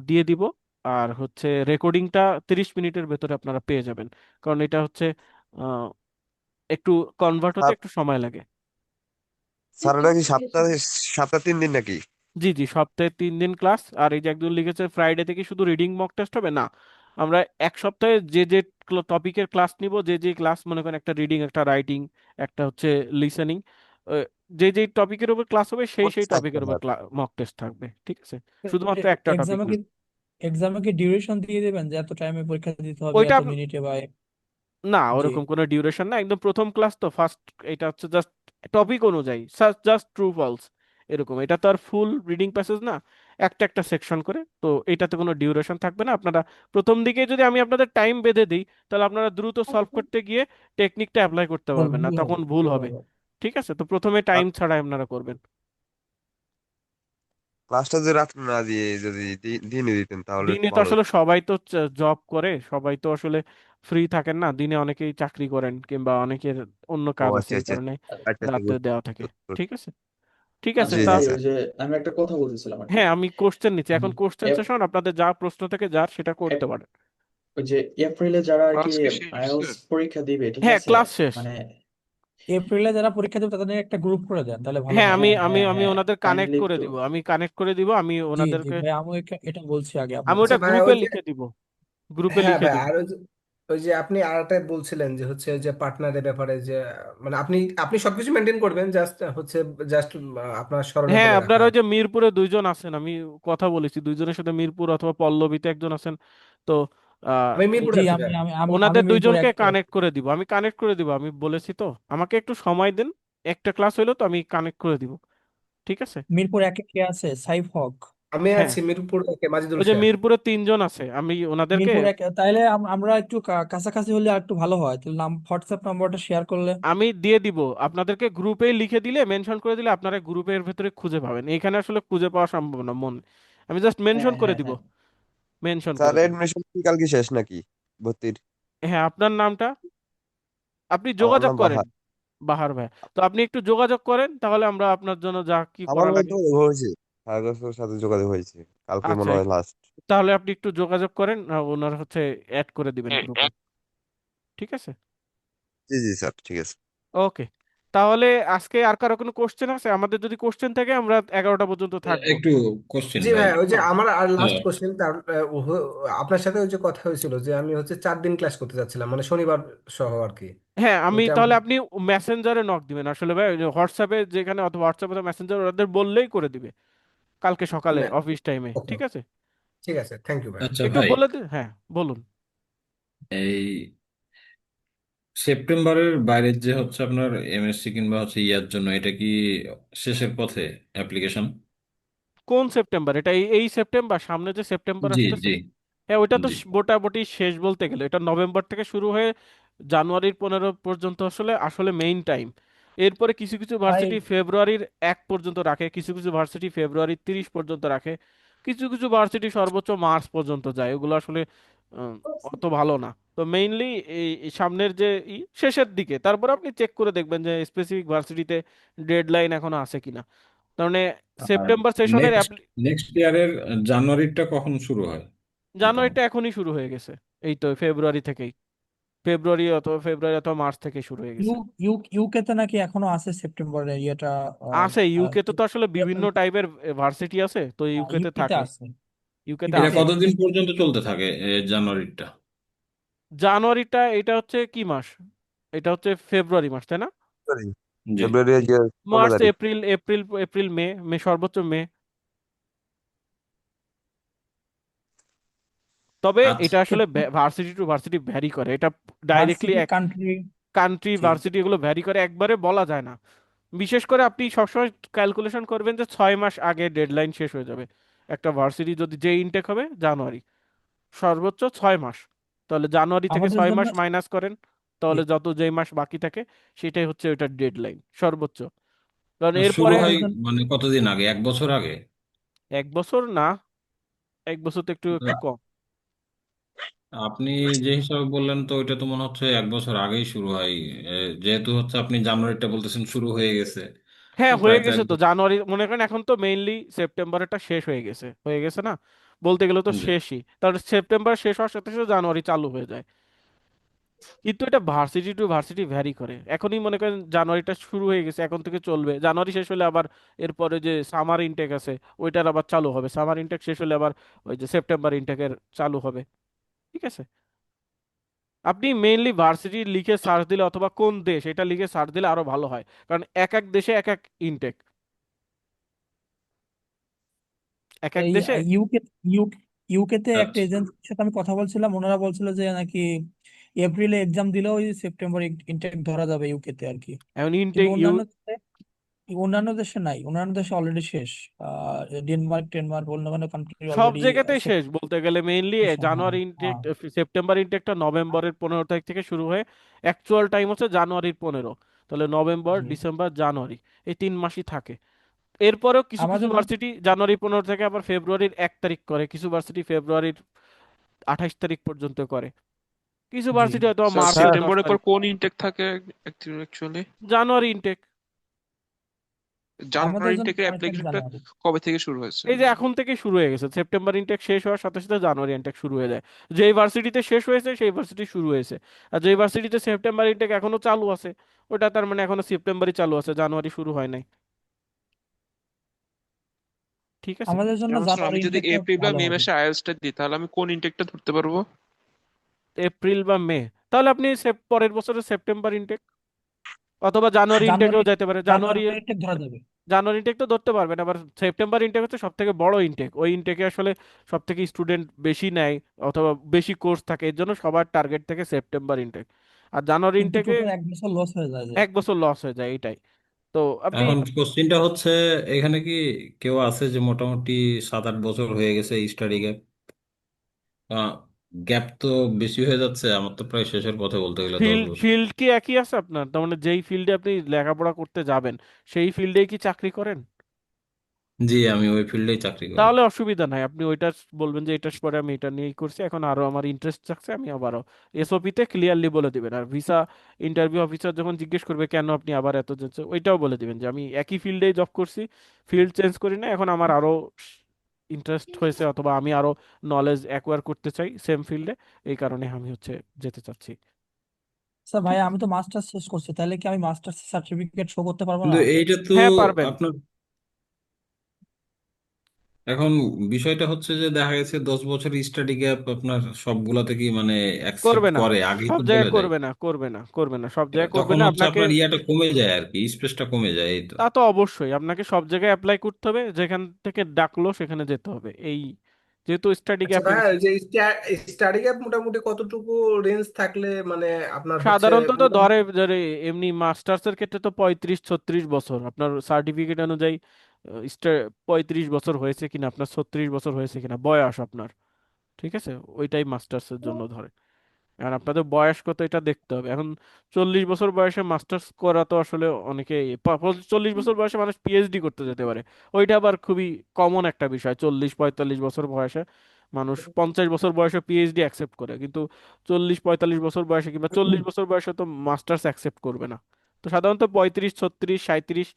দিয়ে দিব। আর হচ্ছে রেকর্ডিংটা 30 মিনিটের ভেতরে আপনারা পেয়ে যাবেন, কারণ এটা হচ্ছে আহ, একটু কনভার্ট হতে স্যার, একটু সময় লাগে। স্যার এটা কি সপ্তাহে সপ্তাহে 3 দিন নাকি? জি জি, সপ্তাহে 3 দিন ক্লাস। আর এই যে একজন লিখেছে ফ্রাইডে থেকে শুধু রিডিং মক টেস্ট হবে, না, আমরা এক সপ্তাহে যে যে টপিকের ক্লাস নিব, যে যে ক্লাস, মনে করেন একটা রিডিং, একটা রাইটিং, একটা হচ্ছে লিসেনিং, যে যে টপিকের উপর ক্লাস হবে সেই সেই কোর্স থাকবে টপিকের উপর স্যার। মক টেস্ট থাকবে, ঠিক আছে। শুধুমাত্র একটা টপিক এক্সামে না। কি এক্সামে কি ডিউরেশন দিয়ে দেবেন যে এত টাইমে পরীক্ষা দিতে হবে, ওইটা এত মিনিটে বা না, জি? ওরকম কোনো ডিউরেশন না, একদম প্রথম ক্লাস তো ফার্স্ট, এটা হচ্ছে জাস্ট টপিক অনুযায়ী, জাস্ট ট্রু ফলস এরকম। এটা তো আর ফুল রিডিং প্যাসেজ না, একটা একটা সেকশন করে, তো এটাতে কোনো ডিউরেশন থাকবে না। আপনারা প্রথম দিকে যদি আমি আপনাদের টাইম বেঁধে দিই, তাহলে আপনারা দ্রুত সলভ করতে গিয়ে টেকনিকটা অ্যাপ্লাই করতে ভুল পারবেন না, ভুল তখন হবে, ভুল ভুল হবে, হবে। ঠিক আছে। তো প্রথমে টাইম আর ছাড়া আপনারা করবেন। ক্লাসটা যদি রাত্রে না দিয়ে যদি দিনে দিতেন তাহলে একটু দিনে তো ভালো আসলে হতো। সবাই তো জব করে, সবাই তো আসলে ফ্রি থাকেন না দিনে, অনেকেই চাকরি করেন কিংবা অনেকের অন্য ও কাজ আছে, আচ্ছা এই আচ্ছা কারণে আচ্ছা আচ্ছা, রাতে বুঝতে দেওয়া বুঝতে থাকে, বুঝতে পারছি। ঠিক আছে। ঠিক আছে আচ্ছা জি তা, জি ভাই, ওই স্যার। যে আমি একটা কথা বলতেছিলাম আর কি। হ্যাঁ আমি কোশ্চেন নিচ্ছি এখন, হুম। কোশ্চেন এপ- সেশন, আপনাদের যা প্রশ্ন থেকে যার সেটা করতে এপ- পারেন। ওই যে এপ্রিলে যারা আর কি ক্লাস কি শেষ আইএলটিএস স্যার? পরীক্ষা দিবে, ঠিক হ্যাঁ আছে? ক্লাস শেষ। মানে এপ্রিলে যারা পরীক্ষা দেবে তাদের নিয়ে একটা গ্রুপ করে দেন তাহলে ভালো হ্যাঁ হয়। আমি হ্যাঁ আমি হ্যাঁ আমি হ্যাঁ, ওনাদের কানেক্ট কাইন্ডলি করে একটু। দিব, আমি কানেক্ট করে দিব, আমি জি জি ওনাদেরকে, ভাই, আমি এটা বলছি আগে আমি আপনাকে। ওটা আচ্ছা ভাই, গ্রুপে ওই যে, লিখে দিব, গ্রুপে হ্যাঁ লিখে ভাই, দিব। আর ওই যে আপনি আরেকটা বলছিলেন যে হচ্ছে যে পার্টনারের ব্যাপারে যে, মানে আপনি আপনি সবকিছু মেনটেন করবেন, জাস্ট হচ্ছে জাস্ট আপনার স্মরণে হ্যাঁ বলে আপনার রাখা ওই আর যে কি। মিরপুরে দুইজন আছেন, আমি কথা বলেছি দুইজনের সাথে, মিরপুর অথবা পল্লবীতে একজন আছেন, তো আহ, আমি মিরপুরে জি, আছি আমি ভাই। আমি আমি আমি ওনাদের মিরপুর দুইজনকে এক। কানেক্ট করে দিব, আমি কানেক্ট করে দিব, আমি বলেছি তো, আমাকে একটু সময় দেন, একটা ক্লাস হইলো তো আমি কানেক্ট করে দিব, ঠিক আছে। মিরপুর একে কে আছে? সাইফ হক। আমি হ্যাঁ, আছি মিরপুর একে, মাজিদুল ওই যে শেখ। মিরপুরে 3 জন আছে, আমি ওনাদেরকে, মিরপুর এক, তাইলে আমরা একটু কাছাকাছি হলে আর একটু ভালো হয়, তাহলে হোয়াটসঅ্যাপ নাম্বারটা শেয়ার করলে। আমি দিয়ে দিব আপনাদেরকে, গ্রুপে লিখে দিলে, মেনশন করে দিলে আপনারা গ্রুপের ভেতরে খুঁজে পাবেন, এখানে আসলে খুঁজে পাওয়া সম্ভব না আমি জাস্ট মেনশন হ্যাঁ করে হ্যাঁ দিব, হ্যাঁ। মেনশন স্যার করে দিব। এডমিশন কি কালকে শেষ নাকি ভর্তির? হ্যাঁ আপনার নামটা, আপনি আমার যোগাযোগ নাম করেন, বাহার। বাহার ভাই। তো আপনি একটু যোগাযোগ করেন, তাহলে আমরা আপনার জন্য যা কি আমার করা মনে লাগে। তো হয়েছে, সাগরের সাথে যোগাযোগ হয়েছে, কালকে আচ্ছা, মনে হয় লাস্ট। তাহলে আপনি একটু যোগাযোগ করেন, ওনার হচ্ছে অ্যাড করে দিবেন গ্রুপে, ঠিক আছে। জি জি স্যার, ঠিক আছে। ওকে, তাহলে আজকে আর কারো কোনো কোশ্চেন আছে? আমাদের যদি কোশ্চেন থাকে আমরা 11টা পর্যন্ত থাকবো। একটু কোশ্চেন জি ভাই। ভাই, ওই যে আমার আর লাস্ট হ্যাঁ, কোশ্চেন, তার আপনার সাথে ওই যে কথা হয়েছিল যে আমি হচ্ছে 4 দিন ক্লাস করতে যাচ্ছিলাম, মানে শনিবার সহ আর কি। হ্যাঁ আমি ওইটা তাহলে, আপনি মেসেঞ্জারে নক দিবেন আসলে ভাই, হোয়াটসঅ্যাপে যেখানে, অথবা হোয়াটসঅ্যাপে মেসেঞ্জার, ওদের বললেই করে দিবে কালকে সকালে অফিস টাইমে, ওকে, ঠিক আছে। ঠিক আছে, থ্যাংক ইউ ভাই। আচ্ছা একটু ভাই, বলে দিন, হ্যাঁ বলুন। এই সেপ্টেম্বরের বাইরের যে হচ্ছে আপনার এমএসসি কিংবা হচ্ছে ইয়ার জন্য, এটা কি শেষের পথে অ্যাপ্লিকেশন? কোন সেপ্টেম্বর? এটা এই সেপ্টেম্বর, সামনে যে সেপ্টেম্বর জি আসতেছে? জি হ্যাঁ ওইটা তো জি। মোটামুটি শেষ বলতে গেলে, এটা নভেম্বর থেকে শুরু হয়ে জানুয়ারির 15 পর্যন্ত আসলে আসলে মেইন টাইম। এরপরে কিছু কিছু ভাই ভার্সিটি ফেব্রুয়ারির 1 পর্যন্ত রাখে, কিছু কিছু ভার্সিটি ফেব্রুয়ারির 30 পর্যন্ত রাখে, কিছু কিছু ভার্সিটি সর্বোচ্চ মার্চ পর্যন্ত যায়, ওগুলো আসলে উম, অত ভালো না। তো মেইনলি এই সামনের যে শেষের দিকে, তারপর আপনি চেক করে দেখবেন যে স্পেসিফিক ভার্সিটিতে ডেডলাইন এখনো আছে কিনা। তার মানে সেপ্টেম্বর সেশনের নেক্সট নেক্সট ইয়ারের জানুয়ারিটা কখন শুরু হয় জানুয়ারিটা মোটামুটি? এখনই শুরু হয়ে গেছে, এই তো ফেব্রুয়ারি অথবা মার্চ থেকে শুরু হয়ে ইউ গেছে। ইউ ইউকে তে নাকি এখনো আছে সেপ্টেম্বরের ইয়েটা? আছে, ইউকে তে তো আসলে বিভিন্ন টাইপের ভার্সিটি আছে, তো ইউকে তে ইউকে তে থাকে, আছে। ইউকে তে কিন্তু এটা আছে। কতদিন পর্যন্ত চলতে থাকে জানুয়ারিটা? জানুয়ারিটা এটা হচ্ছে কি মাস, এটা হচ্ছে ফেব্রুয়ারি মাস তাই না? জি। ফেব্রুয়ারি যে 16 মার্চ, তারিখ। এপ্রিল, এপ্রিল, মে, সর্বোচ্চ মে। তবে আচ্ছা। এটা আসলে ভার্সিটি টু ভার্সিটি ভ্যারি করে, এটা ডাইরেক্টলি ভার্সিটি কান্ট্রি। কান্ট্রি জি। ভার্সিটি এগুলো ভ্যারি করে, একবারে বলা যায় না। বিশেষ করে আপনি সবসময় ক্যালকুলেশন করবেন যে 6 মাস আগে ডেডলাইন শেষ হয়ে যাবে একটা ভার্সিটি, যদি যে ইনটেক হবে জানুয়ারি, সর্বোচ্চ 6 মাস। তাহলে জানুয়ারি থেকে আমাদের ছয় জন্য মাস মাইনাস করেন, জি। তাহলে যত যেই মাস বাকি থাকে সেটাই হচ্ছে ওটার ডেডলাইন সর্বোচ্চ। কারণ শুরু এরপরে হয় আমাদের জন্য মানে কতদিন আগে, 1 বছর আগে? 1 বছর না, 1 বছর তো একটু একটু কম। আপনি যে হিসাবে বললেন তো ওইটা তো মনে হচ্ছে 1 বছর আগেই শুরু হয়। যেহেতু হচ্ছে আপনি জানুয়ারিটা বলতেছেন শুরু হয়ে গেছে, তো হ্যাঁ হয়ে প্রায় তো গেছে এক তো, বছর। জানুয়ারি মনে করেন এখন তো মেইনলি সেপ্টেম্বরেরটা শেষ হয়ে গেছে না, বলতে গেলে তো জি। শেষই, তাহলে সেপ্টেম্বর শেষ হওয়ার সাথে সাথে জানুয়ারি চালু হয়ে যায়। কিন্তু এটা ভার্সিটি টু ভার্সিটি ভ্যারি করে, এখনই মনে করেন জানুয়ারিটা শুরু হয়ে গেছে, এখন থেকে চলবে, জানুয়ারি শেষ হলে আবার এরপরে যে সামার ইনটেক আছে ওইটার আবার চালু হবে, সামার ইনটেক শেষ হলে আবার ওই যে সেপ্টেম্বর ইনটেকের চালু হবে। ঠিক আছে, আপনি মেইনলি ভার্সিটি লিখে সার্চ দিলে অথবা কোন দেশ এটা লিখে সার্চ দিলে আরো ভালো হয়, কারণ এক এক দেশে এক এক ইনটেক, এক এক এই দেশে। ইউকে ইউকে তে একটা আচ্ছা। এজেন্সির সাথে আমি কথা বলছিলাম, ওনারা বলছিল যে নাকি এপ্রিলে এক্সাম দিলেও ওই সেপ্টেম্বর ইনটেক ধরা যাবে ইউকে তে আর কি। এখন কিন্তু ইনটেক অন্যান্য দেশে নাই, অন্যান্য দেশে অলরেডি শেষ। ডেনমার্ক টেনমার্ক অন্যান্য কান্ট্রি সব অলরেডি জায়গাতেই শেষ বলতে গেলে, মেইনলি শেষ। হ্যাঁ জানুয়ারি ইনটেক, হ্যাঁ। সেপ্টেম্বর ইনটেকটা নভেম্বরের 15 তারিখ থেকে শুরু হয়ে অ্যাকচুয়াল টাইম হচ্ছে জানুয়ারির 15, তাহলে নভেম্বর জি। ডিসেম্বর জানুয়ারি এই 3 মাসই থাকে। এরপরেও কিছু কিছু আমাদের জন্য ভার্সিটি জানুয়ারি 15 থেকে আবার ফেব্রুয়ারির 1 তারিখ করে, কিছু ভার্সিটি ফেব্রুয়ারির 28 তারিখ পর্যন্ত করে, কিছু জি। ভার্সিটি হয়তো স্যার মার্চের স্যার 10 সেপ্টেম্বরের পর তারিখ কোন ইনটেক থাকে অ্যাকচুয়ালি? জানুয়ারি ইনটেক। আমাদের জানুয়ারি জন্য ইনটেকের 6 তারিখ অ্যাপ্লিকেশনটা জানুয়ারি। কবে থেকে শুরু হয়েছে? এই যে এখন থেকে শুরু হয়ে গেছে, সেপ্টেম্বর ইনটেক শেষ হওয়ার সাথে সাথে জানুয়ারি ইনটেক শুরু হয়ে যায়, যেই ভার্সিটিতে শেষ হয়েছে সেই ভার্সিটি শুরু হয়েছে। আর যেই ভার্সিটিতে সেপ্টেম্বর ইনটেক এখনো চালু আছে, ওটা তার মানে এখনো সেপ্টেম্বরই চালু আছে, জানুয়ারি শুরু হয় নাই। ঠিক আছে, আমাদের জন্য যেমন স্যার জানুয়ারি আমি যদি ইনটেকটা এপ্রিল বা ভালো মে হবে। মাসে আইএলটিএস দিই তাহলে আমি কোন ইনটেকটা ধরতে পারবো? এপ্রিল বা মে, তাহলে আপনি পরের বছরের সেপ্টেম্বর ইনটেক অথবা জানুয়ারি জানুয়ারি ইনটেকেও যেতে পারে। জানুয়ারি ইনটেক ধরা যাবে। জানুয়ারি ইনটেক তো ধরতে পারবেন, আবার সেপ্টেম্বর ইনটেক হচ্ছে সব থেকে বড় ইনটেক, ওই ইনটেকে আসলে সব থেকে স্টুডেন্ট বেশি নেয় অথবা বেশি কোর্স থাকে, এর জন্য সবার টার্গেট থেকে সেপ্টেম্বর ইনটেক। আর জানুয়ারি কিন্তু ইনটেকে টোটাল 1 বছর লস হয়ে যায় যে। 1 বছর লস হয়ে যায়, এইটাই। তো আপনি এখন কোশ্চিনটা হচ্ছে, এখানে কি কেউ আছে যে মোটামুটি 7-8 বছর হয়ে গেছে স্টাডি গ্যাপ? গ্যাপ তো বেশি হয়ে যাচ্ছে, আমার তো প্রায় শেষের পথে বলতে গেলে 10 বছর। ফিল্ড কি একই আছে আপনার, তার মানে যেই ফিল্ডে আপনি লেখাপড়া করতে যাবেন সেই ফিল্ডেই কি চাকরি করেন? জি, আমি ওই ফিল্ডেই চাকরি করি। তাহলে অসুবিধা নাই, আপনি ওইটা বলবেন যে এটার পরে আমি এটা নিয়েই করছি, এখন আরো আমার ইন্টারেস্ট থাকছে, আমি আবারও এসওপি তে ক্লিয়ারলি বলে দিবেন। আর ভিসা ইন্টারভিউ অফিসার যখন জিজ্ঞেস করবে কেন আপনি আবার এত যাচ্ছে, ওইটাও বলে দিবেন যে আমি একই ফিল্ডেই জব করছি, ফিল্ড চেঞ্জ করি না, এখন আমার আরো ইন্টারেস্ট হয়েছে অথবা আমি আরো নলেজ অ্যাকোয়ার করতে চাই সেম ফিল্ডে, এই কারণে আমি হচ্ছে যেতে চাচ্ছি। স্যার ঠিক ভাইয়া, আছে, আমি তো মাস্টার্স শেষ করছি, তাহলে কি আমি মাস্টার্স সার্টিফিকেট শো করতে পারবো কিন্তু না? এইটা তো হ্যাঁ পারবেন। আপনার এখন বিষয়টা হচ্ছে যে দেখা গেছে 10 বছর স্টাডি গ্যাপ আপনার সবগুলাতে কি মানে অ্যাকসেপ্ট করবে না, করে, আগেই সব তো বলে জায়গায় দেয়। করবে না, করবে না, সব জায়গায় করবে তখন না হচ্ছে আপনাকে। আপনার ইয়াটা কমে যায় আর কি, স্পেসটা কমে যায়, এই তো। তা তো অবশ্যই আপনাকে সব জায়গায় অ্যাপ্লাই করতে হবে, যেখান থেকে ডাকলো সেখানে যেতে হবে, এই যেহেতু স্টাডি আচ্ছা গ্যাপের। ভাইয়া, ওই যে স্টাডি গ্যাপ মোটামুটি কতটুকু রেঞ্জ থাকলে মানে আপনার হচ্ছে সাধারণত তো মোটামুটি? ধরে এমনি মাস্টার্সের ক্ষেত্রে তো 35-36 বছর আপনার সার্টিফিকেট অনুযায়ী, 35 বছর হয়েছে কিনা আপনার, 36 বছর হয়েছে কিনা বয়স আপনার, ঠিক আছে, ওইটাই মাস্টার্সের জন্য ধরে। এখন আপনাদের বয়স কত এটা দেখতে হবে। এখন 40 বছর বয়সে মাস্টার্স করা তো আসলে অনেকে, 40 বছর বয়সে মানুষ পিএইচডি করতে যেতে পারে, ওইটা আবার খুবই কমন একটা বিষয়। 40-45 বছর বয়সে মানুষ, 50 বছর বয়সে পিএইচডি অ্যাকসেপ্ট করে, কিন্তু 40-45 বছর বয়সে কিংবা 40 বছর বয়সে তো মাস্টার্স অ্যাকসেপ্ট করবে না। তো সাধারণত 35, 36, 37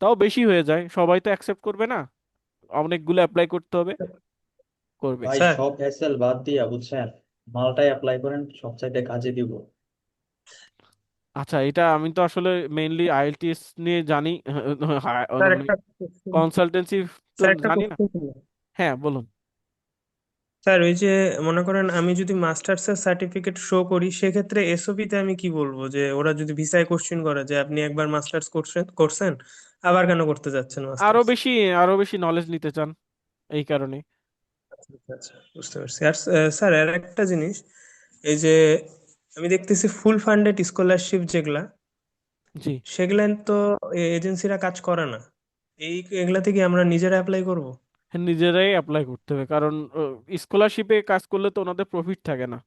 তাও বেশি হয়ে যায়, সবাই তো অ্যাকসেপ্ট করবে না, অনেকগুলো অ্যাপ্লাই করতে হবে, করবে। ভাই স্যার সব হ্যাসেল বাদ দিয়া বুঝছেন, মালটাই অ্যাপ্লাই করেন, সব চাইতে কাজে দিব। আচ্ছা, এটা আমি তো আসলে মেইনলি আইএলটিএস নিয়ে জানি, স্যার মানে একটা কনসালটেন্সি তো স্যার একটা জানি না। কোশ্চেন ছিল। হ্যাঁ, বলুন। স্যার ওই যে মনে করেন আমি যদি মাস্টার্স এর সার্টিফিকেট শো করি, সেক্ষেত্রে এসওপি তে আমি কি বলবো, যে ওরা যদি ভিসায় কোশ্চেন করে যে আপনি একবার মাস্টার্স করছেন করছেন আবার কেন করতে যাচ্ছেন আরো মাস্টার্স? বেশি, আরো বেশি নলেজ নিতে চান, এই কারণে। আচ্ছা আচ্ছা আচ্ছা, বুঝতে পারছি। আর স্যার আর একটা জিনিস, এই যে আমি দেখতেছি ফুল ফান্ডেড স্কলারশিপ যেগুলা, জি, সেগুলা তো এজেন্সিরা কাজ করে না, এগুলা থেকে আমরা নিজেরা অ্যাপ্লাই করব? হ্যাঁ, নিজেরাই অ্যাপ্লাই করতে হবে, কারণ স্কলারশিপে কাজ করলে তো ওনাদের প্রফিট থাকে না।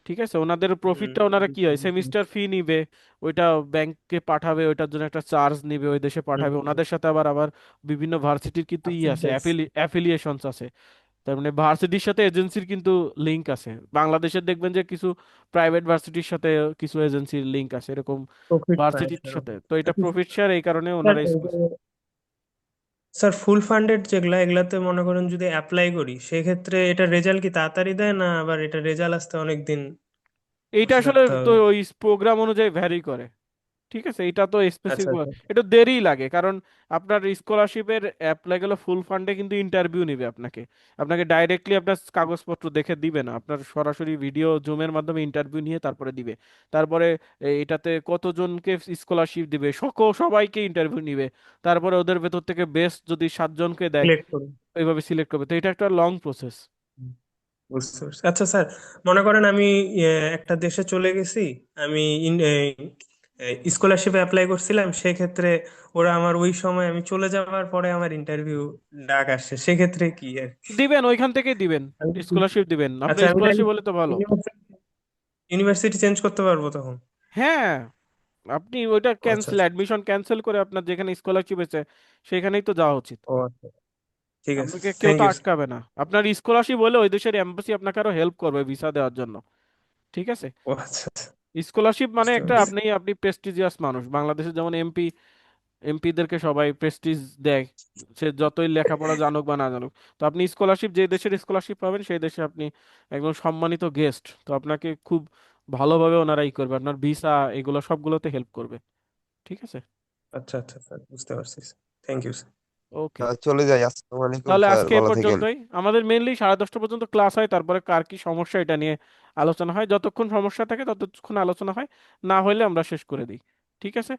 ঠিক আছে, ওনাদের প্রফিটটা ওনারা কি হয়, সেমিস্টার ফি নিবে, ওইটা ব্যাংকে পাঠাবে, ওইটার জন্য একটা চার্জ নিবে, ওই দেশে পাঠাবে, ওনাদের সাথে আবার আবার বিভিন্ন ভার্সিটির কিন্তু আছে, পার্সেন্টেজ। অ্যাফিলিয়েশনস আছে। তার মানে ভার্সিটির সাথে এজেন্সির কিন্তু লিংক আছে। বাংলাদেশের দেখবেন যে কিছু প্রাইভেট ভার্সিটির সাথে কিছু এজেন্সির লিংক আছে, এরকম প্রফিট পায় ভার্সিটির সাথে, সেরকম। তো এটা প্রফিট শেয়ার, এই কারণে স্যার ওনারা এই যে স্যার ফুল ফান্ডেড যেগুলা, এগুলাতে মনে করেন যদি অ্যাপ্লাই করি, সেক্ষেত্রে এটা রেজাল্ট কি তাড়াতাড়ি দেয়, না আবার এটা রেজাল্ট আসতে অনেক দিন এইটা বসে আসলে থাকতে তো হবে? ওই প্রোগ্রাম অনুযায়ী ভ্যারি করে। ঠিক আছে, এটা তো আচ্ছা স্পেসিফিক, আচ্ছা এটা দেরি লাগে, কারণ আপনার স্কলারশিপের অ্যাপ্লাই গেলে ফুল ফান্ডে কিন্তু ইন্টারভিউ নিবে আপনাকে, আপনাকে ডাইরেক্টলি আপনার কাগজপত্র দেখে দিবে না, আপনার সরাসরি ভিডিও জুমের মাধ্যমে ইন্টারভিউ নিয়ে তারপরে দিবে। তারপরে এটাতে কতজনকে স্কলারশিপ দিবে, সবাইকে ইন্টারভিউ নিবে, তারপরে ওদের ভেতর থেকে বেস্ট যদি 7 জনকে দেয়, সিলেক্ট করুন। ওইভাবে সিলেক্ট করবে, তো এটা একটা লং প্রসেস। বুঝতে পারছি। আচ্ছা স্যার, মনে করেন আমি একটা দেশে চলে গেছি, আমি স্কলারশিপে অ্যাপ্লাই করছিলাম, সেক্ষেত্রে ওরা আমার ওই সময় আমি চলে যাওয়ার পরে আমার ইন্টারভিউ ডাক আসছে, সেক্ষেত্রে কি আর কি? দিবেন, ওইখান থেকেই দিবেন, আমি- স্কলারশিপ দিবেন, আচ্ছা আপনার আমি তাহলে স্কলারশিপ হলে তো ভালো। ইউনিভার্সিটি চেঞ্জ করতে পারবো তখন? হ্যাঁ, আপনি ওইটা ও আচ্ছা ক্যান্সেল, আচ্ছা। অ্যাডমিশন ক্যান্সেল করে আপনার যেখানে স্কলারশিপ আছে সেখানেই তো যাওয়া উচিত। ও আচ্ছা, ঠিক আছে, আপনাকে কেউ থ্যাংক তো ইউ স্যার। আটকাবে না, আপনার স্কলারশিপ হলে ওই দেশের এম্বাসি আপনাকে আরো হেল্প করবে ভিসা দেওয়ার জন্য। ঠিক আছে, ও আচ্ছা আচ্ছা, স্কলারশিপ মানে বুঝতে একটা, পারছি। আপনি প্রেস্টিজিয়াস মানুষ, বাংলাদেশে যেমন এমপিদেরকে সবাই প্রেস্টিজ দেয়, সে যতই লেখাপড়া জানুক বা না জানুক, তো আপনি স্কলারশিপ, যে দেশের স্কলারশিপ পাবেন সেই দেশে আপনি একদম সম্মানিত গেস্ট, তো আপনাকে খুব ভালোভাবে ওনারা ই করবে, আপনার ভিসা এগুলো সবগুলোতে হেল্প করবে। ঠিক আছে, আচ্ছা আচ্ছা স্যার, বুঝতে পারছি, থ্যাংক ইউ স্যার। ওকে। চলে যাই। আসসালামু আলাইকুম তাহলে স্যার, আজকে এই ভালো থাকেন। পর্যন্তই, আমাদের মেনলি 10:30 পর্যন্ত ক্লাস হয়, তারপরে কার কি সমস্যা এটা নিয়ে আলোচনা হয়, যতক্ষণ সমস্যা থাকে ততক্ষণ আলোচনা হয়, না হলে আমরা শেষ করে দিই। ঠিক আছে,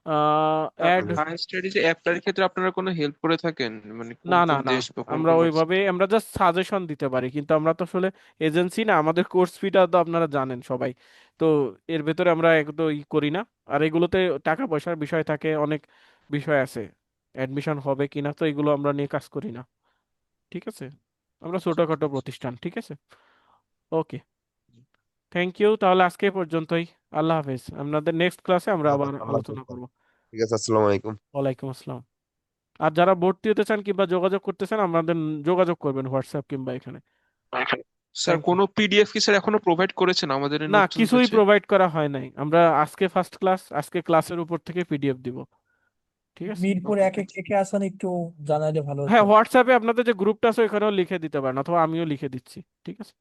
তারপর অ্যাড, হায়ার স্টাডিজে অ্যাপ্লাইয়ের ক্ষেত্রে আপনারা কোনো হেল্প করে থাকেন, মানে কোন না না কোন না, দেশ বা কোন আমরা কোন ওইভাবে, আমরা জাস্ট সাজেশন দিতে পারি, কিন্তু আমরা তো আসলে এজেন্সি না, আমাদের কোর্স ফিটা তো আপনারা জানেন সবাই, তো এর ভেতরে আমরা একদম ই করি না, আর এগুলোতে টাকা পয়সার বিষয় থাকে, অনেক বিষয় আছে, অ্যাডমিশন হবে কিনা, তো এগুলো আমরা নিয়ে কাজ করি না। ঠিক আছে, আমরা ছোটখাটো প্রতিষ্ঠান। ঠিক আছে, ওকে, থ্যাংক ইউ, তাহলে আজকে এই পর্যন্তই। আল্লাহ হাফেজ, আপনাদের নেক্সট ক্লাসে আমরা আবার আল্লাহ হাফেজ আলোচনা স্যার। করব। ঠিক আছে, আসসালামু আলাইকুম। ওয়ালাইকুম আসসালাম। আর যারা ভর্তি হতে চান কিংবা যোগাযোগ করতে চান, আমাদের যোগাযোগ করবেন হোয়াটসঅ্যাপ কিংবা এখানে। Sir thank you. কোনো পিডিএফ কি স্যার এখনো প্রোভাইড করেছেন আমাদের এই না, নোটসের কিছুই ব্যাচে? প্রোভাইড করা হয় নাই, আমরা আজকে ফার্স্ট ক্লাস, আজকে ক্লাসের উপর থেকে পিডিএফ দিব। ঠিক আছে, মিরপুর ওকে, একে কে কে আছেন একটু জানাইলে ভালো হ্যাঁ, হতো। হোয়াটসঅ্যাপে আপনাদের যে গ্রুপটা আছে ওখানেও লিখে দিতে পারেন, অথবা আমিও লিখে দিচ্ছি। ঠিক আছে।